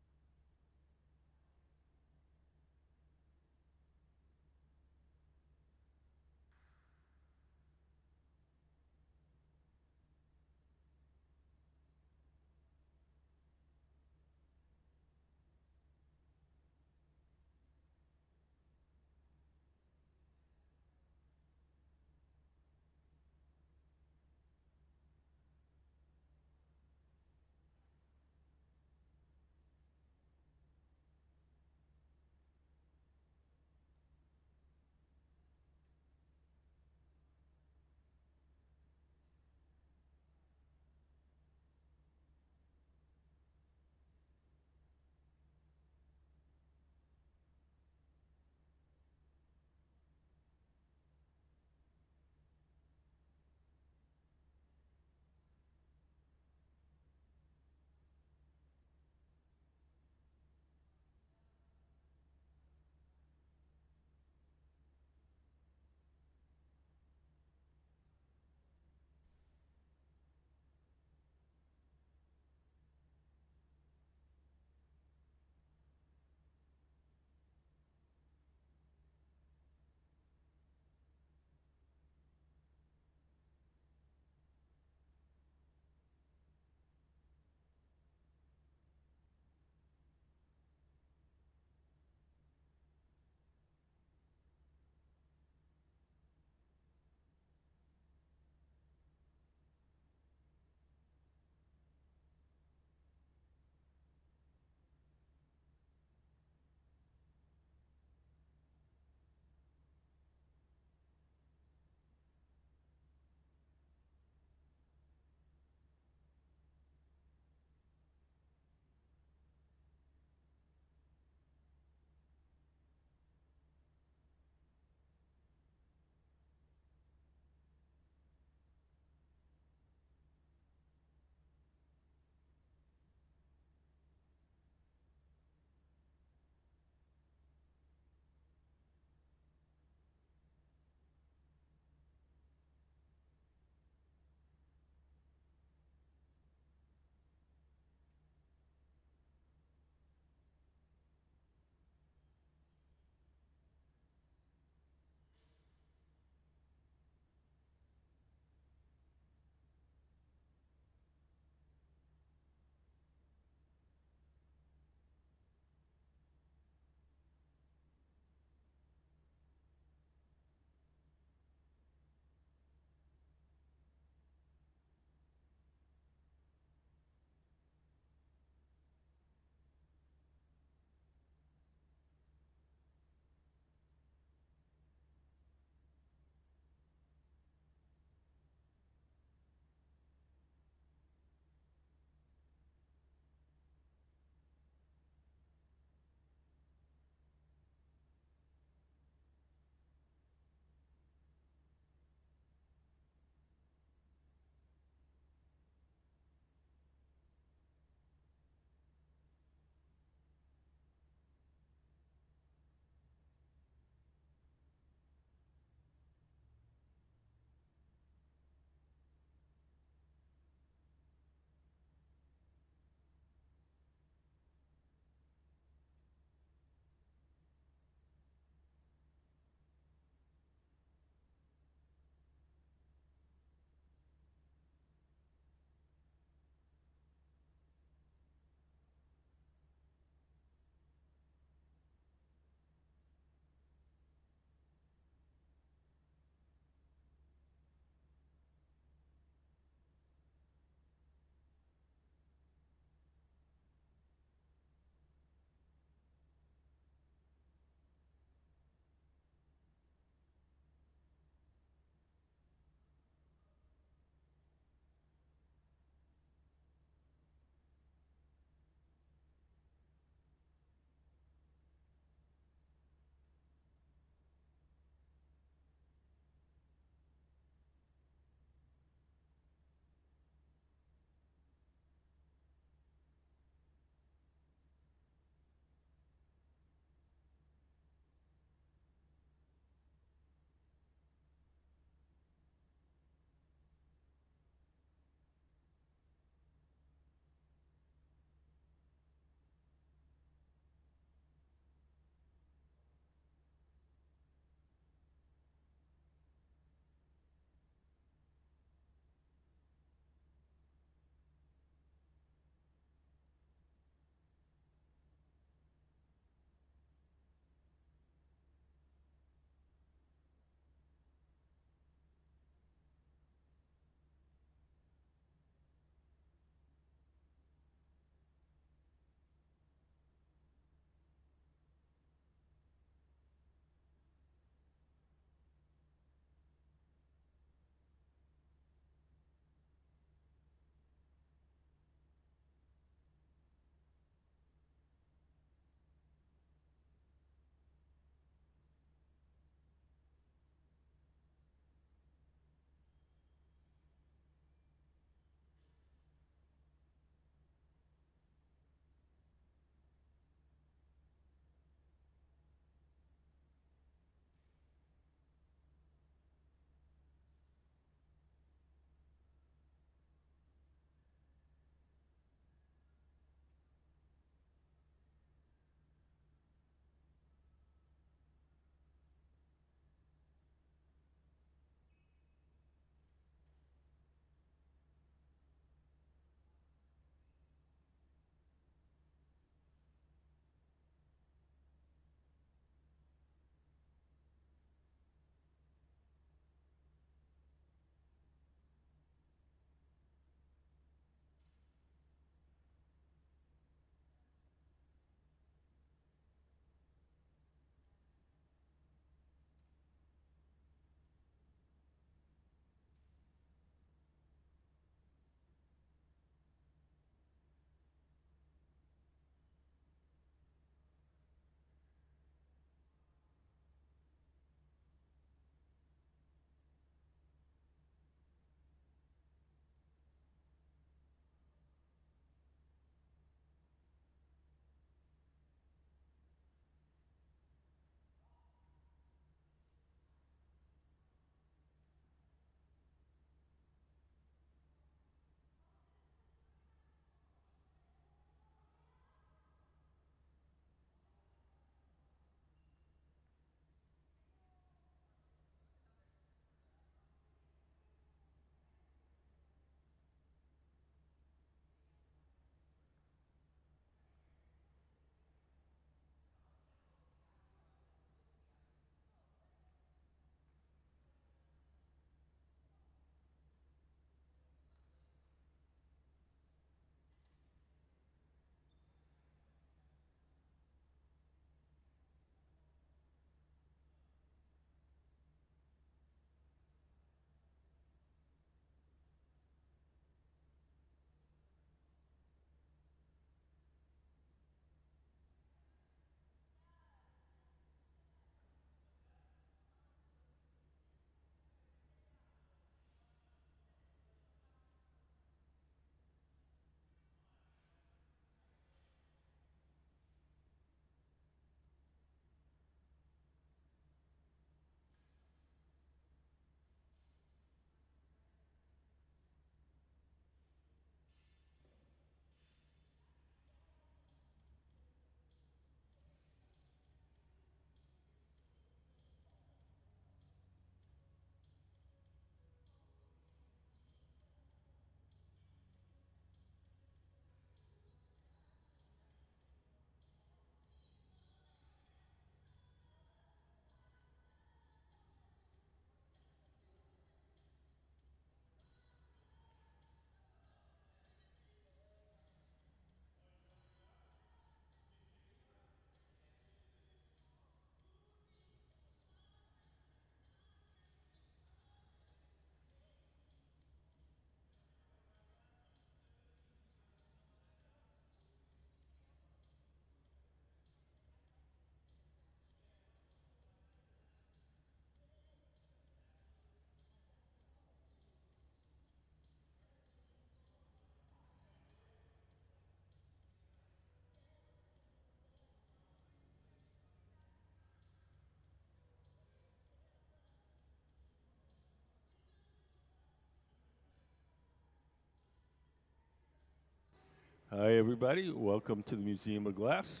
Hi, everybody. Welcome to the Museum of Glass.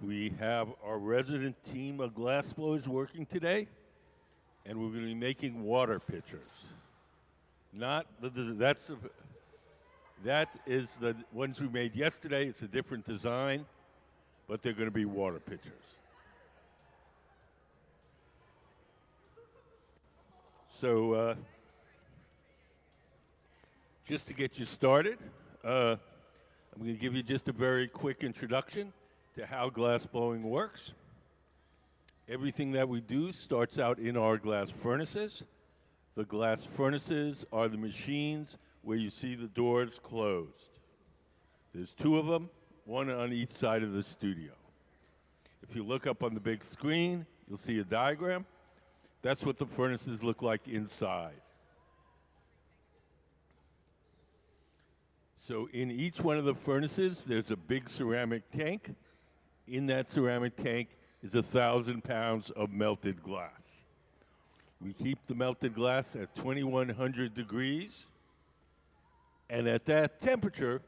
We have our resident team of glassblowers working today, and we're going to be making water pitchers. Not the that is the ones we made yesterday. It's a different design, but they're going to be water pitchers. So, just to get you started, I'm going to give you just a very quick introduction to how glass blowing works. Everything that we do starts out in our glass furnaces. The glass furnaces are the machines where you see the doors closed. There's two of them, one on each side of the studio. If you look up on the big screen, you'll see a diagram. That's what the furnaces look like inside. So in each one of the furnaces, there's a big ceramic tank. In that ceramic tank is 1,000 pounds of melted glass. We keep the melted glass at 2,100 degrees. And at that temperature,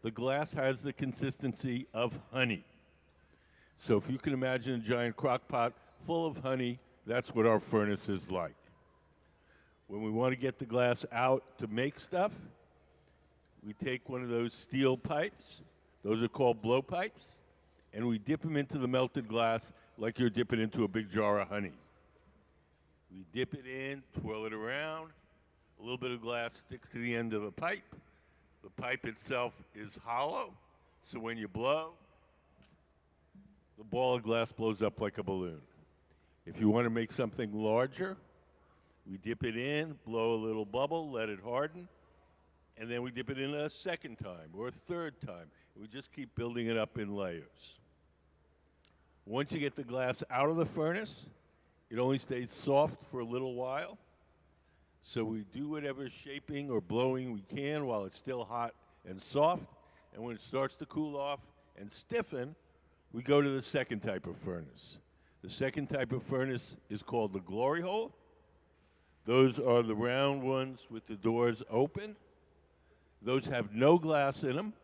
the glass has the consistency of honey. So if you can imagine a giant crock pot full of honey, that's what our furnace is like. When we want to get the glass out to make stuff, we take one of those steel pipes, those are called blowpipes, and we dip them into the melted glass like you're dipping into a big jar of honey. We dip it in, twirl it around, a little bit of glass sticks to the end of the pipe. The pipe itself is hollow, so when you blow, the ball of glass blows up like a balloon. If you want to make something larger, we dip it in, blow a little bubble, let it harden, and then we dip it in a second time or a third time. We just keep building it up in layers. Once you get the glass out of the furnace, it only stays soft for a little while. So we do whatever shaping or blowing we can while it's still hot and soft. And when it starts to cool off and stiffen, we go to the second type of furnace. The second type of furnace is called the glory hole. Those are the round ones with the doors open. Those have no glass in them.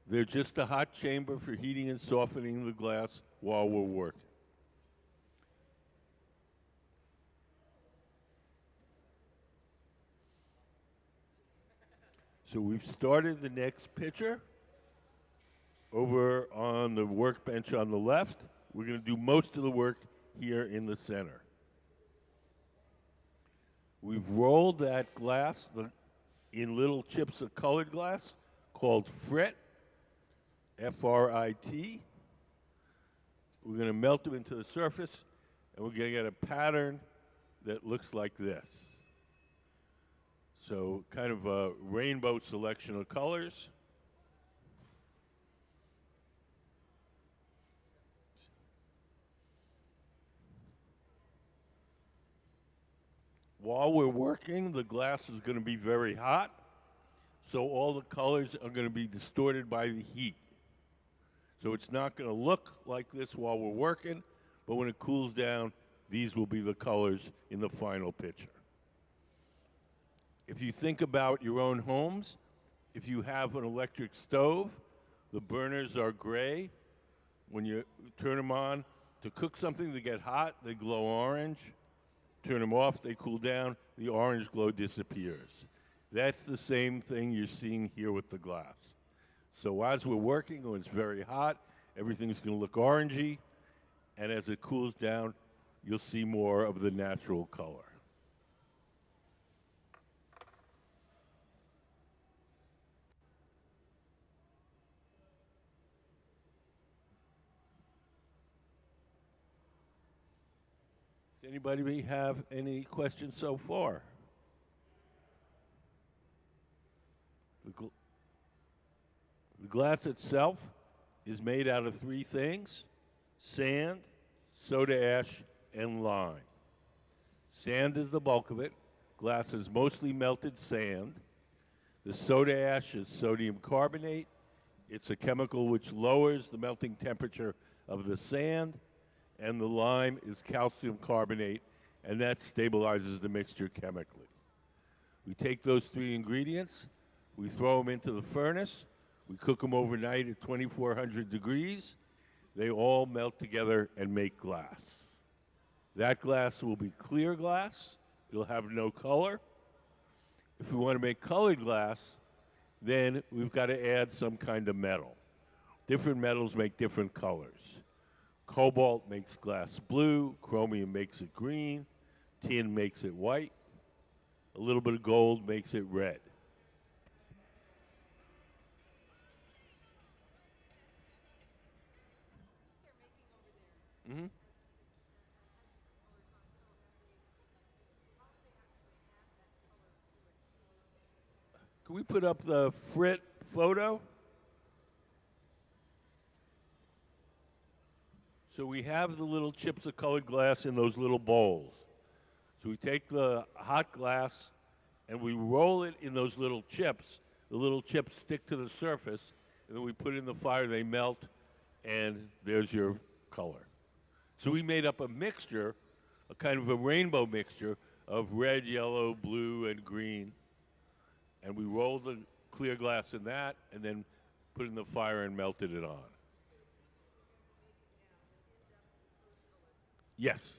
They're just a hot chamber for heating and softening the glass while we're working. So we've started the next pitcher over on the workbench on the left. We're going to do most of the work here in the center. We've rolled that glass in little chips of colored glass called frit, F-R-I-T. We're going to melt them into the surface, and we're going to get a pattern that looks like this. So kind of a rainbow selection of colors. While we're working, the glass is going to be very hot, so all the colors are going to be distorted by the heat. So it's not going to look like this while we're working, but when it cools down, these will be the colors in the final picture. If you think about your own homes, if you have an electric stove, the burners are gray. When you turn them on to cook something, they get hot, they glow orange. Turn them off, they cool down, the orange glow disappears. That's the same thing you're seeing here with the glass. So as we're working, when it's very hot, everything's going to look orangey, and as it cools down, you'll see more of the natural color. Does anybody have any questions so far? The glass itself is made out of three things: sand, soda ash, and lime. Sand is the bulk of it. Glass is mostly melted sand. The soda ash is sodium carbonate. It's a chemical which lowers the melting temperature of the sand. And the lime is calcium carbonate, and that stabilizes the mixture chemically. We take those three ingredients, We throw them into the furnace. We cook them overnight at 2,400 degrees. They all melt together and make glass. That glass will be clear glass. It'll have no color. If we want to make colored glass, then we've got to add some kind of metal. Different metals make different colors. Cobalt makes glass blue, chromium makes it green, tin makes it white, a little bit of gold makes it red. Mm-hmm. Can we put up the frit photo? So we have the little chips of colored glass in those little bowls. So we take the hot glass and we roll it in those little chips. The little chips stick to the surface, and then we put it in the fire, they melt, and there's your color. So we made up a mixture, a kind of a rainbow mixture of red, yellow, blue, and green. And we rolled the clear glass in that and then put it in the fire and melted it on. Yes.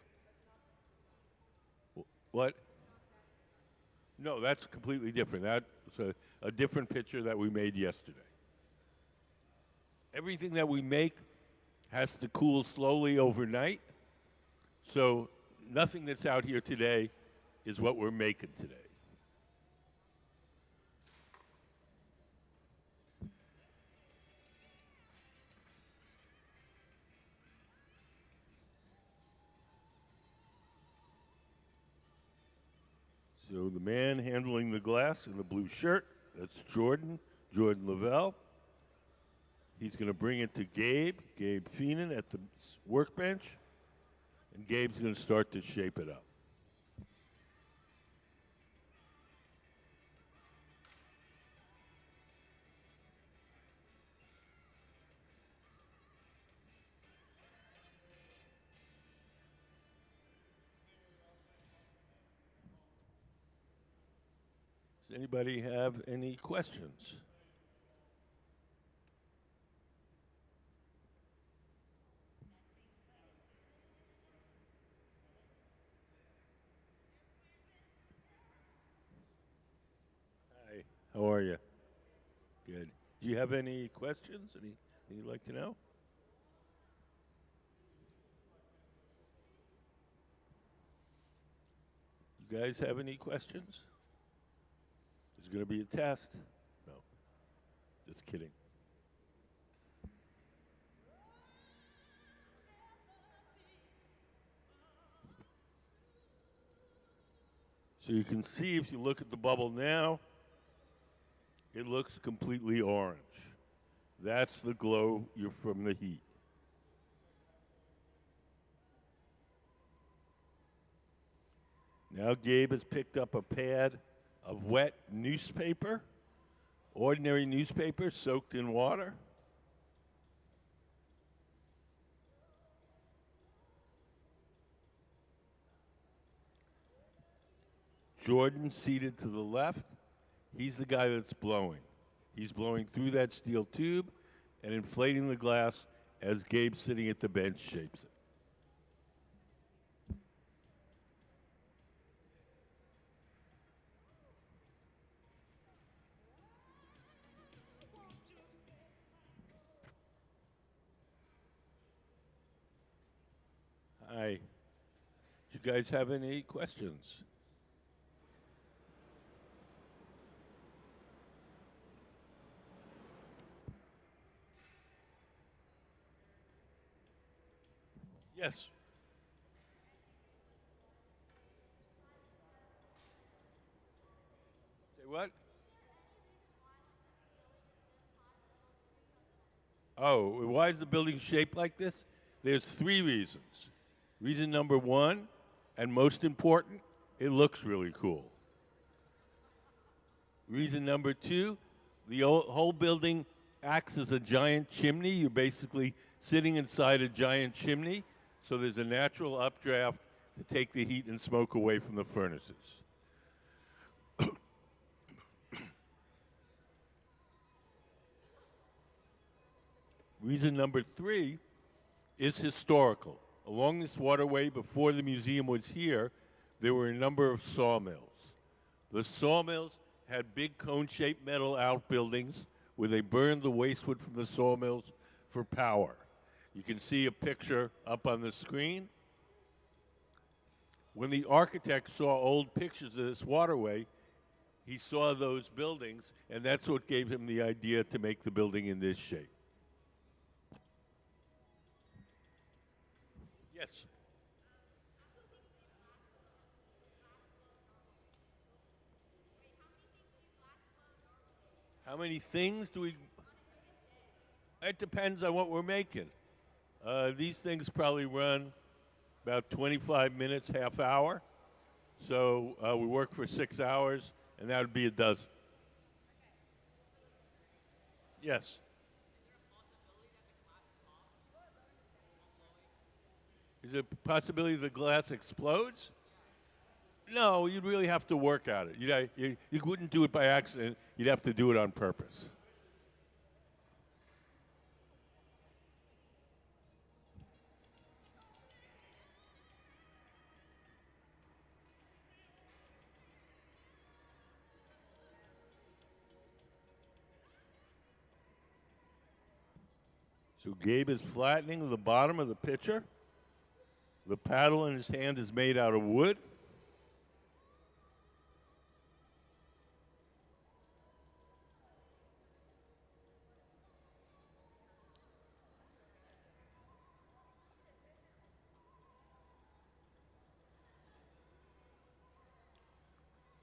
What? No, that's completely different. That's a different picture that we made yesterday. Everything that we make has to cool slowly overnight. So nothing that's out here today is what we're making today. So the man handling the glass in the blue shirt, that's Jordan Lavelle. He's going to bring it to Gabe Feenan at the workbench, and Gabe's going to start to shape it up. Does anybody have any questions? Hi, how are you? Good. Do you have any questions? Anything you'd like to know? You guys have any questions? Is it going to be a test? No. Just kidding. So you can see if you look at the bubble now, it looks completely orange. That's the glow from the heat. Now Gabe has picked up a pad of wet newspaper, ordinary newspaper soaked in water. Jordan seated to the left, he's the guy that's blowing. He's blowing through that steel tube and inflating the glass as Gabe sitting at the bench shapes it. Hi. Do you guys have any questions? Yes. Say what? Oh, why is the building shaped like this? There's 3 reasons. Reason number 1, and most important, it looks really cool. Reason number 2, the whole building acts as a giant chimney. You're basically sitting inside a giant chimney, so there's a natural updraft to take the heat and smoke away from the furnaces. Reason number 3 is historical. Along this waterway, before the museum was here, there were a number of sawmills. The sawmills had big cone-shaped metal outbuildings where they burned the waste wood from the sawmills for power. You can see a picture up on the screen. When the architect saw old pictures of this waterway, he saw those buildings, and that's what gave him the idea to make the building in this shape. Yes. How many things do we? It depends on what we're making. These things probably run about 25 minutes, half hour. So we work for 6 hours, and that would be a dozen. Yes. Is there a possibility the glass explodes? No, you'd really have to work at it. You wouldn't do it by accident. You'd have to do it on purpose. So Gabe is flattening the bottom of the pitcher. The paddle in his hand is made out of wood.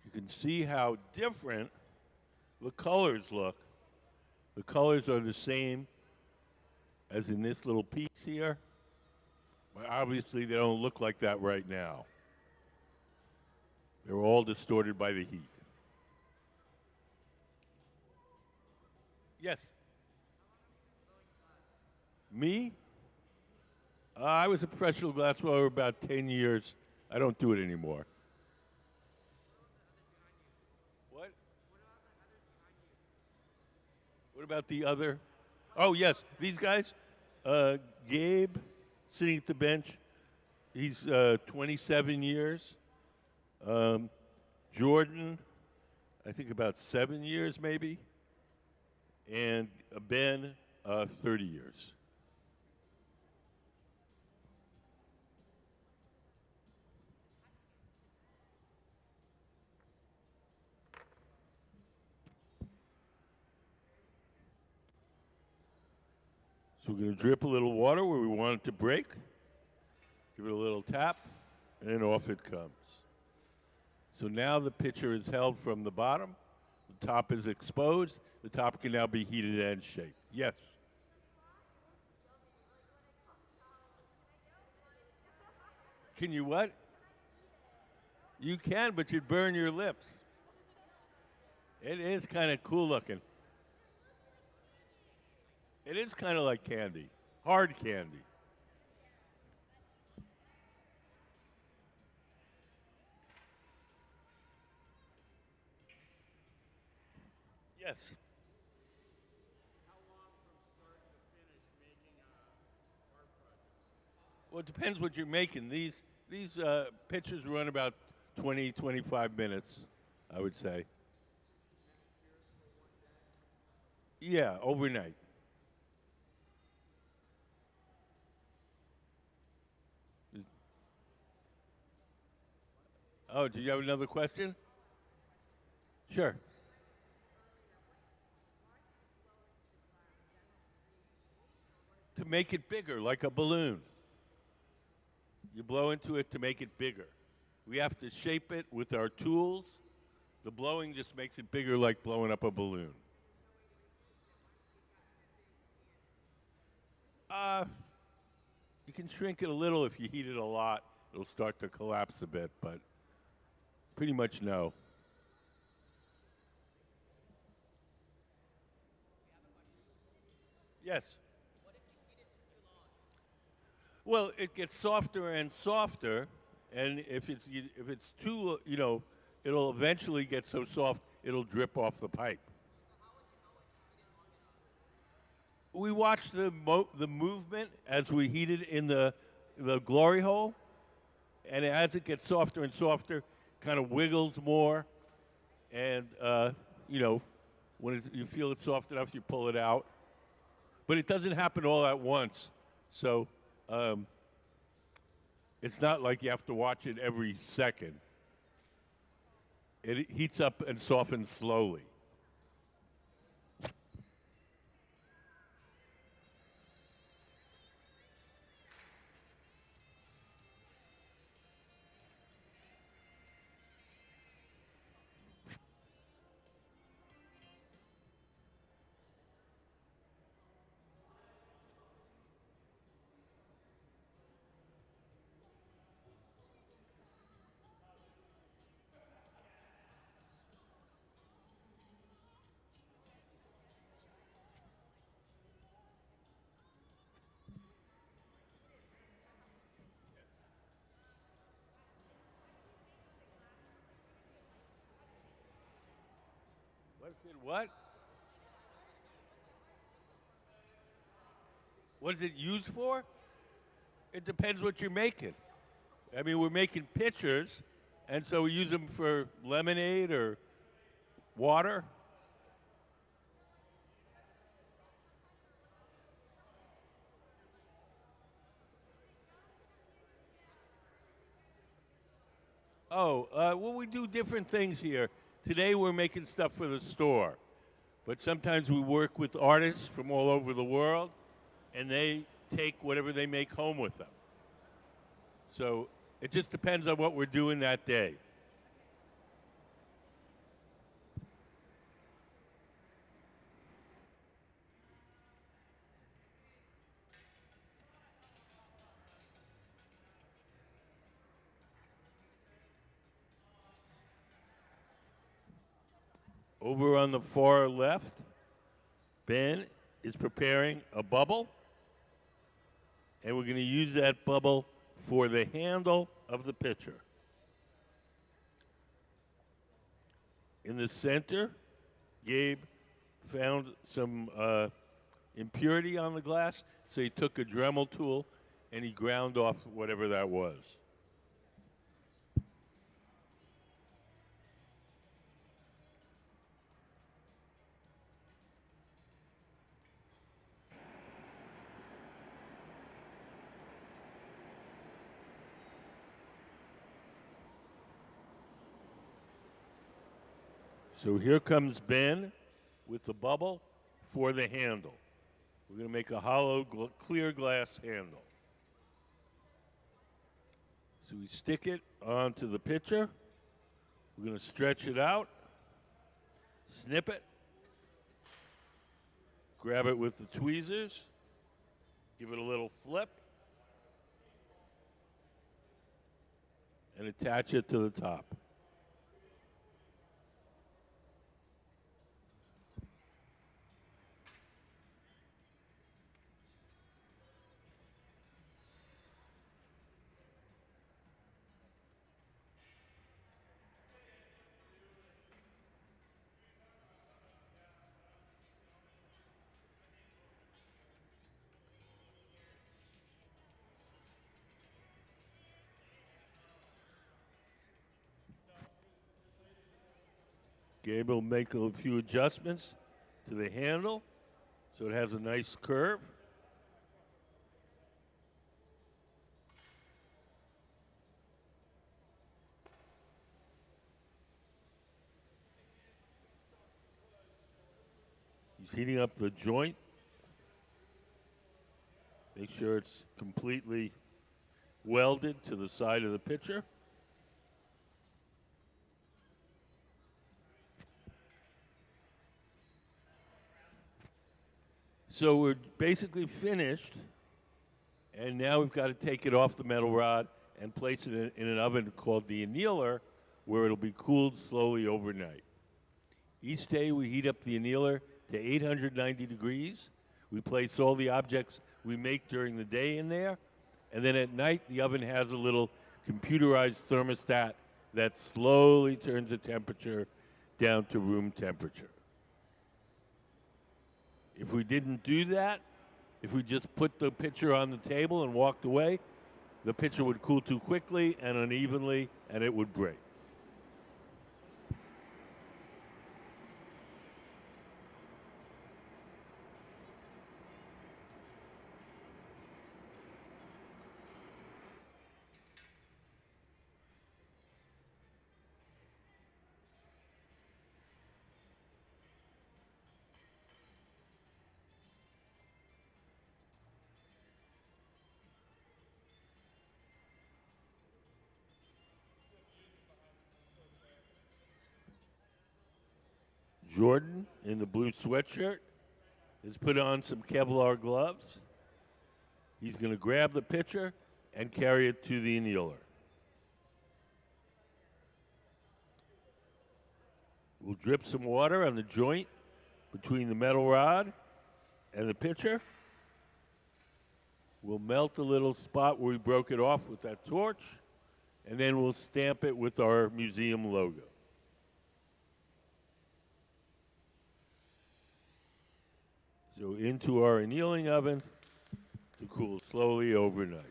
You can see how different the colors look. The colors are the same as in this little piece here. But obviously, they don't look like that right now. They're all distorted by the heat. Yes? Me? I was a professional glassblower about 10 years. I don't do it anymore. What? What about the other? Oh, yes. These guys? Gabe, sitting at the bench. He's 27 years. Jordan, I think about 7 years maybe. And Ben, 30 years. So we're going to drip a little water where we want it to break. Give it a little tap, and off it comes. So now the pitcher is held from the bottom. The top is exposed. The top can now be heated and shaped. Yes? Can you what? You can, but you'd burn your lips. It is kind of cool looking. It is kind of like candy, hard candy. Yes. How long from start to finish making a art project? Well, it depends what you're making. These pictures run about 20, 25 minutes, I would say. Yeah, overnight. Oh, do you have another question? Sure. To make it bigger, like a balloon. You blow into it to make it bigger. We have to shape it with our tools. The blowing just makes it bigger, like blowing up a balloon. You can shrink it a little if you heat it a lot. It'll start to collapse a bit, but pretty much no. Yes? Well, it gets softer and softer, and if it's too, it'll eventually get so soft it'll drip off the pipe. We watch the movement as we heat it in the glory hole, and as it gets softer and softer, kind of wiggles more, and you know, when you feel it's soft enough, you pull it out. But it doesn't happen all at once, so it's not like you have to watch it every second. It heats up and softens slowly. What? What is it used for? It depends what you're making. I mean, we're making pitchers, and so we use them for lemonade or water. Oh, well, we do different things here. Today we're making stuff for the store, but sometimes we work with artists from all over the world, and they take whatever they make home with them. So it just depends on what we're doing that day. Over on the far left, Ben is preparing a bubble, and we're going to use that bubble for the handle of the pitcher. In the center, Gabe found some impurity on the glass, so he took a Dremel tool and he ground off whatever that was. So here comes Ben with the bubble for the handle. We're going to make a hollow, clear glass handle. So we stick it onto the pitcher. We're going to stretch it out, snip it, grab it with the tweezers, give it a little flip, and attach it to the top. Gabe will make a few adjustments to the handle so it has a nice curve. He's heating up the joint. Make sure it's completely welded to the side of the pitcher. So we're basically finished, and now we've got to take it off the metal rod and place it in an oven called the annealer, where it'll be cooled slowly overnight. Each day we heat up the annealer to 890 degrees. We place all the objects we make during the day in there, and then at night the oven has a little computerized thermostat that slowly turns the temperature down to room temperature. If we didn't do that, if we just put the pitcher on the table and walked away, the pitcher would cool too quickly and unevenly, and it would break. Jordan, in the blue sweatshirt, has put on some Kevlar gloves. He's going to grab the pitcher and carry it to the annealer. We'll drip some water on the joint between the metal rod and the pitcher. We'll melt the little spot where we broke it off with that torch, and then we'll stamp it with our museum logo. So into our annealing oven to cool slowly overnight.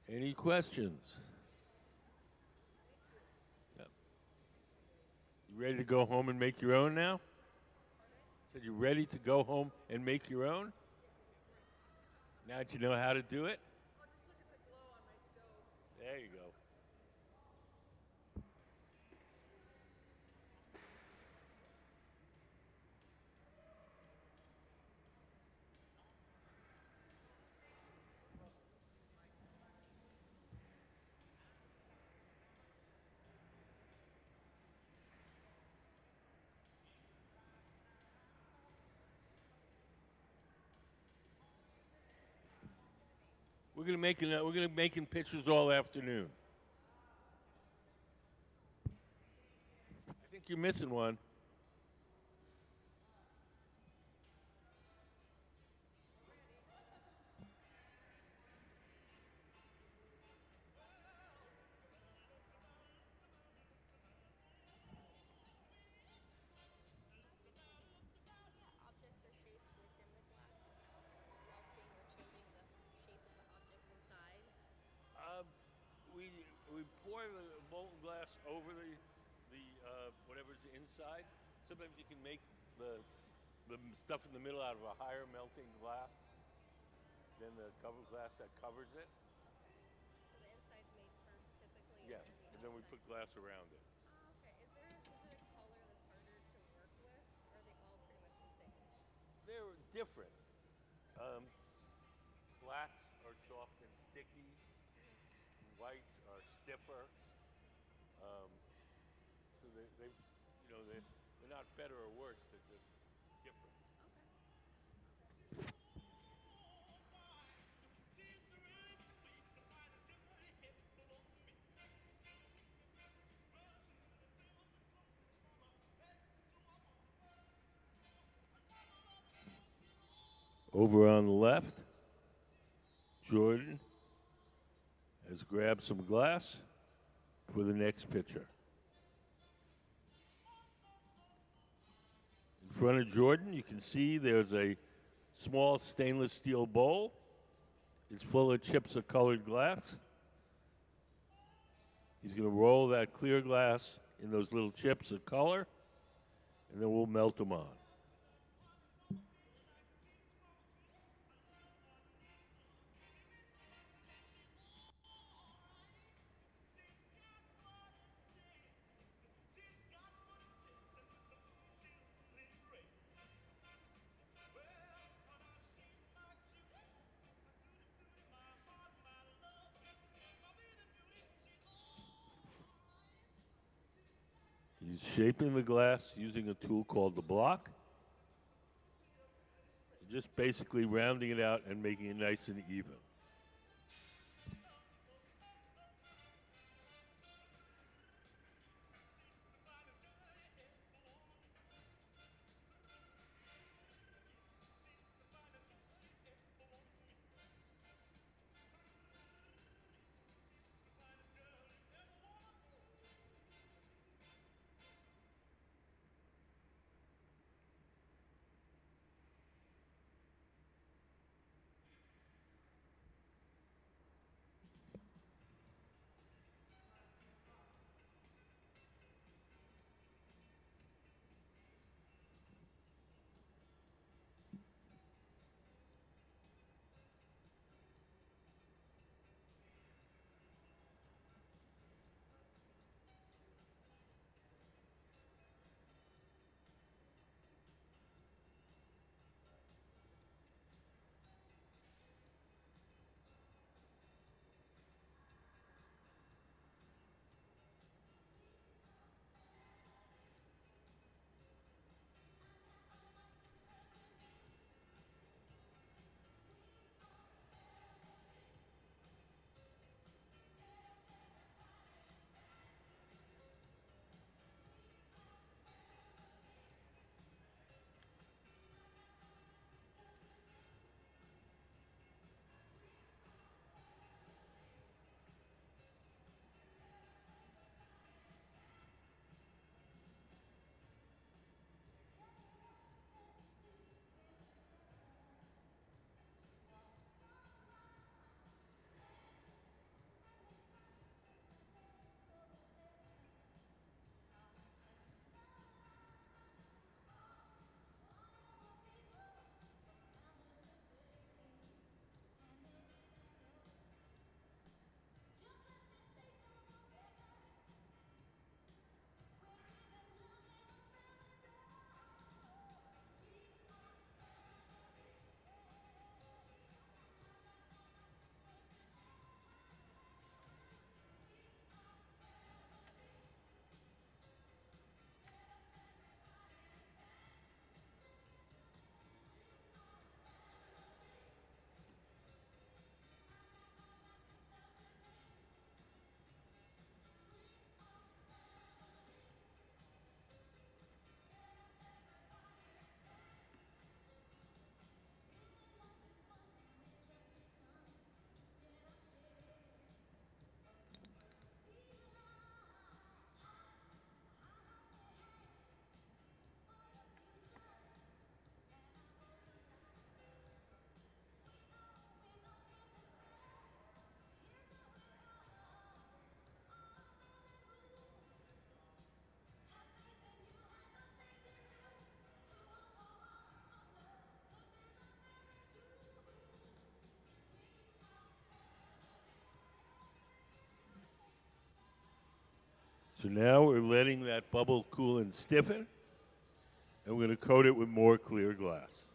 Any questions? Yep. You ready to go home and make your own now? Said you ready to go home and make your own? Now that you know how to do it? There you go. We're gonna making pictures all afternoon. I think you're missing one. We pour the molten glass over the whatever's inside. Sometimes you can make the stuff in the middle out of a higher melting glass than the cover glass that covers it. So the inside's made first typically? Yes, and then we put glass around it. Oh, okay. Is there a specific color that's harder to work with, or are they all pretty much the same? They're different. Blacks are soft and sticky. Whites are stiffer. So they're not better or worse. They're just different. Over on the left, Jordan has grabbed some glass for the next pitcher. In front of Jordan, you can see there's a small stainless steel bowl. It's full of chips of colored glass. He's going to roll that clear glass in those little chips of color, and then we'll melt them on. He's shaping the glass using a tool called the block. Just basically rounding it out and making it nice and even. So now we're letting that bubble cool and stiffen, and we're going to coat it with more clear glass.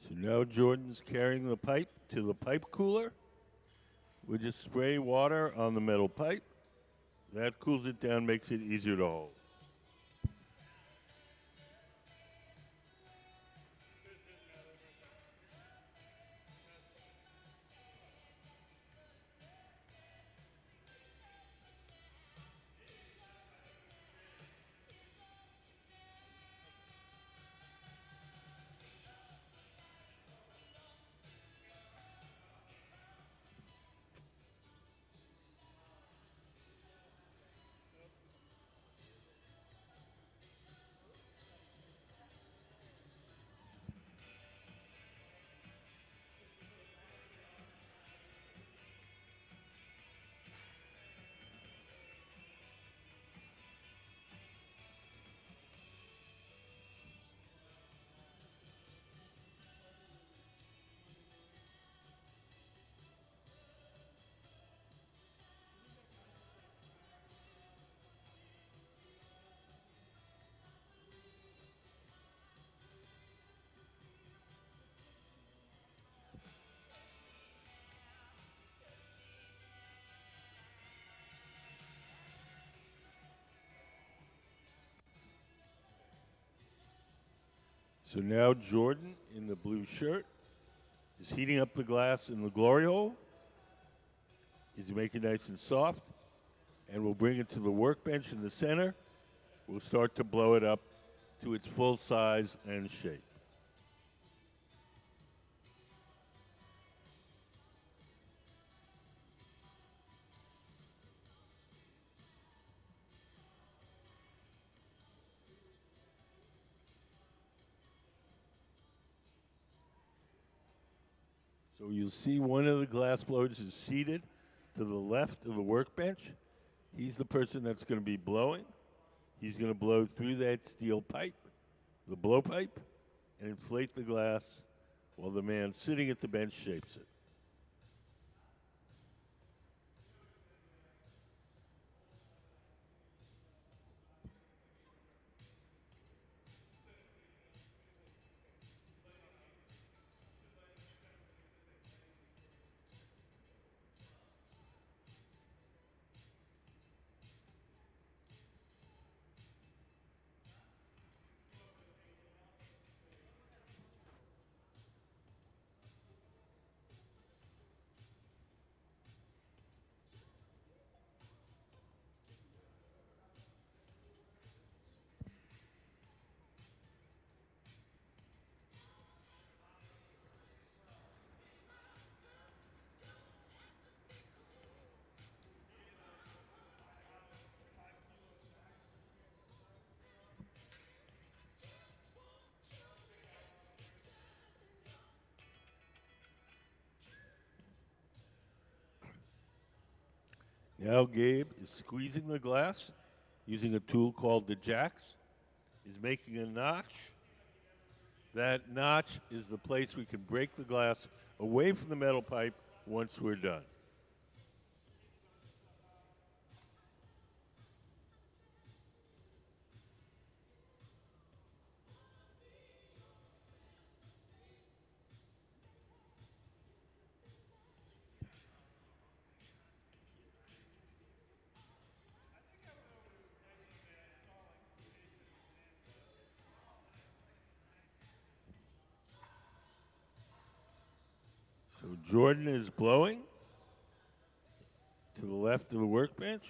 So now Jordan's carrying the pipe to the pipe cooler. We just spray water on the metal pipe. That cools it down, makes it easier to hold. So now Jordan, in the blue shirt, is heating up the glass in the glory hole. He's making it nice and soft. And we'll bring it to the workbench in the center. We'll start to blow it up to its full size and shape. So you'll see one of the glass blowers is seated to the left of the workbench. He's the person that's going to be blowing. He's going to blow through that steel pipe, the blow pipe, and inflate the glass while the man sitting at the bench shapes it. Now Gabe is squeezing the glass using a tool called the jacks. Is making a notch. That notch is the place we can break the glass away from the metal pipe once we're done. So Jordan is blowing to the left of the workbench,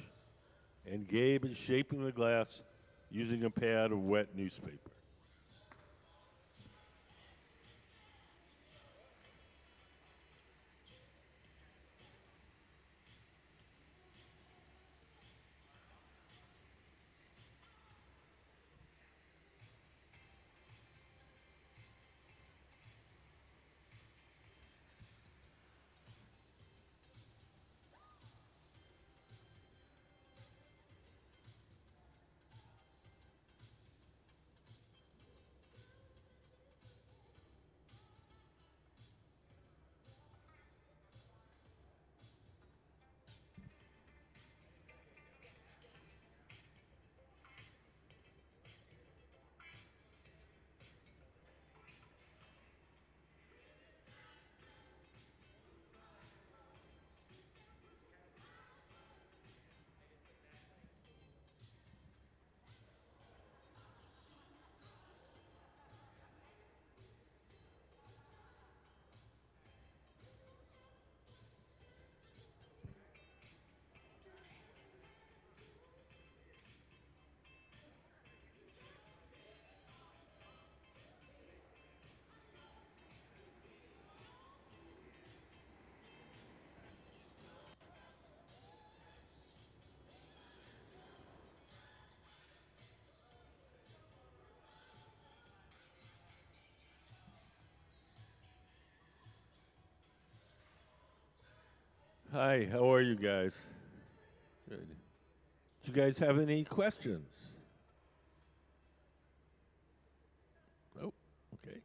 and Gabe is shaping the glass using a pad of wet newspaper. Hi, how are you guys? Good. Do you guys have any questions? Oh, okay.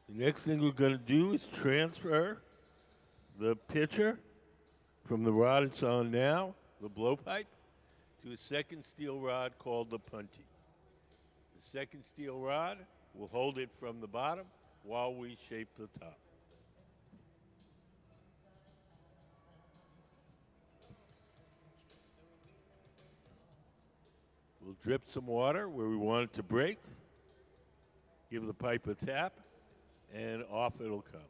The next thing we're going to do is transfer the pitcher from the rod it's on now, the blowpipe, to a second steel rod called the punty. The second steel rod will hold it from the bottom while we shape the top. We'll drip some water where we want it to break, give the pipe a tap, and off it'll come.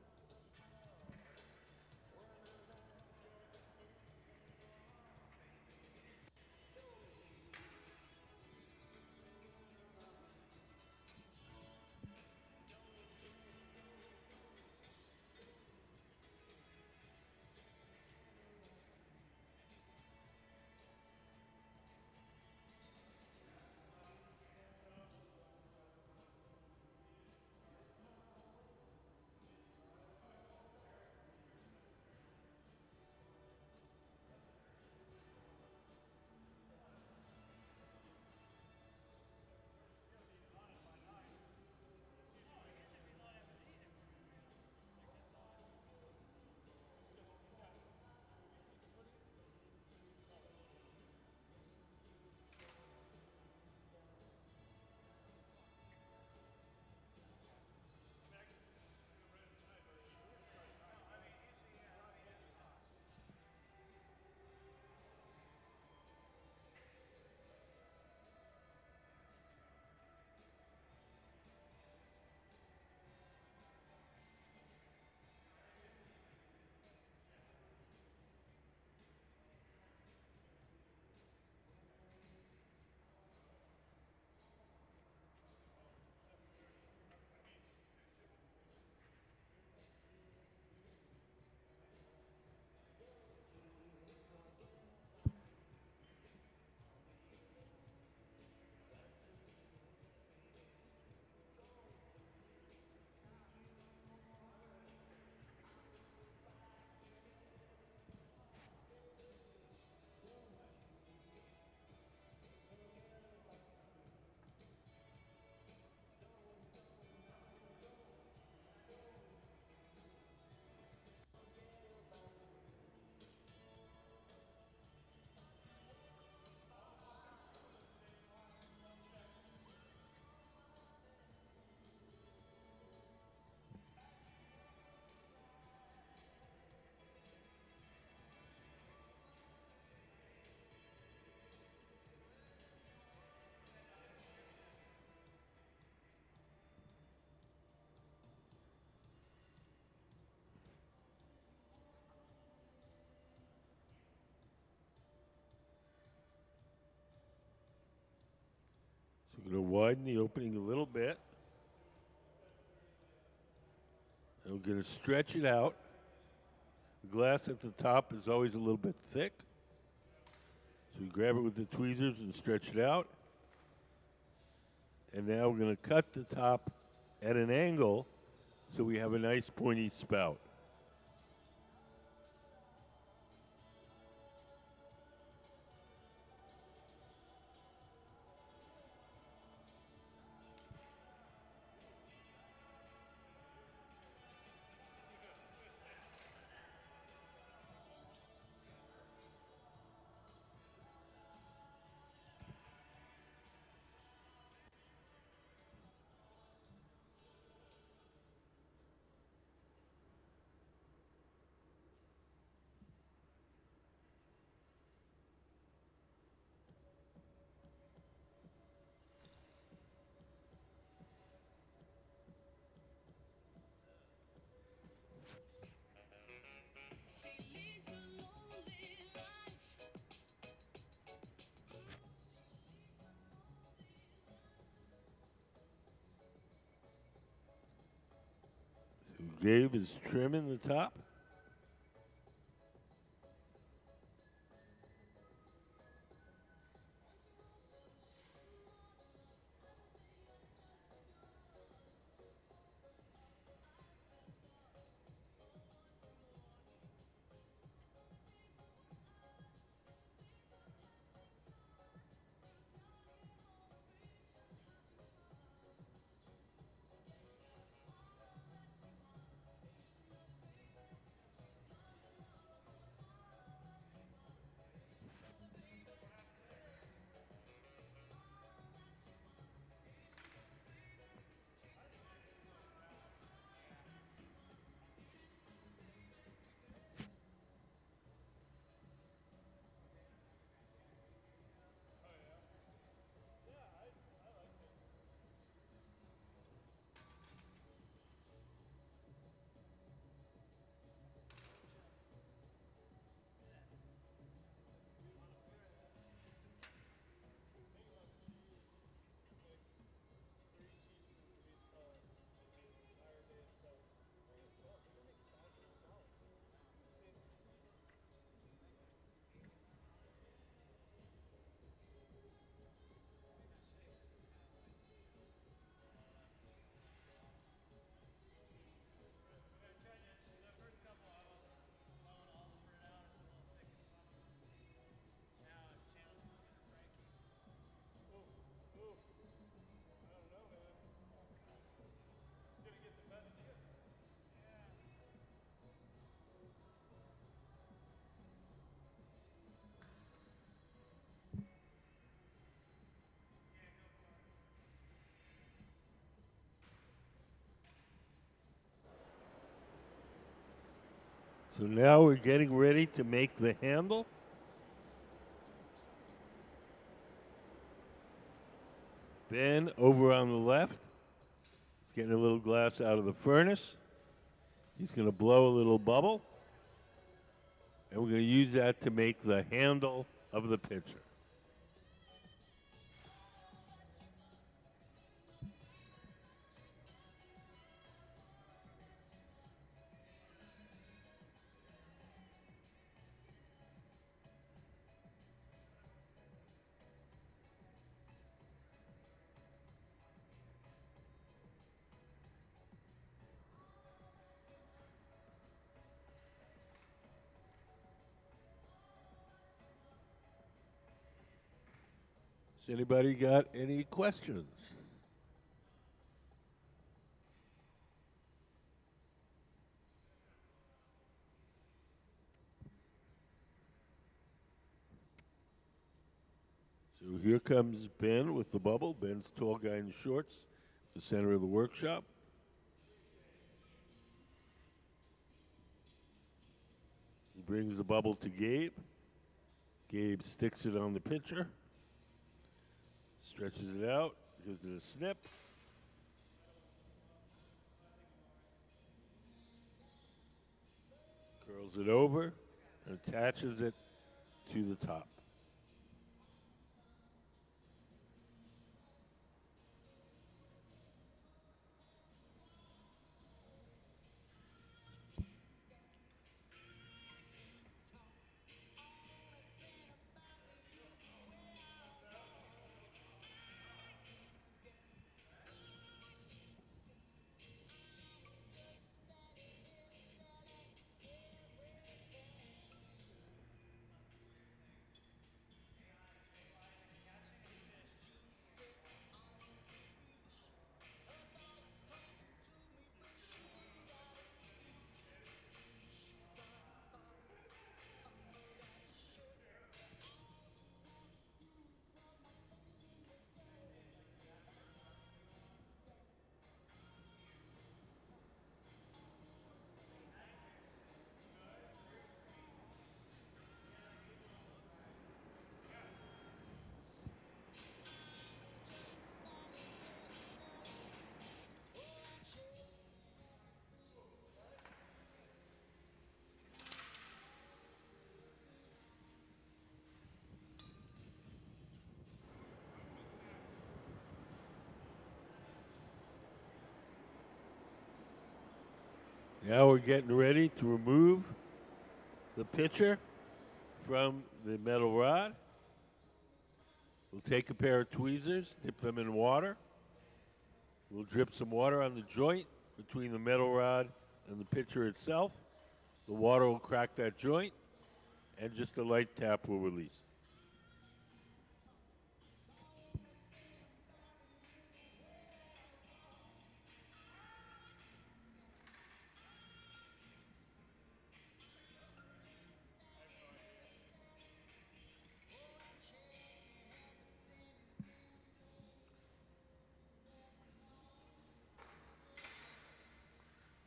We're going to widen the opening a little bit. And we're going to stretch it out. The glass at the top is always a little bit thick. So we grab it with the tweezers and stretch it out. And now we're going to cut the top at an angle so we have a nice pointy spout. Gabe is trimming the top. So now we're getting ready to make the handle. Ben, over on the left, is getting a little glass out of the furnace. He's going to blow a little bubble. And we're going to use that to make the handle of the pitcher. Has anybody got any questions? So here comes Ben with the bubble. Ben's tall guy in shorts, at the center of the workshop. He brings the bubble to Gabe. Gabe sticks it on the pitcher, stretches it out, gives it a snip. Curls it over and attaches it to the top. Now we're getting ready to remove the pitcher from the metal rod. We'll take a pair of tweezers, dip them in water. We'll drip some water on the joint between the metal rod and the pitcher itself. The water will crack that joint, and just a light tap will release.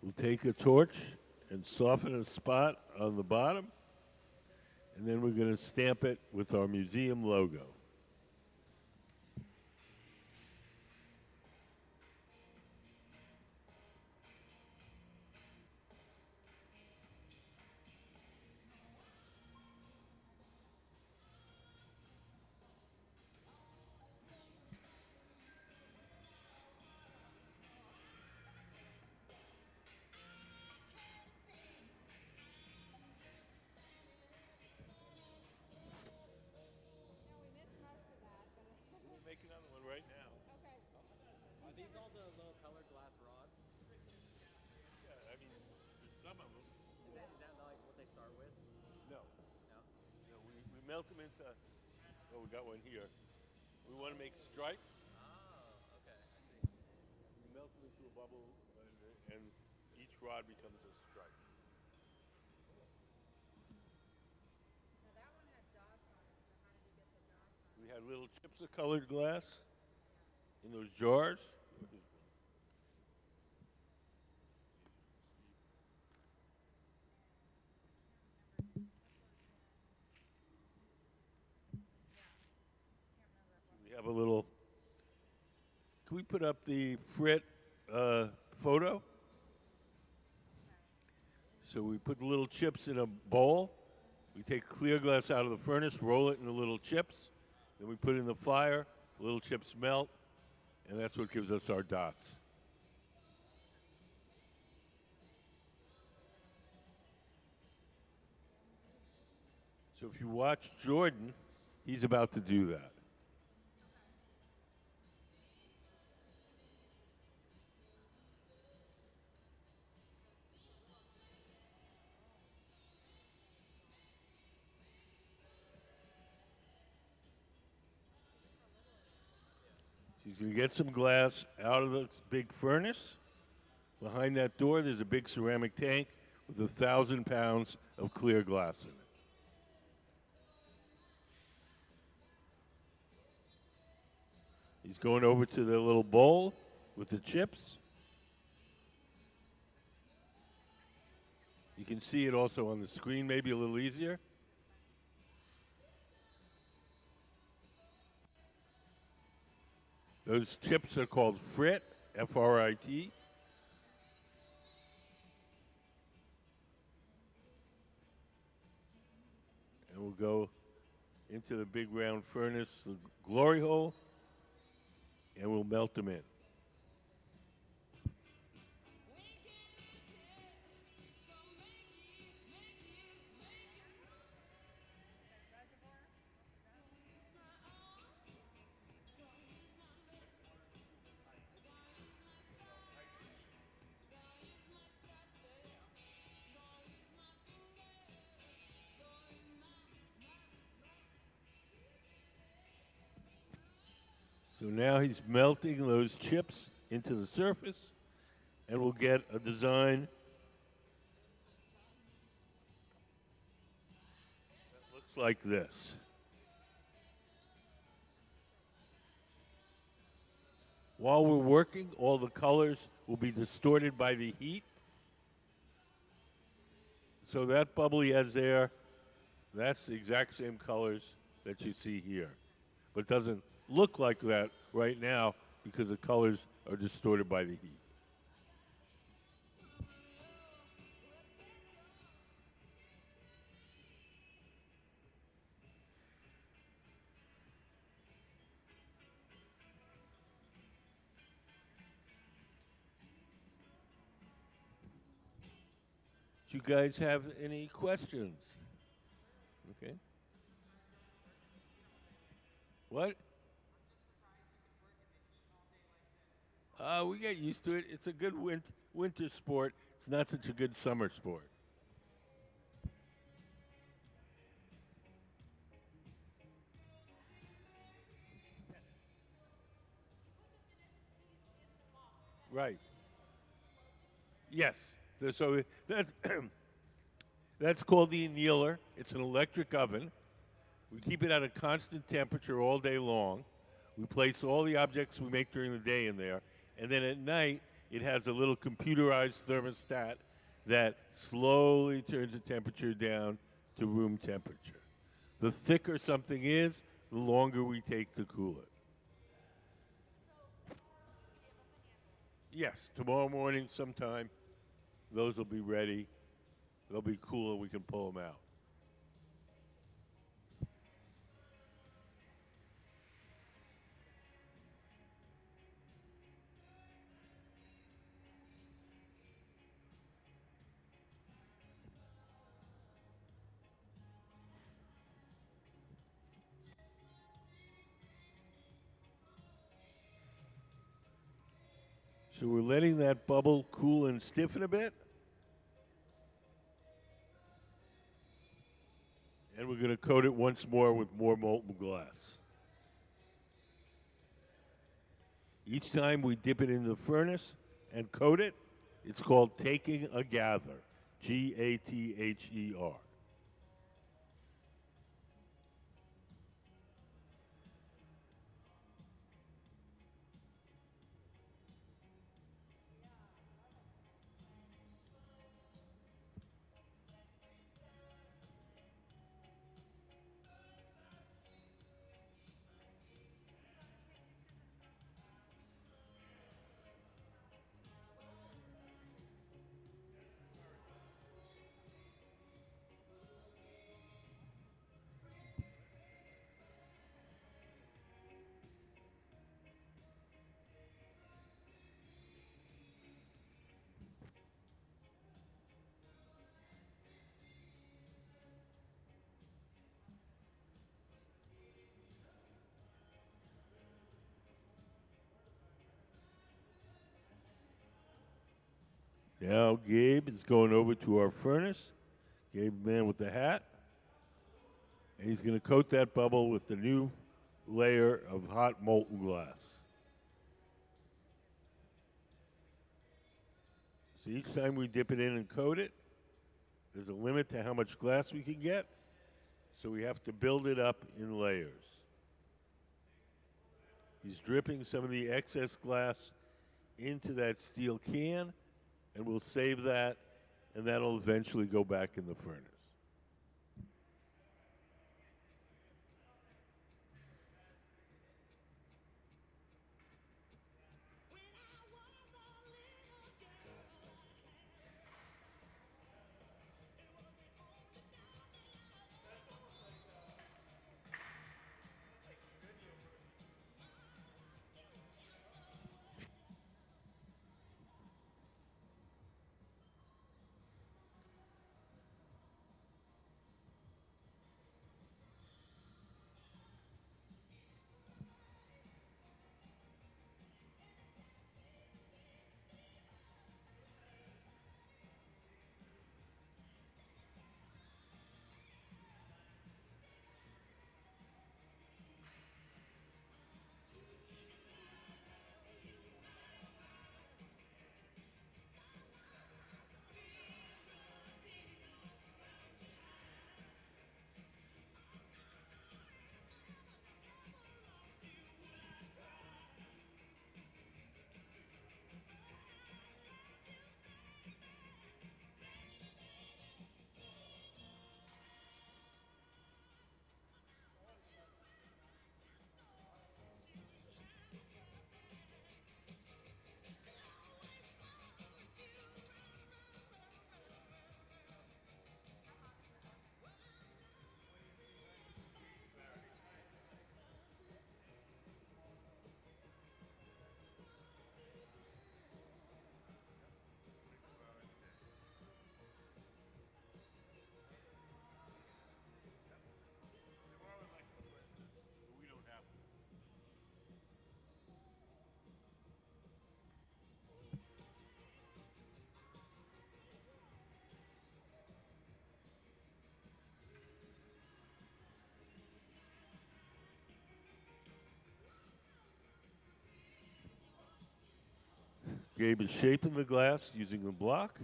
We'll take a torch and soften a spot on the bottom, and then we're going to stamp it with our museum logo. No, we missed most of that, but We'll make another one right now. okay. Are these all the little colored glass rods? Yeah, I mean, there's some of them. Is that like what they start with? No. No. No, we melt them into, oh, we got one here. We want to make stripes. Oh, okay. I see. We melt them into a bubble, and each rod becomes a stripe. Now that one had dots on it, so how did you get the dots on it? We had little chips of colored glass in those jars. We have a little. Can we put up the frit photo? So we put the little chips in a bowl. We take clear glass out of the furnace, roll it into little chips. Then we put it in the fire. Little chips melt, and that's what gives us our dots. So if you watch Jordan, he's about to do that. So he's going to get some glass out of the big furnace. Behind that door, there's a big ceramic tank with 1,000 pounds of clear glass in it. He's going over to the little bowl with the chips. You can see it also on the screen, maybe a little easier. Those chips are called frit, F-R-I-T. And we'll go into the big round furnace, the glory hole, and we'll melt them in. So now he's melting those chips into the surface, and we'll get a design that looks like this. While we're working, all the colors will be distorted by the heat. So that bubble he has there, that's the exact same colors that you see here. But it doesn't look like that right now because the colors are distorted by the heat. Do you guys have any questions? Okay. What? We get used to it. It's a good winter sport. It's not such a good summer sport. Right. Yes. So that's that's called the annealer. It's an electric oven. We keep it at a constant temperature all day long. We place all the objects we make during the day in there, and then at night it has a little computerized thermostat that slowly turns the temperature down to room temperature. The thicker something is, the longer we take to cool it. Yes, tomorrow morning sometime, those will be ready. They'll be cool and we can pull them out. So we're letting that bubble cool and stiffen a bit. And we're going to coat it once more with more molten glass. Each time we dip it in the furnace and coat it, it's called taking a gather. Gather. Now Gabe is going over to our furnace. Gabe, man with the hat. And he's going to coat that bubble with the new layer of hot molten glass. So each time we dip it in and coat it, there's a limit to how much glass we can get. So we have to build it up in layers. He's dripping some of the excess glass into that steel can, and we'll save that, and that'll eventually go back in the furnace. Gabe is shaping the glass using the block.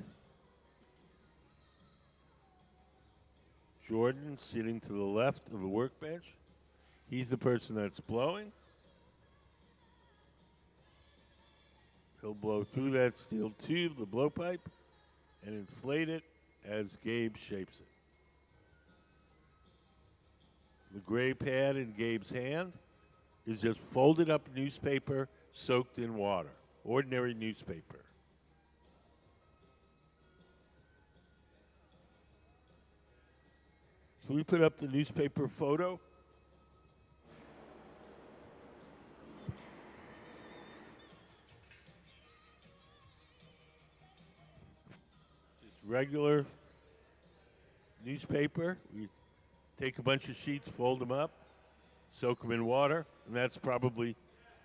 Jordan sitting to the left of the workbench. He's the person that's blowing. He'll blow through that steel tube, the blowpipe, and inflate it as Gabe shapes it. The gray pad in Gabe's hand is just folded up newspaper soaked in water, ordinary newspaper. Can we put up the newspaper photo? Just regular newspaper. We take a bunch of sheets, fold them up, soak them in water, and that's probably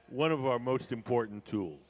one of our most important tools.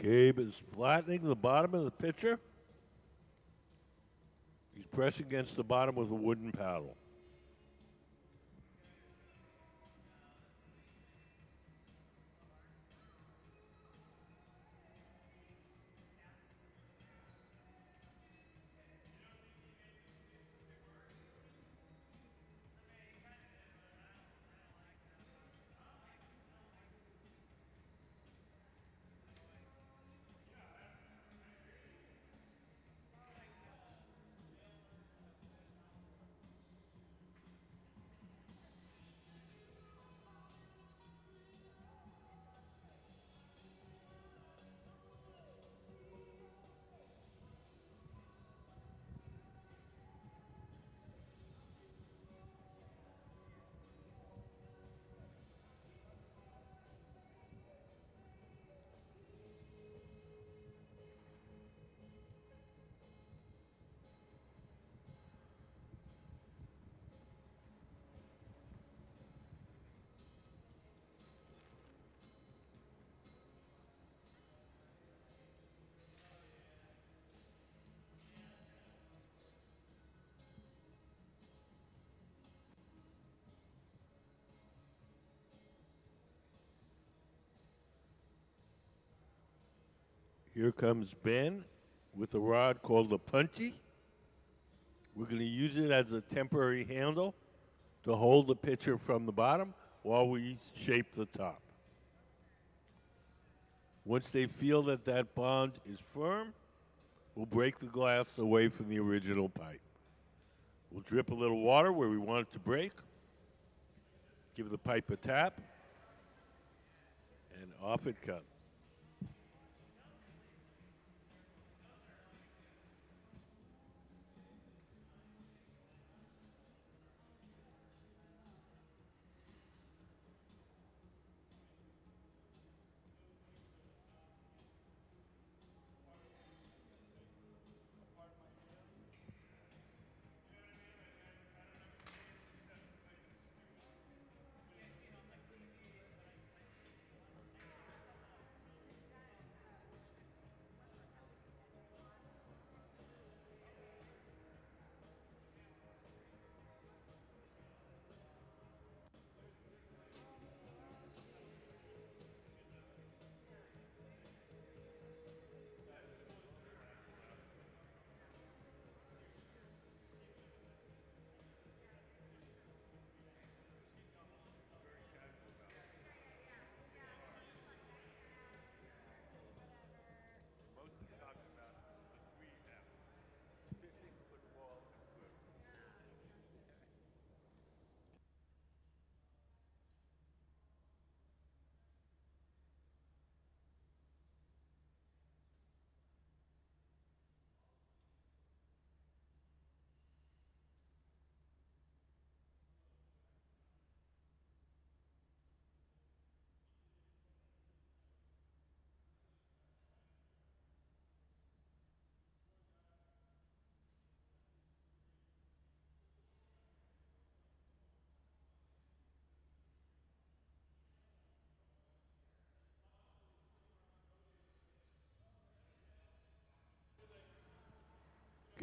Gabe is flattening the bottom of the pitcher. He's pressing against the bottom with a wooden paddle. Here comes Ben with a rod called the punchy. We're going to use it as a temporary handle to hold the pitcher from the bottom while we shape the top. Once they feel that that bond is firm, we'll break the glass away from the original pipe. We'll drip a little water where we want it to break, give the pipe a tap, and off it comes.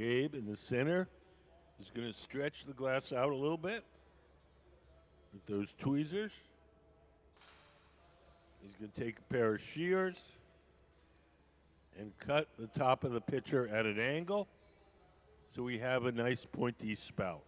Gabe in the center is going to stretch the glass out a little bit with those tweezers. He's going to take a pair of shears and cut the top of the pitcher at an angle so we have a nice pointy spout.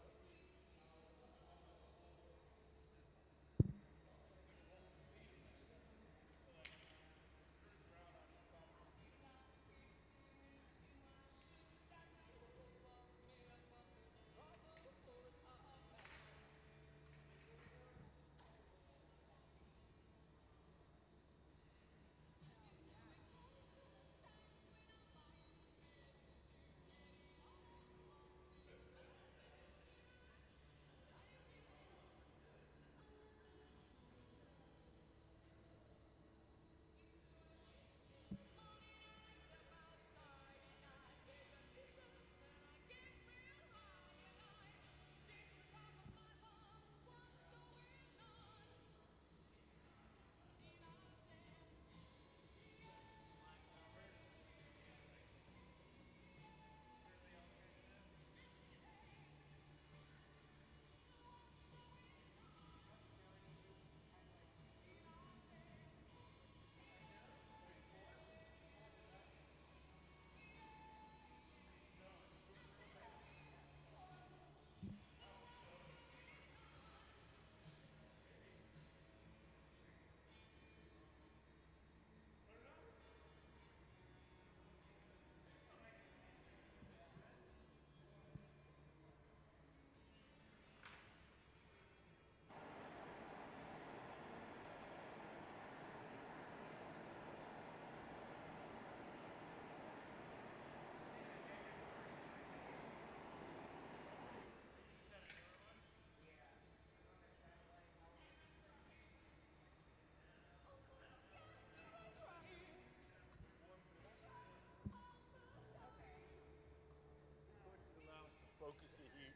Focus the heat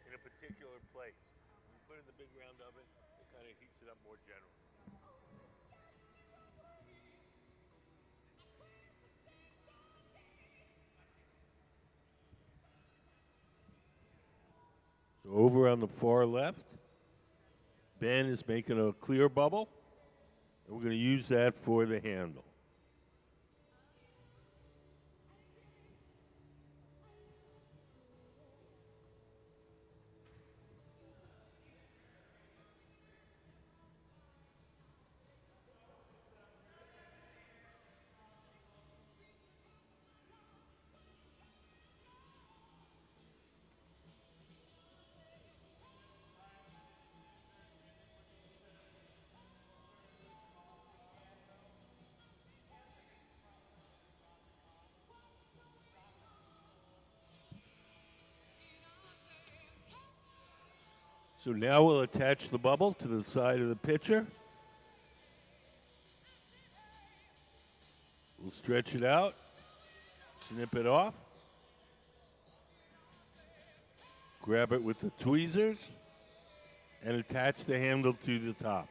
in a particular place. When you put it in the big round oven, it kind of heats it up more generally. So over on the far left, Ben is making a clear bubble, and we're going to use that for the handle. So now we'll attach the bubble to the side of the pitcher. We'll stretch it out, snip it off, grab it with the tweezers, and attach the handle to the top.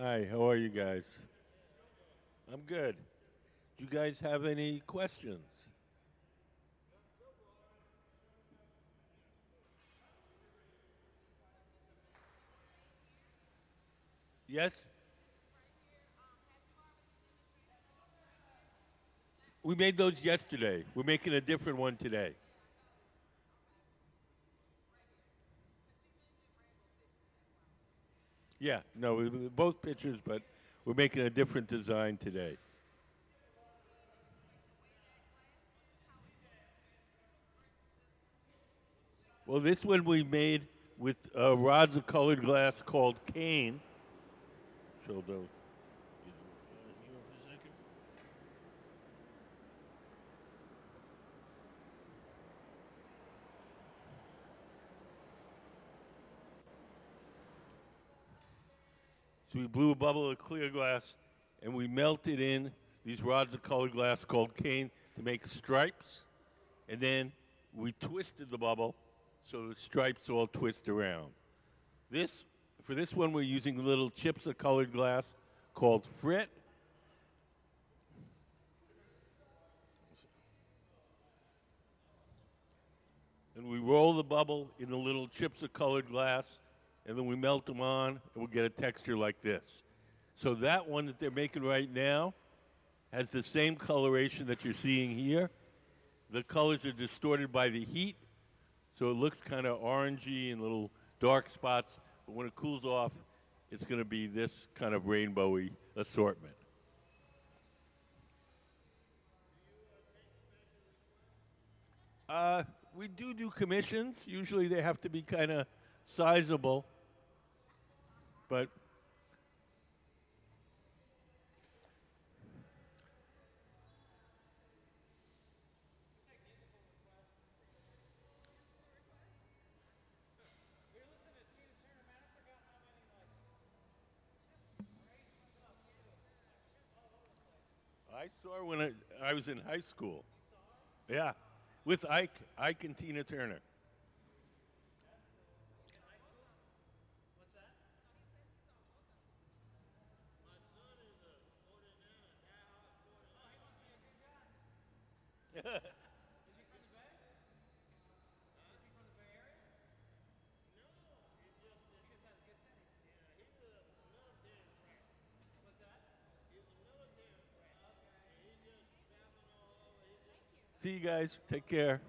Hi, how are you guys? I'm good. Do you guys have any questions? Yes? We made those yesterday. We're making a different one today. Yeah, no, both pictures, but we're making a different design today. Well, this one we made with rods of colored glass called cane. Show those. Here for a second. So we blew a bubble of clear glass, and we melted in these rods of colored glass called cane to make stripes, and then we twisted the bubble so the stripes all twist around. For this one, we're using little chips of colored glass called frit. And we roll the bubble in the little chips of colored glass, and then we melt them on, and we'll get a texture like this. So that one that they're making right now has the same coloration that you're seeing here. The colors are distorted by the heat, so it looks kind of orangey and little dark spots. But when it cools off, it's going to be this kind of rainbowy assortment. We do commissions. Usually they have to be kind of sizable, but I saw her when I was in high school. Yeah, with Ike and Tina Turner. See you guys. Take care.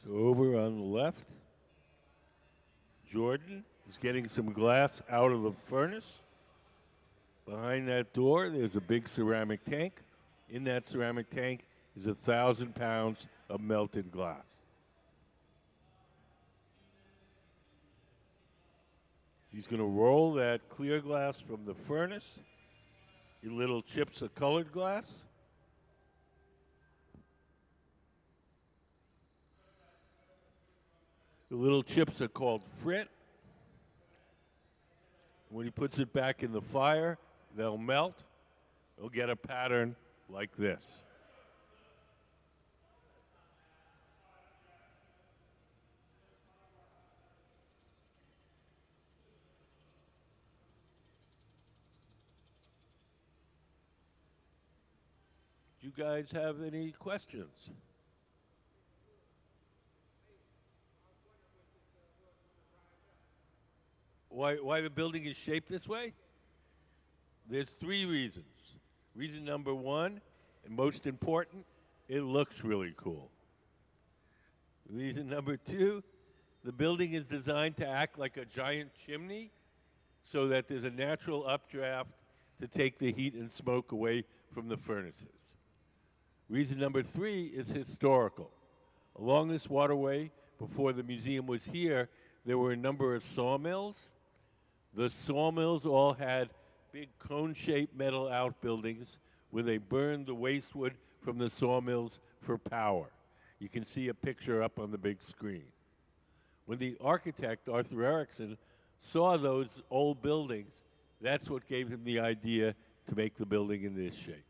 So over on the left, Jordan is getting some glass out of the furnace. Behind that door, there's a big ceramic tank. In that ceramic tank is 1,000 pounds of melted glass. He's going to roll that clear glass from the furnace in little chips of colored glass. The little chips are called frit. When he puts it back in the fire, they'll melt. They'll get a pattern like this. Do you guys have any questions? Why the building is shaped this way? There's three reasons. Reason number one, and most important, it looks really cool. Reason number two, the building is designed to act like a giant chimney so that there's a natural updraft to take the heat and smoke away from the furnaces. Reason number three is historical. Along this waterway, before the museum was here, there were a number of sawmills. The sawmills all had big cone-shaped metal outbuildings where they burned the waste wood from the sawmills for power. You can see a picture up on the big screen. When the architect, Arthur Erickson, saw those old buildings, that's what gave him the idea to make the building in this shape.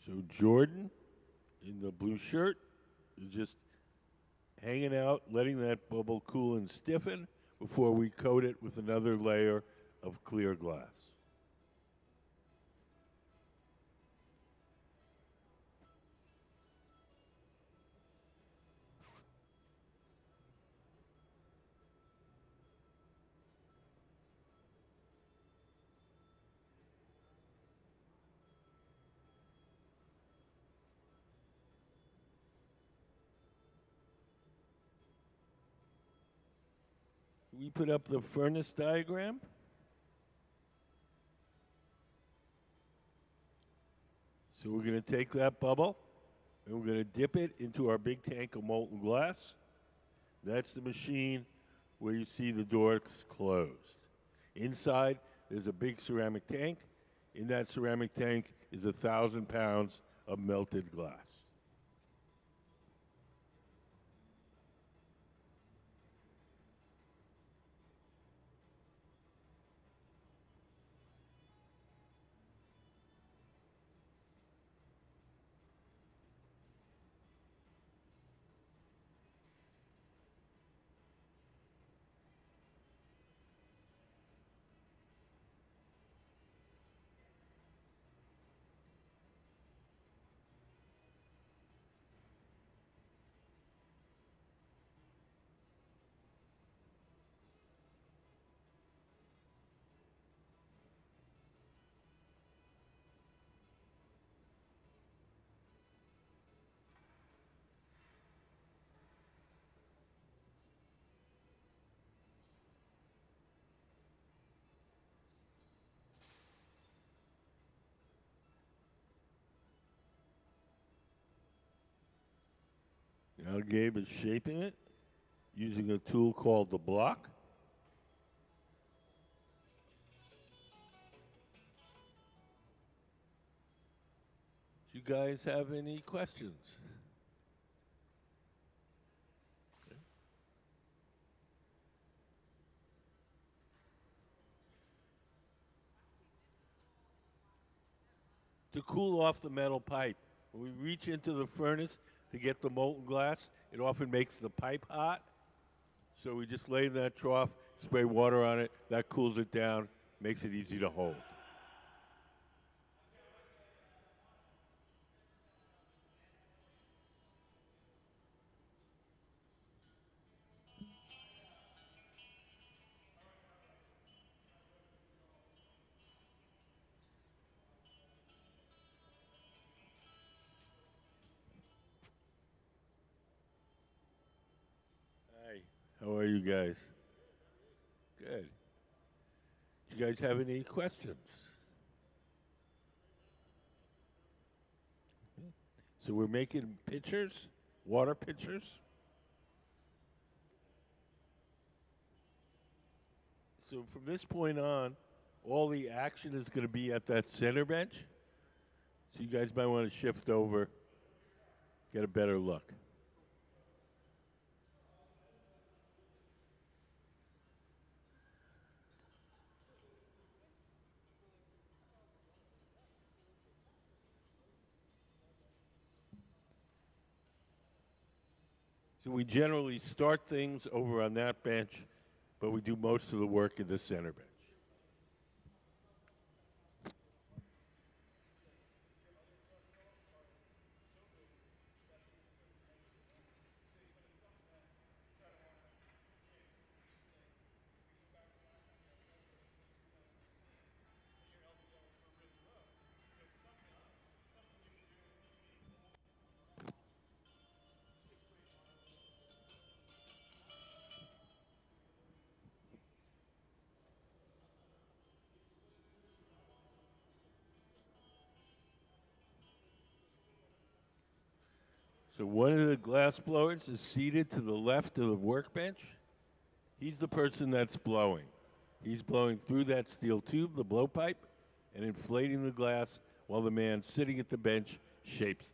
So Jordan, in the blue shirt, is just hanging out, letting that bubble cool and stiffen before we coat it with another layer of clear glass. We put up the furnace diagram. So we're going to take that bubble and we're going to dip it into our big tank of molten glass. That's the machine where you see the doors closed. Inside, there's a big ceramic tank. In that ceramic tank is 1,000 pounds of melted glass. Now Gabe is shaping it using a tool called the block. Do you guys have any questions? To cool off the metal pipe. When we reach into the furnace to get the molten glass, it often makes the pipe hot. So we just lay in that trough, spray water on it, that cools it down, makes it easy to hold. Hi, how are you guys? Good. Do you guys have any questions? So we're making pitchers, water pitchers. So from this point on, all the action is going to be at that center bench. So you guys might want to shift over, get a better look. So we generally start things over on that bench, but we do most of the work at the center bench. So one of the glass blowers is seated to the left of the workbench. He's the person that's blowing. He's blowing through that steel tube, the blowpipe, and inflating the glass while the man sitting at the bench shapes it.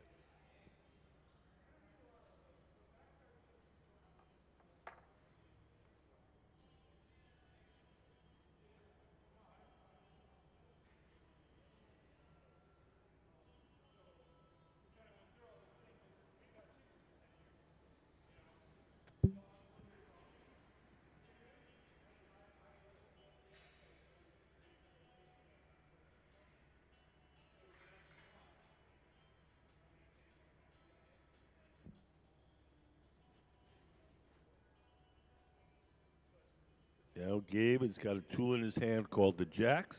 Now Gabe has got a tool in his hand called the jacks.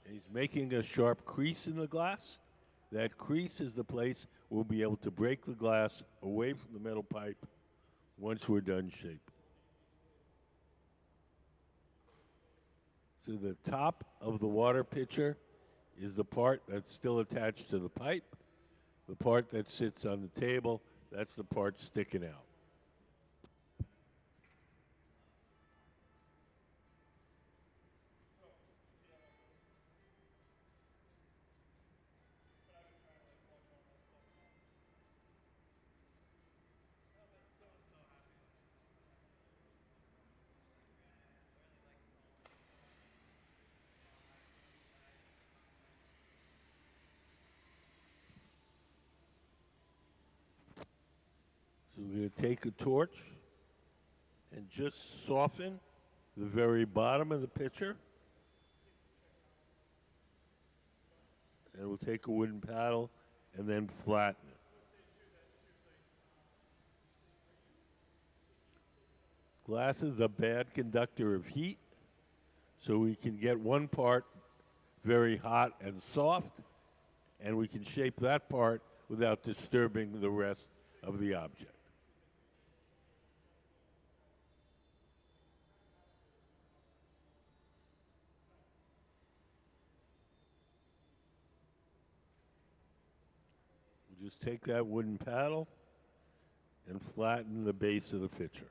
And he's making a sharp crease in the glass. That crease is the place we'll be able to break the glass away from the metal pipe once we're done shaping. So the top of the water pitcher is the part that's still attached to the pipe. The part that sits on the table, that's the part sticking out. So we're going to take a torch and just soften the very bottom of the pitcher. And we'll take a wooden paddle and then flatten it. Glass is a bad conductor of heat, so we can get one part very hot and soft, and we can shape that part without disturbing the rest of the object. We'll just take that wooden paddle and flatten the base of the pitcher.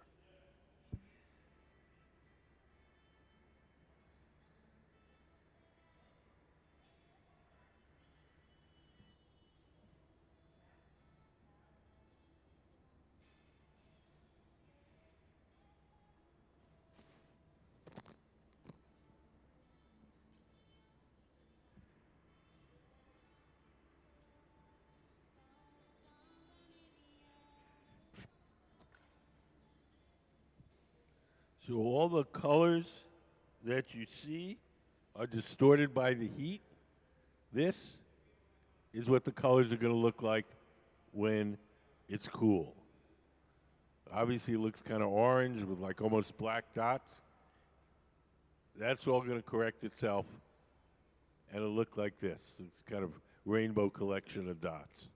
So all the colors that you see are distorted by the heat. This is what the colors are going to look like when it's cool. Obviously, it looks kind of orange with like almost black dots. That's all going to correct itself, and it'll look like this. It's kind of rainbow collection of dots.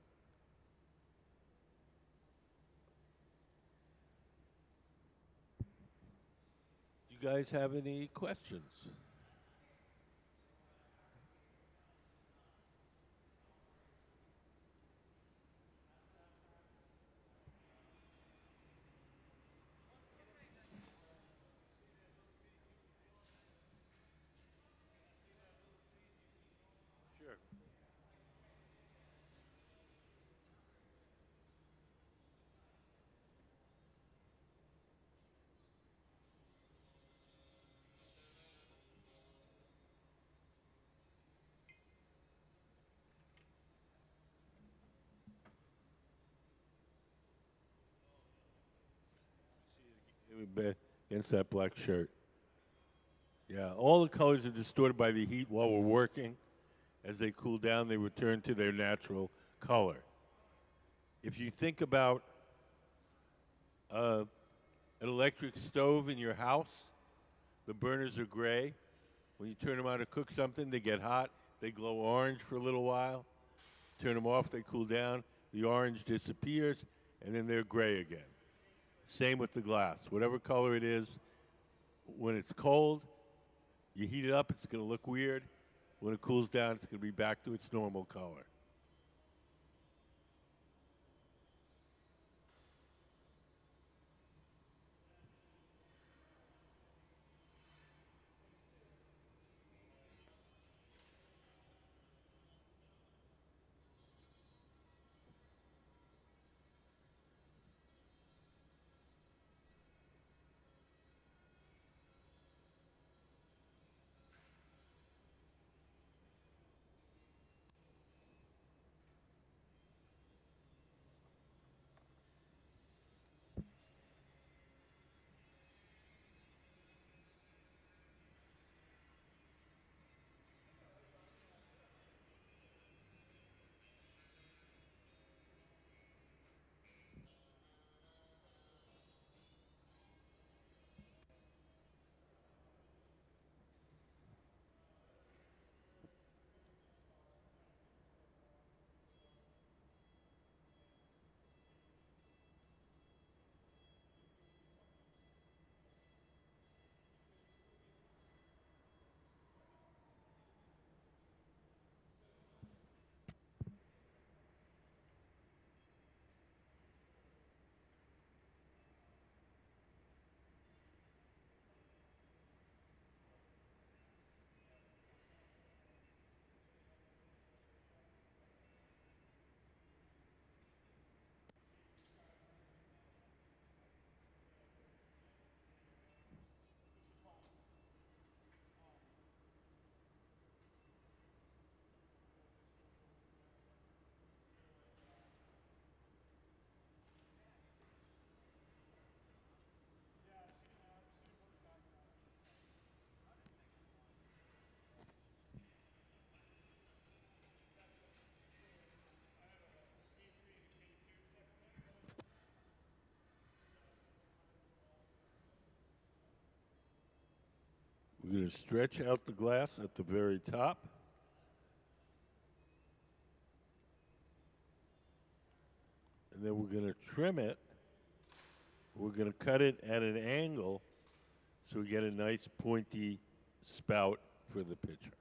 You you guys have any questions? Sure. Against that black shirt. Yeah, all the colors are distorted by the heat while we're working. As they cool down, they return to their natural color. If you think about uh, an electric stove in your house, the burners are gray. When you turn them on to cook something, they get hot. They glow orange for a little while. Turn them off, they cool down. The orange disappears, and then they're gray again. Same with the glass. Whatever color it is, when it's cold, you heat it up, it's going to look weird. When it cools down, it's going to be back to its normal color. We're going to stretch out the glass at the very top. And then we're going to trim it. We're going to cut it at an angle so we get a nice pointy spout for the pitcher.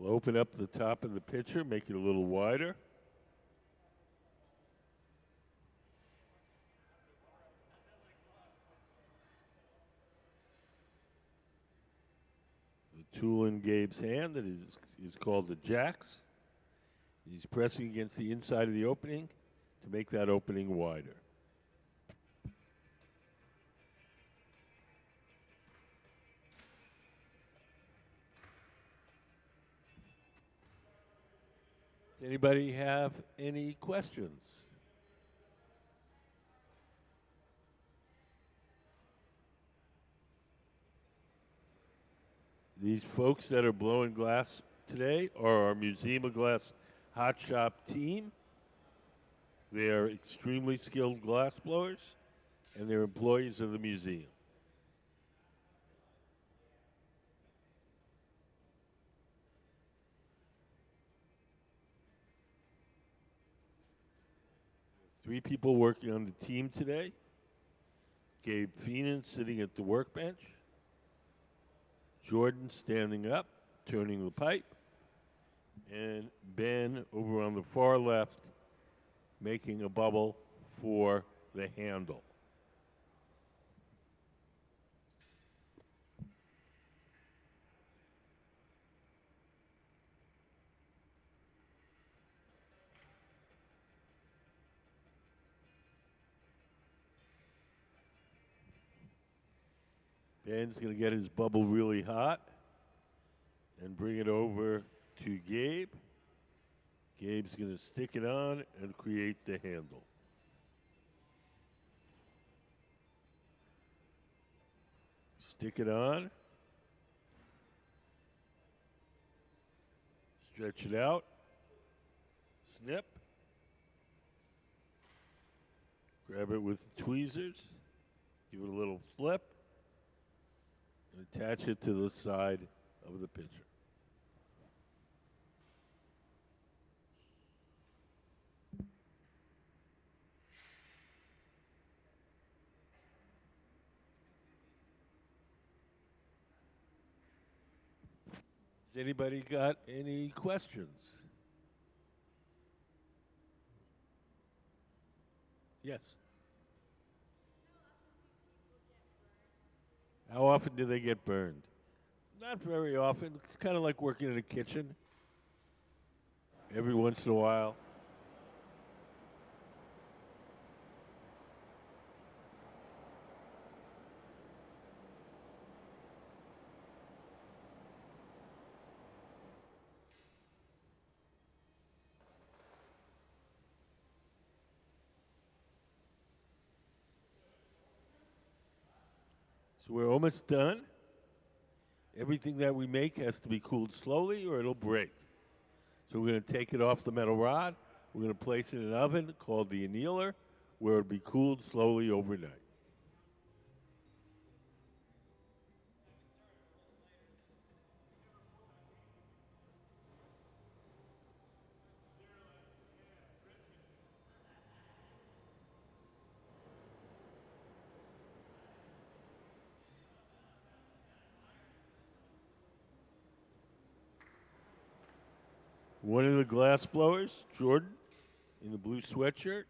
We'll open up the top of the pitcher, make it a little wider. The tool in Gabe's hand that is called the jacks. He's pressing against the inside of the opening to make that opening wider. Does anybody have any questions? These folks that are blowing glass today are our Museum of Glass Hot Shop team. They are extremely skilled glass blowers, and they're employees of the museum. Three people working on the team today. Gabe Feenan sitting at the workbench. Jordan standing up, turning the pipe. And Ben over on the far left making a bubble for the handle. Ben's going to get his bubble really hot and bring it over to Gabe. Gabe's going to stick it on and create the handle. Stick it on. Stretch it out. Snip. Grab it with the tweezers. Give it a little flip. And attach it to the side of the pitcher. Has anybody got any questions? Yes. How often do they get burned? Not very often. It's kind of like working in a kitchen. Every once in a while. So we're almost done. Everything that we make has to be cooled slowly or it'll break. So we're going to take it off the metal rod. We're going to place it in an oven called the annealer where it'll be cooled slowly overnight. One of the glass blowers, Jordan, in the blue sweatshirt,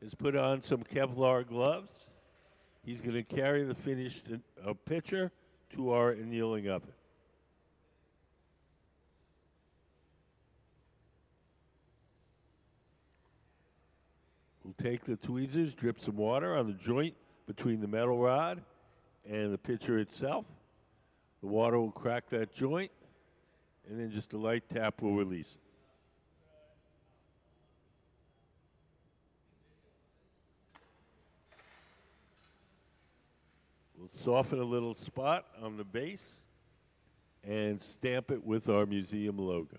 has put on some Kevlar gloves. He's going to carry the finished pitcher to our annealing oven. We'll take the tweezers, drip some water on the joint between the metal rod and the pitcher itself. The water will crack that joint, and then just a light tap will release it. We'll soften a little spot on the base and stamp it with our museum logo.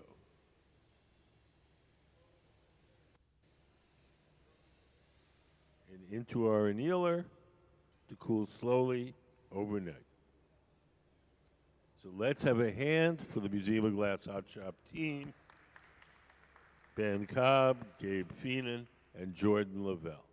And into our annealer to cool slowly overnight. So let's have a hand for the Museum of Glass Hot Shop team. Ben Cobb, Gabe Feenan, and Jordan Lavelle.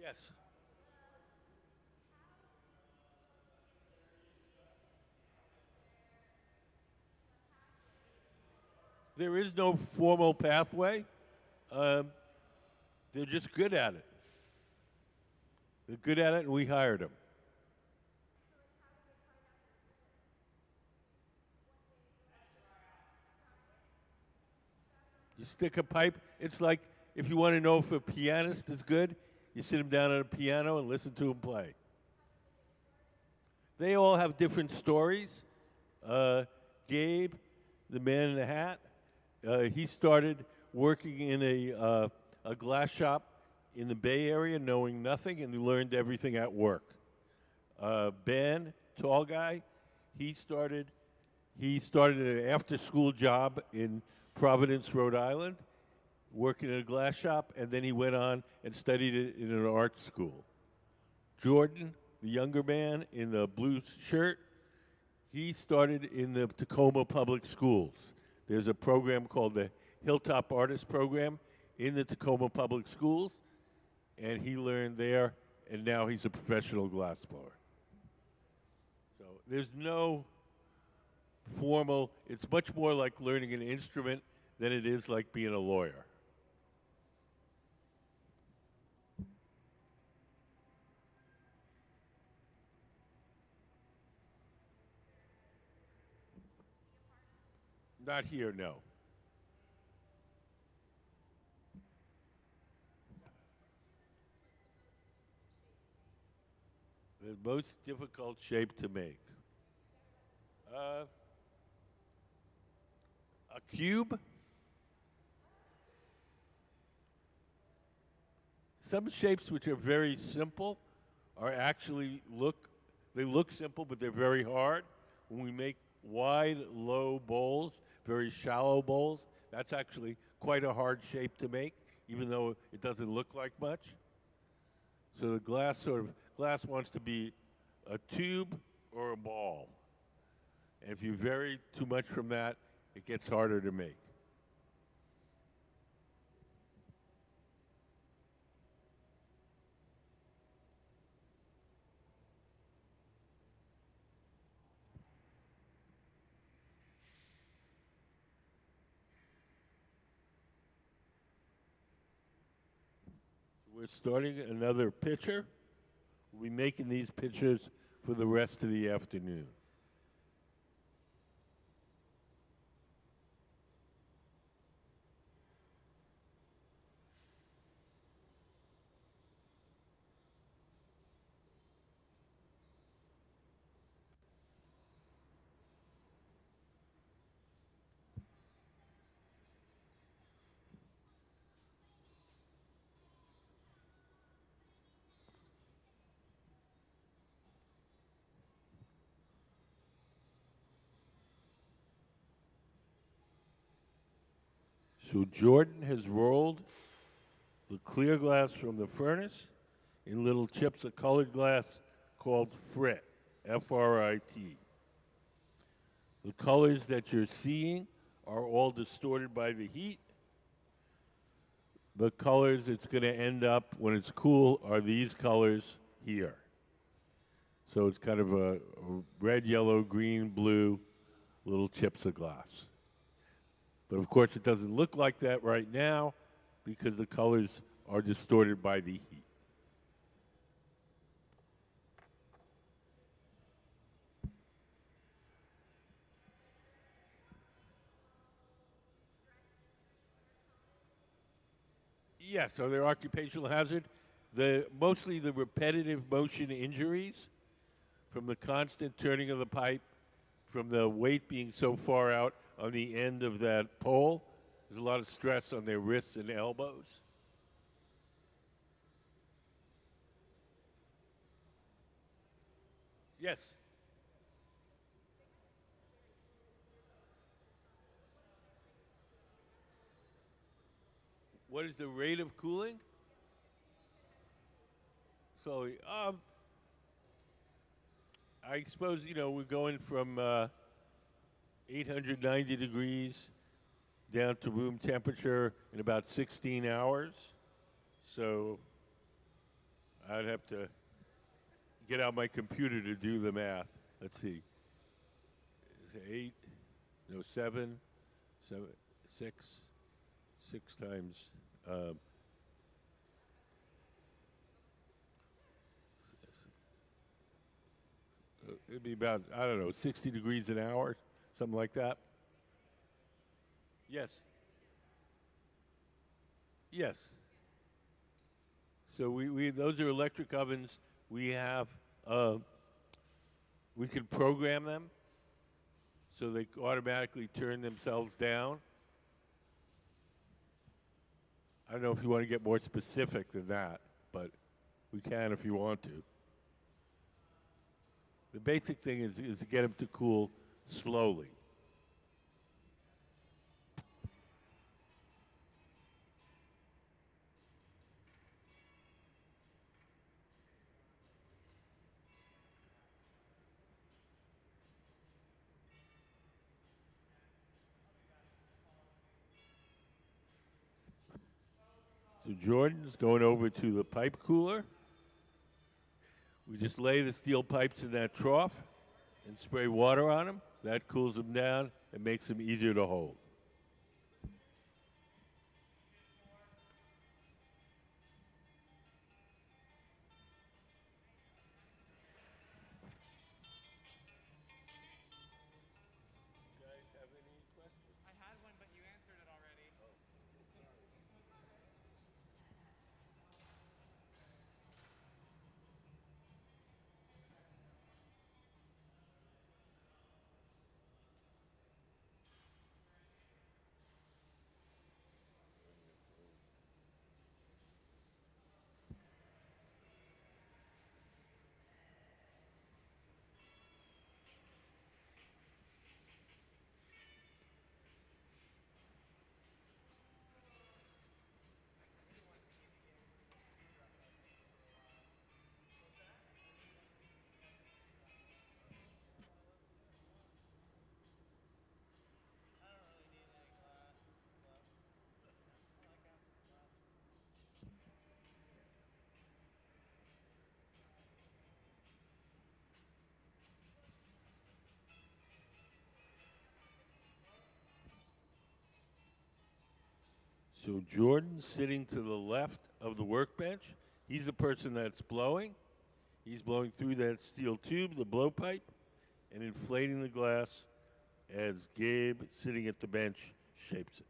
Yes. There is no formal pathway. Um, they're just good at it. They're good at it, and we hired them. You stick a pipe. It's like if you want to know if a pianist is good, you sit him down at a piano and listen to him play. They all have different stories. Uh, Gabe, the man in the hat, he started working in a glass shop in the Bay Area, knowing nothing, and he learned everything at work. Ben, tall guy, he started he started an after-school job in Providence, Rhode Island, working in a glass shop, and then he went on and studied it in an art school. Jordan, the younger man in the blue shirt, he started in the Tacoma Public Schools. There's a program called the Hilltop Artist Program in the Tacoma Public Schools, and he learned there, and now he's a professional glassblower. So there's no formal, it's much more like learning an instrument than it is like being a lawyer. Not here, no. The most difficult shape to make. Uh, a cube. Some shapes which are very simple are actually they look simple, but they're very hard. When we make wide, low bowls, very shallow bowls, that's actually quite a hard shape to make, even though it doesn't look like much. So the glass wants to be a tube or a ball. And if you vary too much from that, it gets harder to make. We're starting another pitcher. We'll be making these pitchers for the rest of the afternoon. So Jordan has rolled the clear glass from the furnace in little chips of colored glass called frit, F-R-I-T. The colors that you're seeing are all distorted by the heat. The colors it's going to end up when it's cool are these colors here. So it's kind of a red, yellow, green, blue, little chips of glass. But of course, it doesn't look like that right now because the colors are distorted by the heat. Yes, so they're occupational hazard. Mostly the repetitive motion injuries from the constant turning of the pipe, from the weight being so far out on the end of that pole. There's a lot of stress on their wrists and elbows. Yes. What is the rate of cooling? So, I suppose, we're going from 890 degrees down to room temperature in about 16 hours. So I'd have to get out my computer to do the math. Let's see. Is it 8? No, 7. 7, 6. 6 times. Um, it'd be about, I don't know, 60 degrees an hour, something like that. Yes. Yes. So we those are electric ovens. We have, we can program them so they automatically turn themselves down. I don't know if you want to get more specific than that, but we can if you want to. The basic thing is to get them to cool slowly. So Jordan's going over to the pipe cooler. We just lay the steel pipes in that trough and spray water on them. That cools them down and makes them easier to hold. You guys have any questions? I had one, but you answered it already. So Jordan's sitting to the left of the workbench. He's the person that's blowing. He's blowing through that steel tube, the blowpipe, and inflating the glass as Gabe, sitting at the bench, shapes it.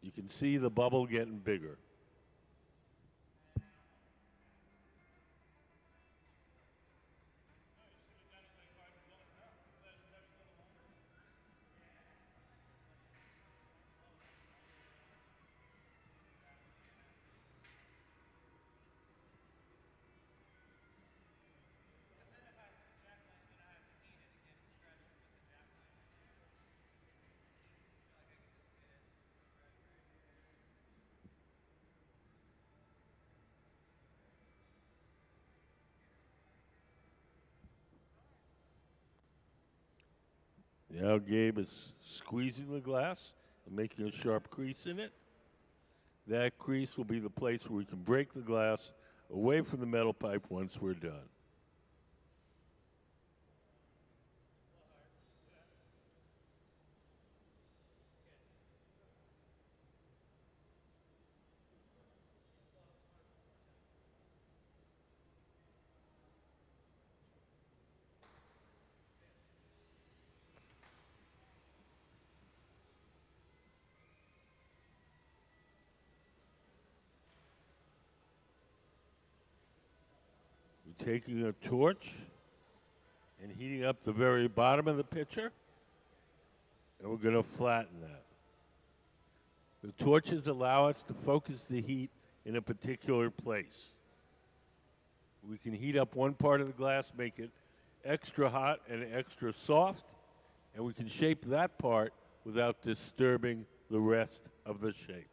You can see the bubble getting bigger. Now Gabe is squeezing the glass and making a sharp crease in it. That crease will be the place where we can break the glass away from the metal pipe once we're done. We're taking a torch and heating up the very bottom of the pitcher, and we're going to flatten that. The torches allow us to focus the heat in a particular place. We can heat up one part of the glass, make it extra hot and extra soft, and we can shape that part without disturbing the rest of the shape.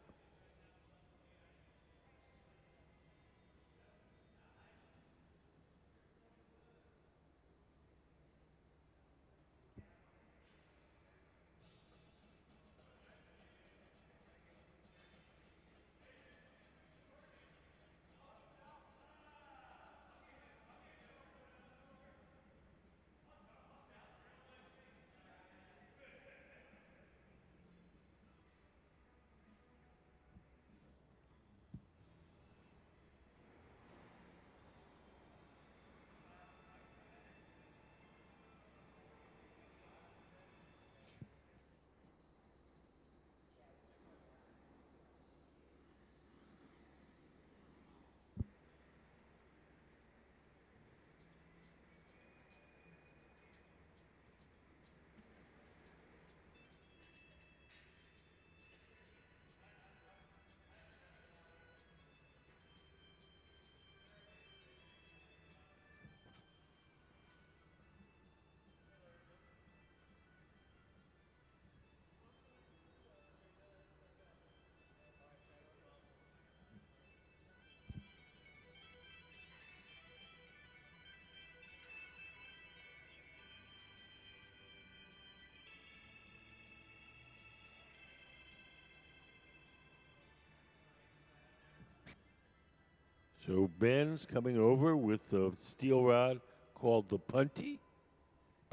So Ben's coming over with the steel rod called the punty,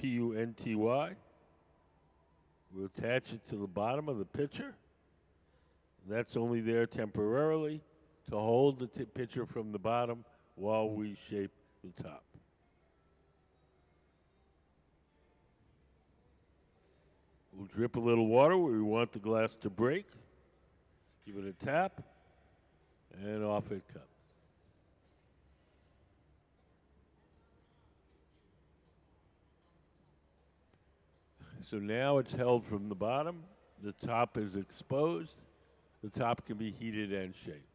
Punty. We'll attach it to the bottom of the pitcher. That's only there temporarily to hold the pitcher from the bottom while we shape the top. We'll drip a little water where we want the glass to break. Give it a tap, and off it comes. So now it's held from the bottom. The top is exposed. The top can be heated and shaped.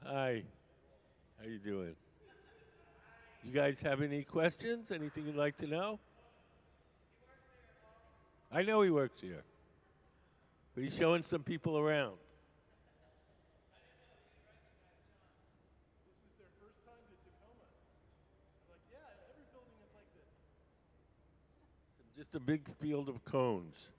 Hi, how you doing? You guys have any questions? Anything you'd like to know? I know he works here, but he's showing some people around. This is their first time to Tacoma. They're like, yeah, every building is like this. Just a big field of cones.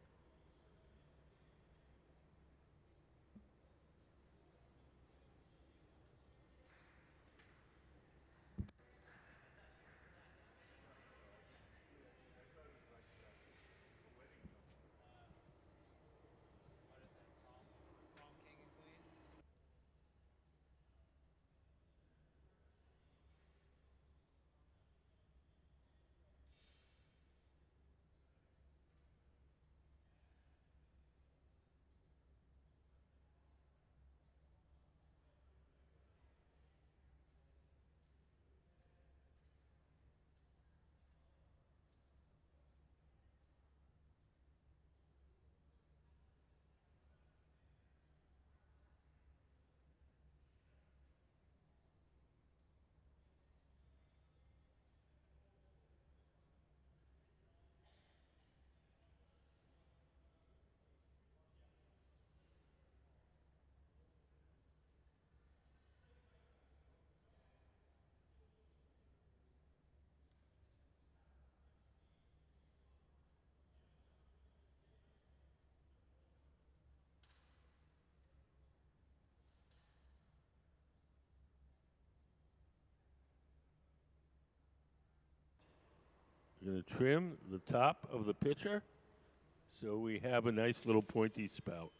We're going to trim the top of the pitcher so we have a nice little pointy spout.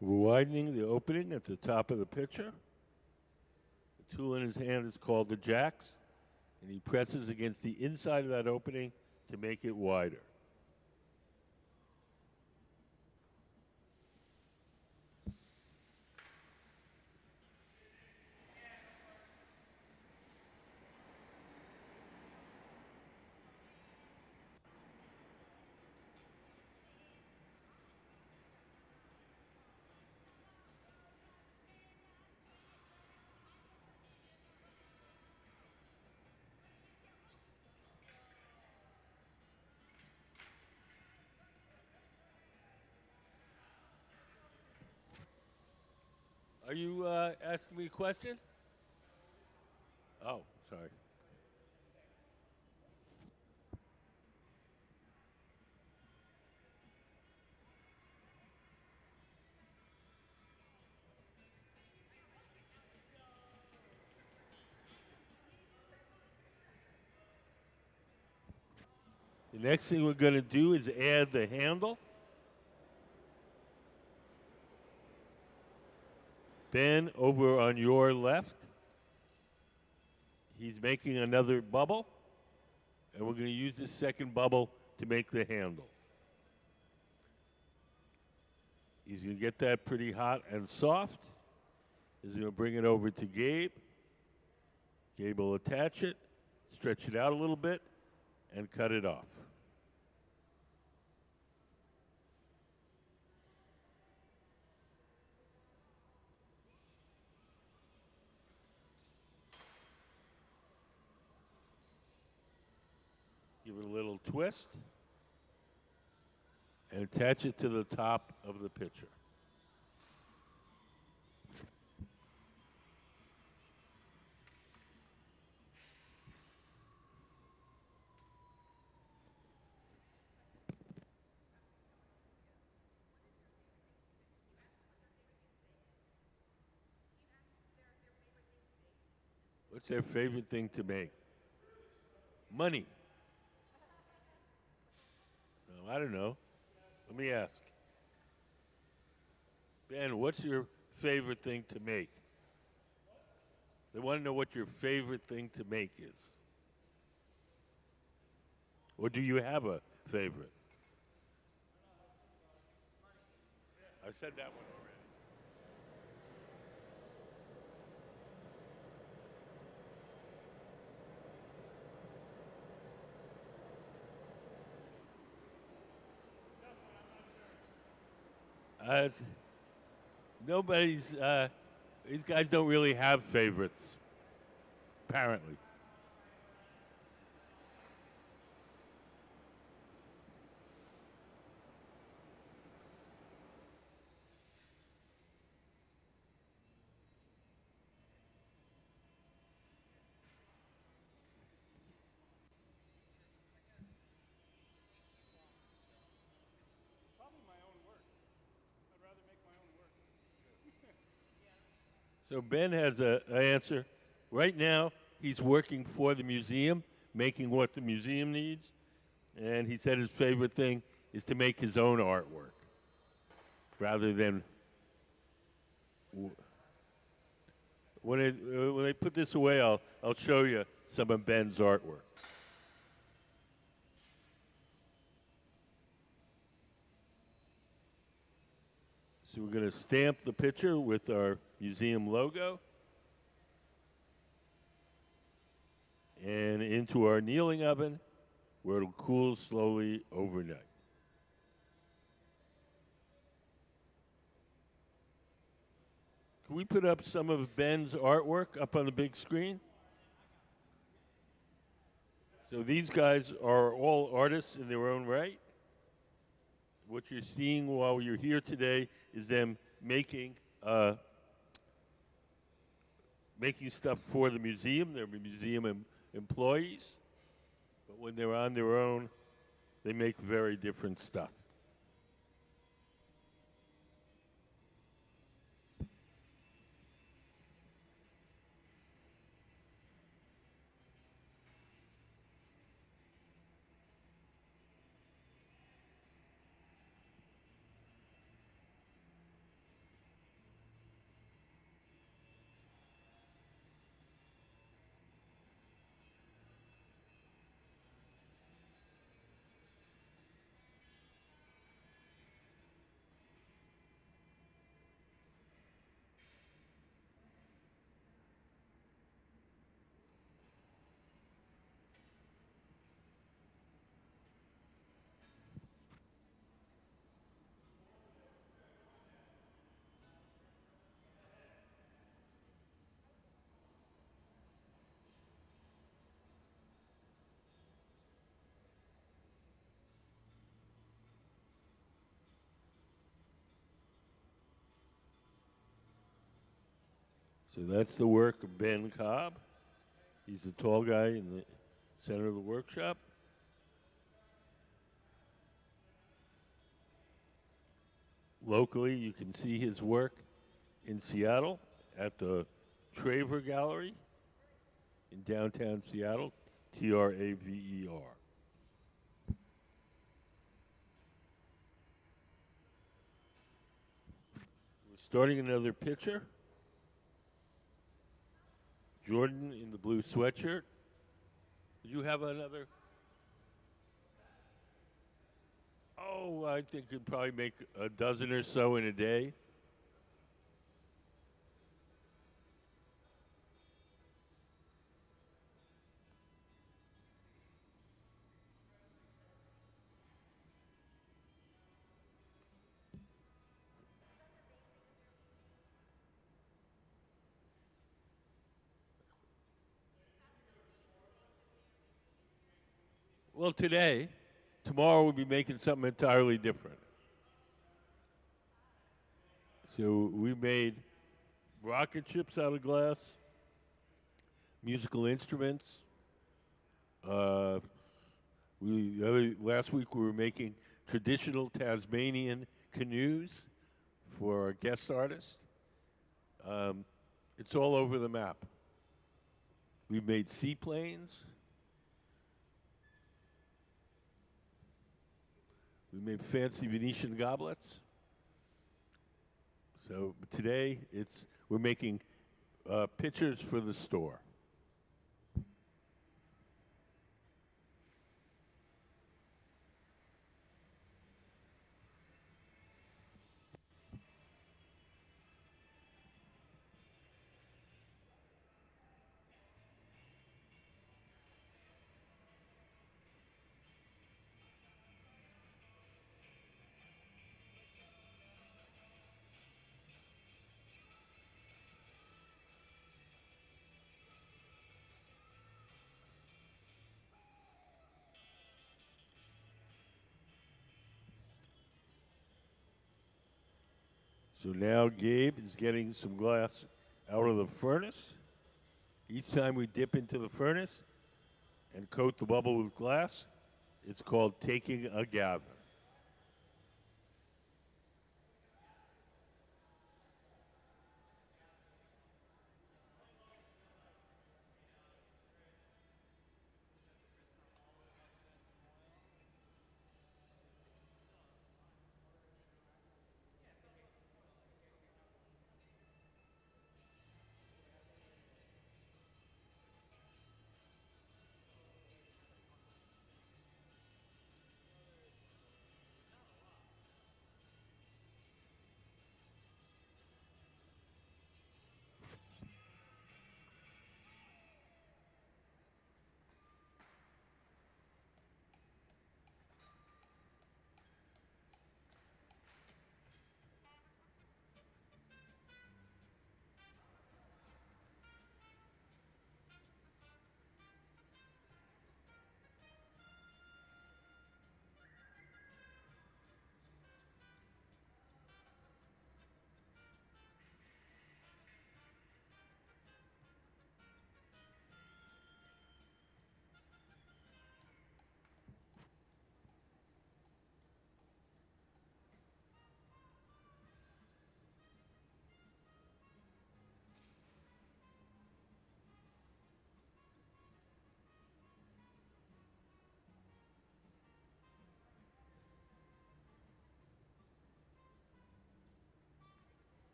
We're widening the opening at the top of the pitcher. The tool in his hand is called the jacks, and he presses against the inside of that opening to make it wider. Are you asking me a question? Oh, sorry. The next thing we're going to do is add the handle. Ben, over on your left, he's making another bubble, and we're going to use this second bubble to make the handle. He's going to get that pretty hot and soft. He's going to bring it over to Gabe. Gabe will attach it, stretch it out a little bit, and cut it off. Give it a little twist and attach it to the top of the pitcher. What's their favorite thing to make? Money. No, I don't know. Let me ask. Ben, what's your favorite thing to make? They want to know what your favorite thing to make is. Or do you have a favorite? I said that one already. Nobody's, these guys don't really have favorites, apparently. Probably my own work. I'd rather make my own work. So Ben has an answer. Right now, he's working for the museum, making what the museum needs. And he said his favorite thing is to make his own artwork rather than. When I put this away, I'll show you some of Ben's artwork. So we're going to stamp the picture with our museum logo and into our annealing oven where it'll cool slowly overnight. Can we put up some of Ben's artwork up on the big screen? So these guys are all artists in their own right. What you're seeing while you're here today is them making stuff for the museum. They're museum employees. But when they're on their own, they make very different stuff. So that's the work of Ben Cobb. He's the tall guy in the center of the workshop. Locally, you can see his work in Seattle at the Traver Gallery in downtown Seattle, Traver. We're starting another picture. Jordan in the blue sweatshirt. Did you have another? Oh, I think you'd probably make a dozen or so in a day. Well, today, tomorrow we'll be making something entirely different. So we made rocket ships out of glass, musical instruments. Uh, last week we were making traditional Tasmanian canoes for our guest artist. It's all over the map. We've made seaplanes. We made fancy Venetian goblets. So today we're making pictures for the store. So now Gabe is getting some glass out of the furnace. Each time we dip into the furnace and coat the bubble with glass, it's called taking a gather.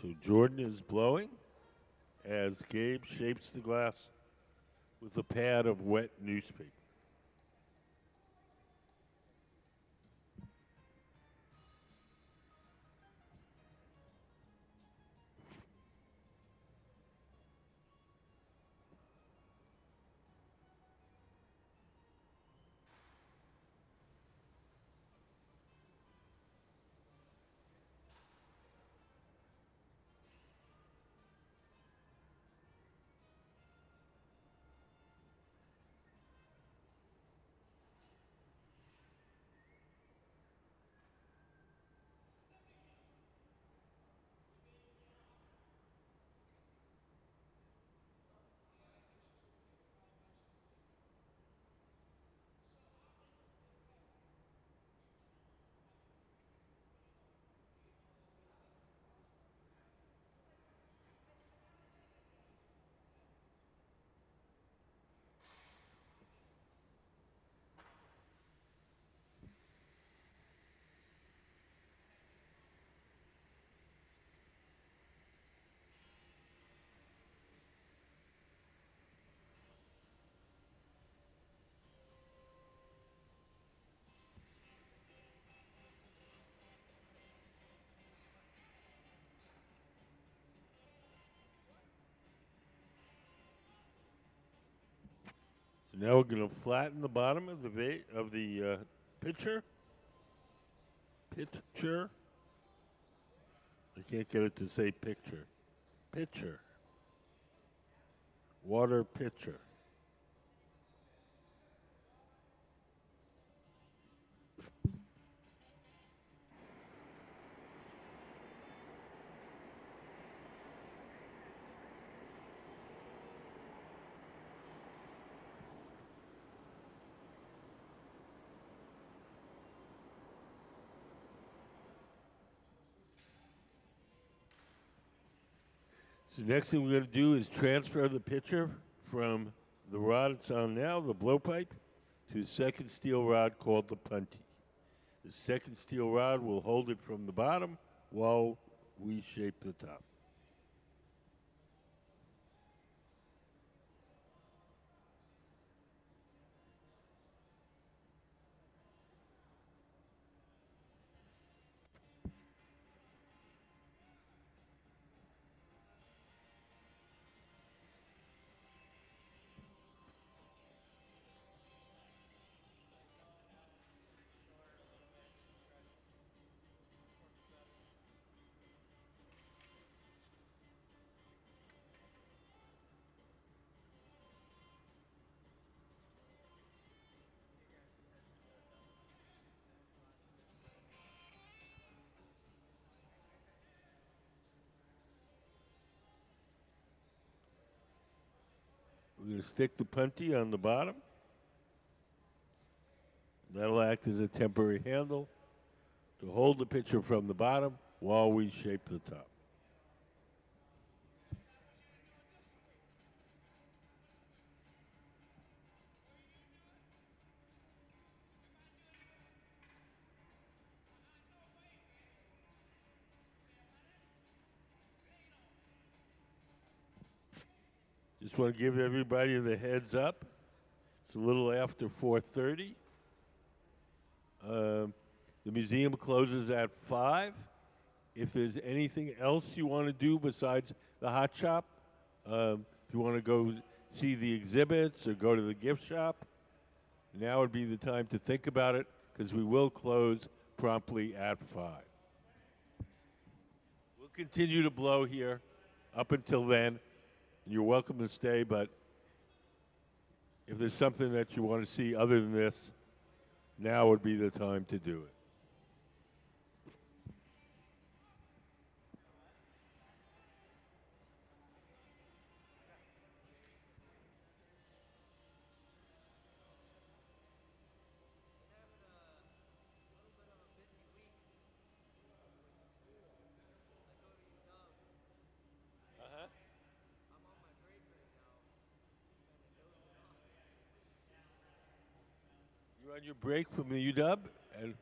So Jordan is blowing as Gabe shapes the glass with a pad of wet newspaper. Now we're going to flatten the bottom of the pitcher. Pitcher. I can't get it to say picture. Pitcher. Water pitcher. So next thing we're going to do is transfer the pitcher from the rod it's on now, the blowpipe, to a second steel rod called the punty. The second steel rod will hold it from the bottom while we shape the top. We're going to stick the punty on the bottom. That'll act as a temporary handle to hold the pitcher from the bottom while we shape the top. Just want to give everybody the heads up. It's a little after 4:30. The museum closes at 5. If there's anything else you want to do besides the hot shop, if you want to go see the exhibits or go to the gift shop, now would be the time to think about it because we will close promptly at 5. We'll continue to blow here up until then. You're welcome to stay, but if there's something that you want to see other than this, now would be the time to do it. You're on your break from the UW? And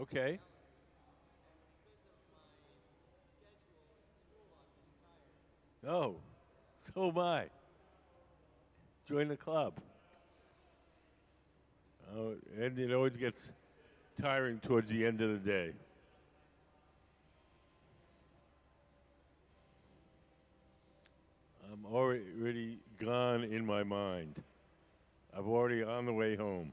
okay. Oh, so am I. Join the club. Oh, and it always gets tiring towards the end of the day. I'm already gone in my mind. I'm already on the way home.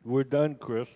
We're done, Chris.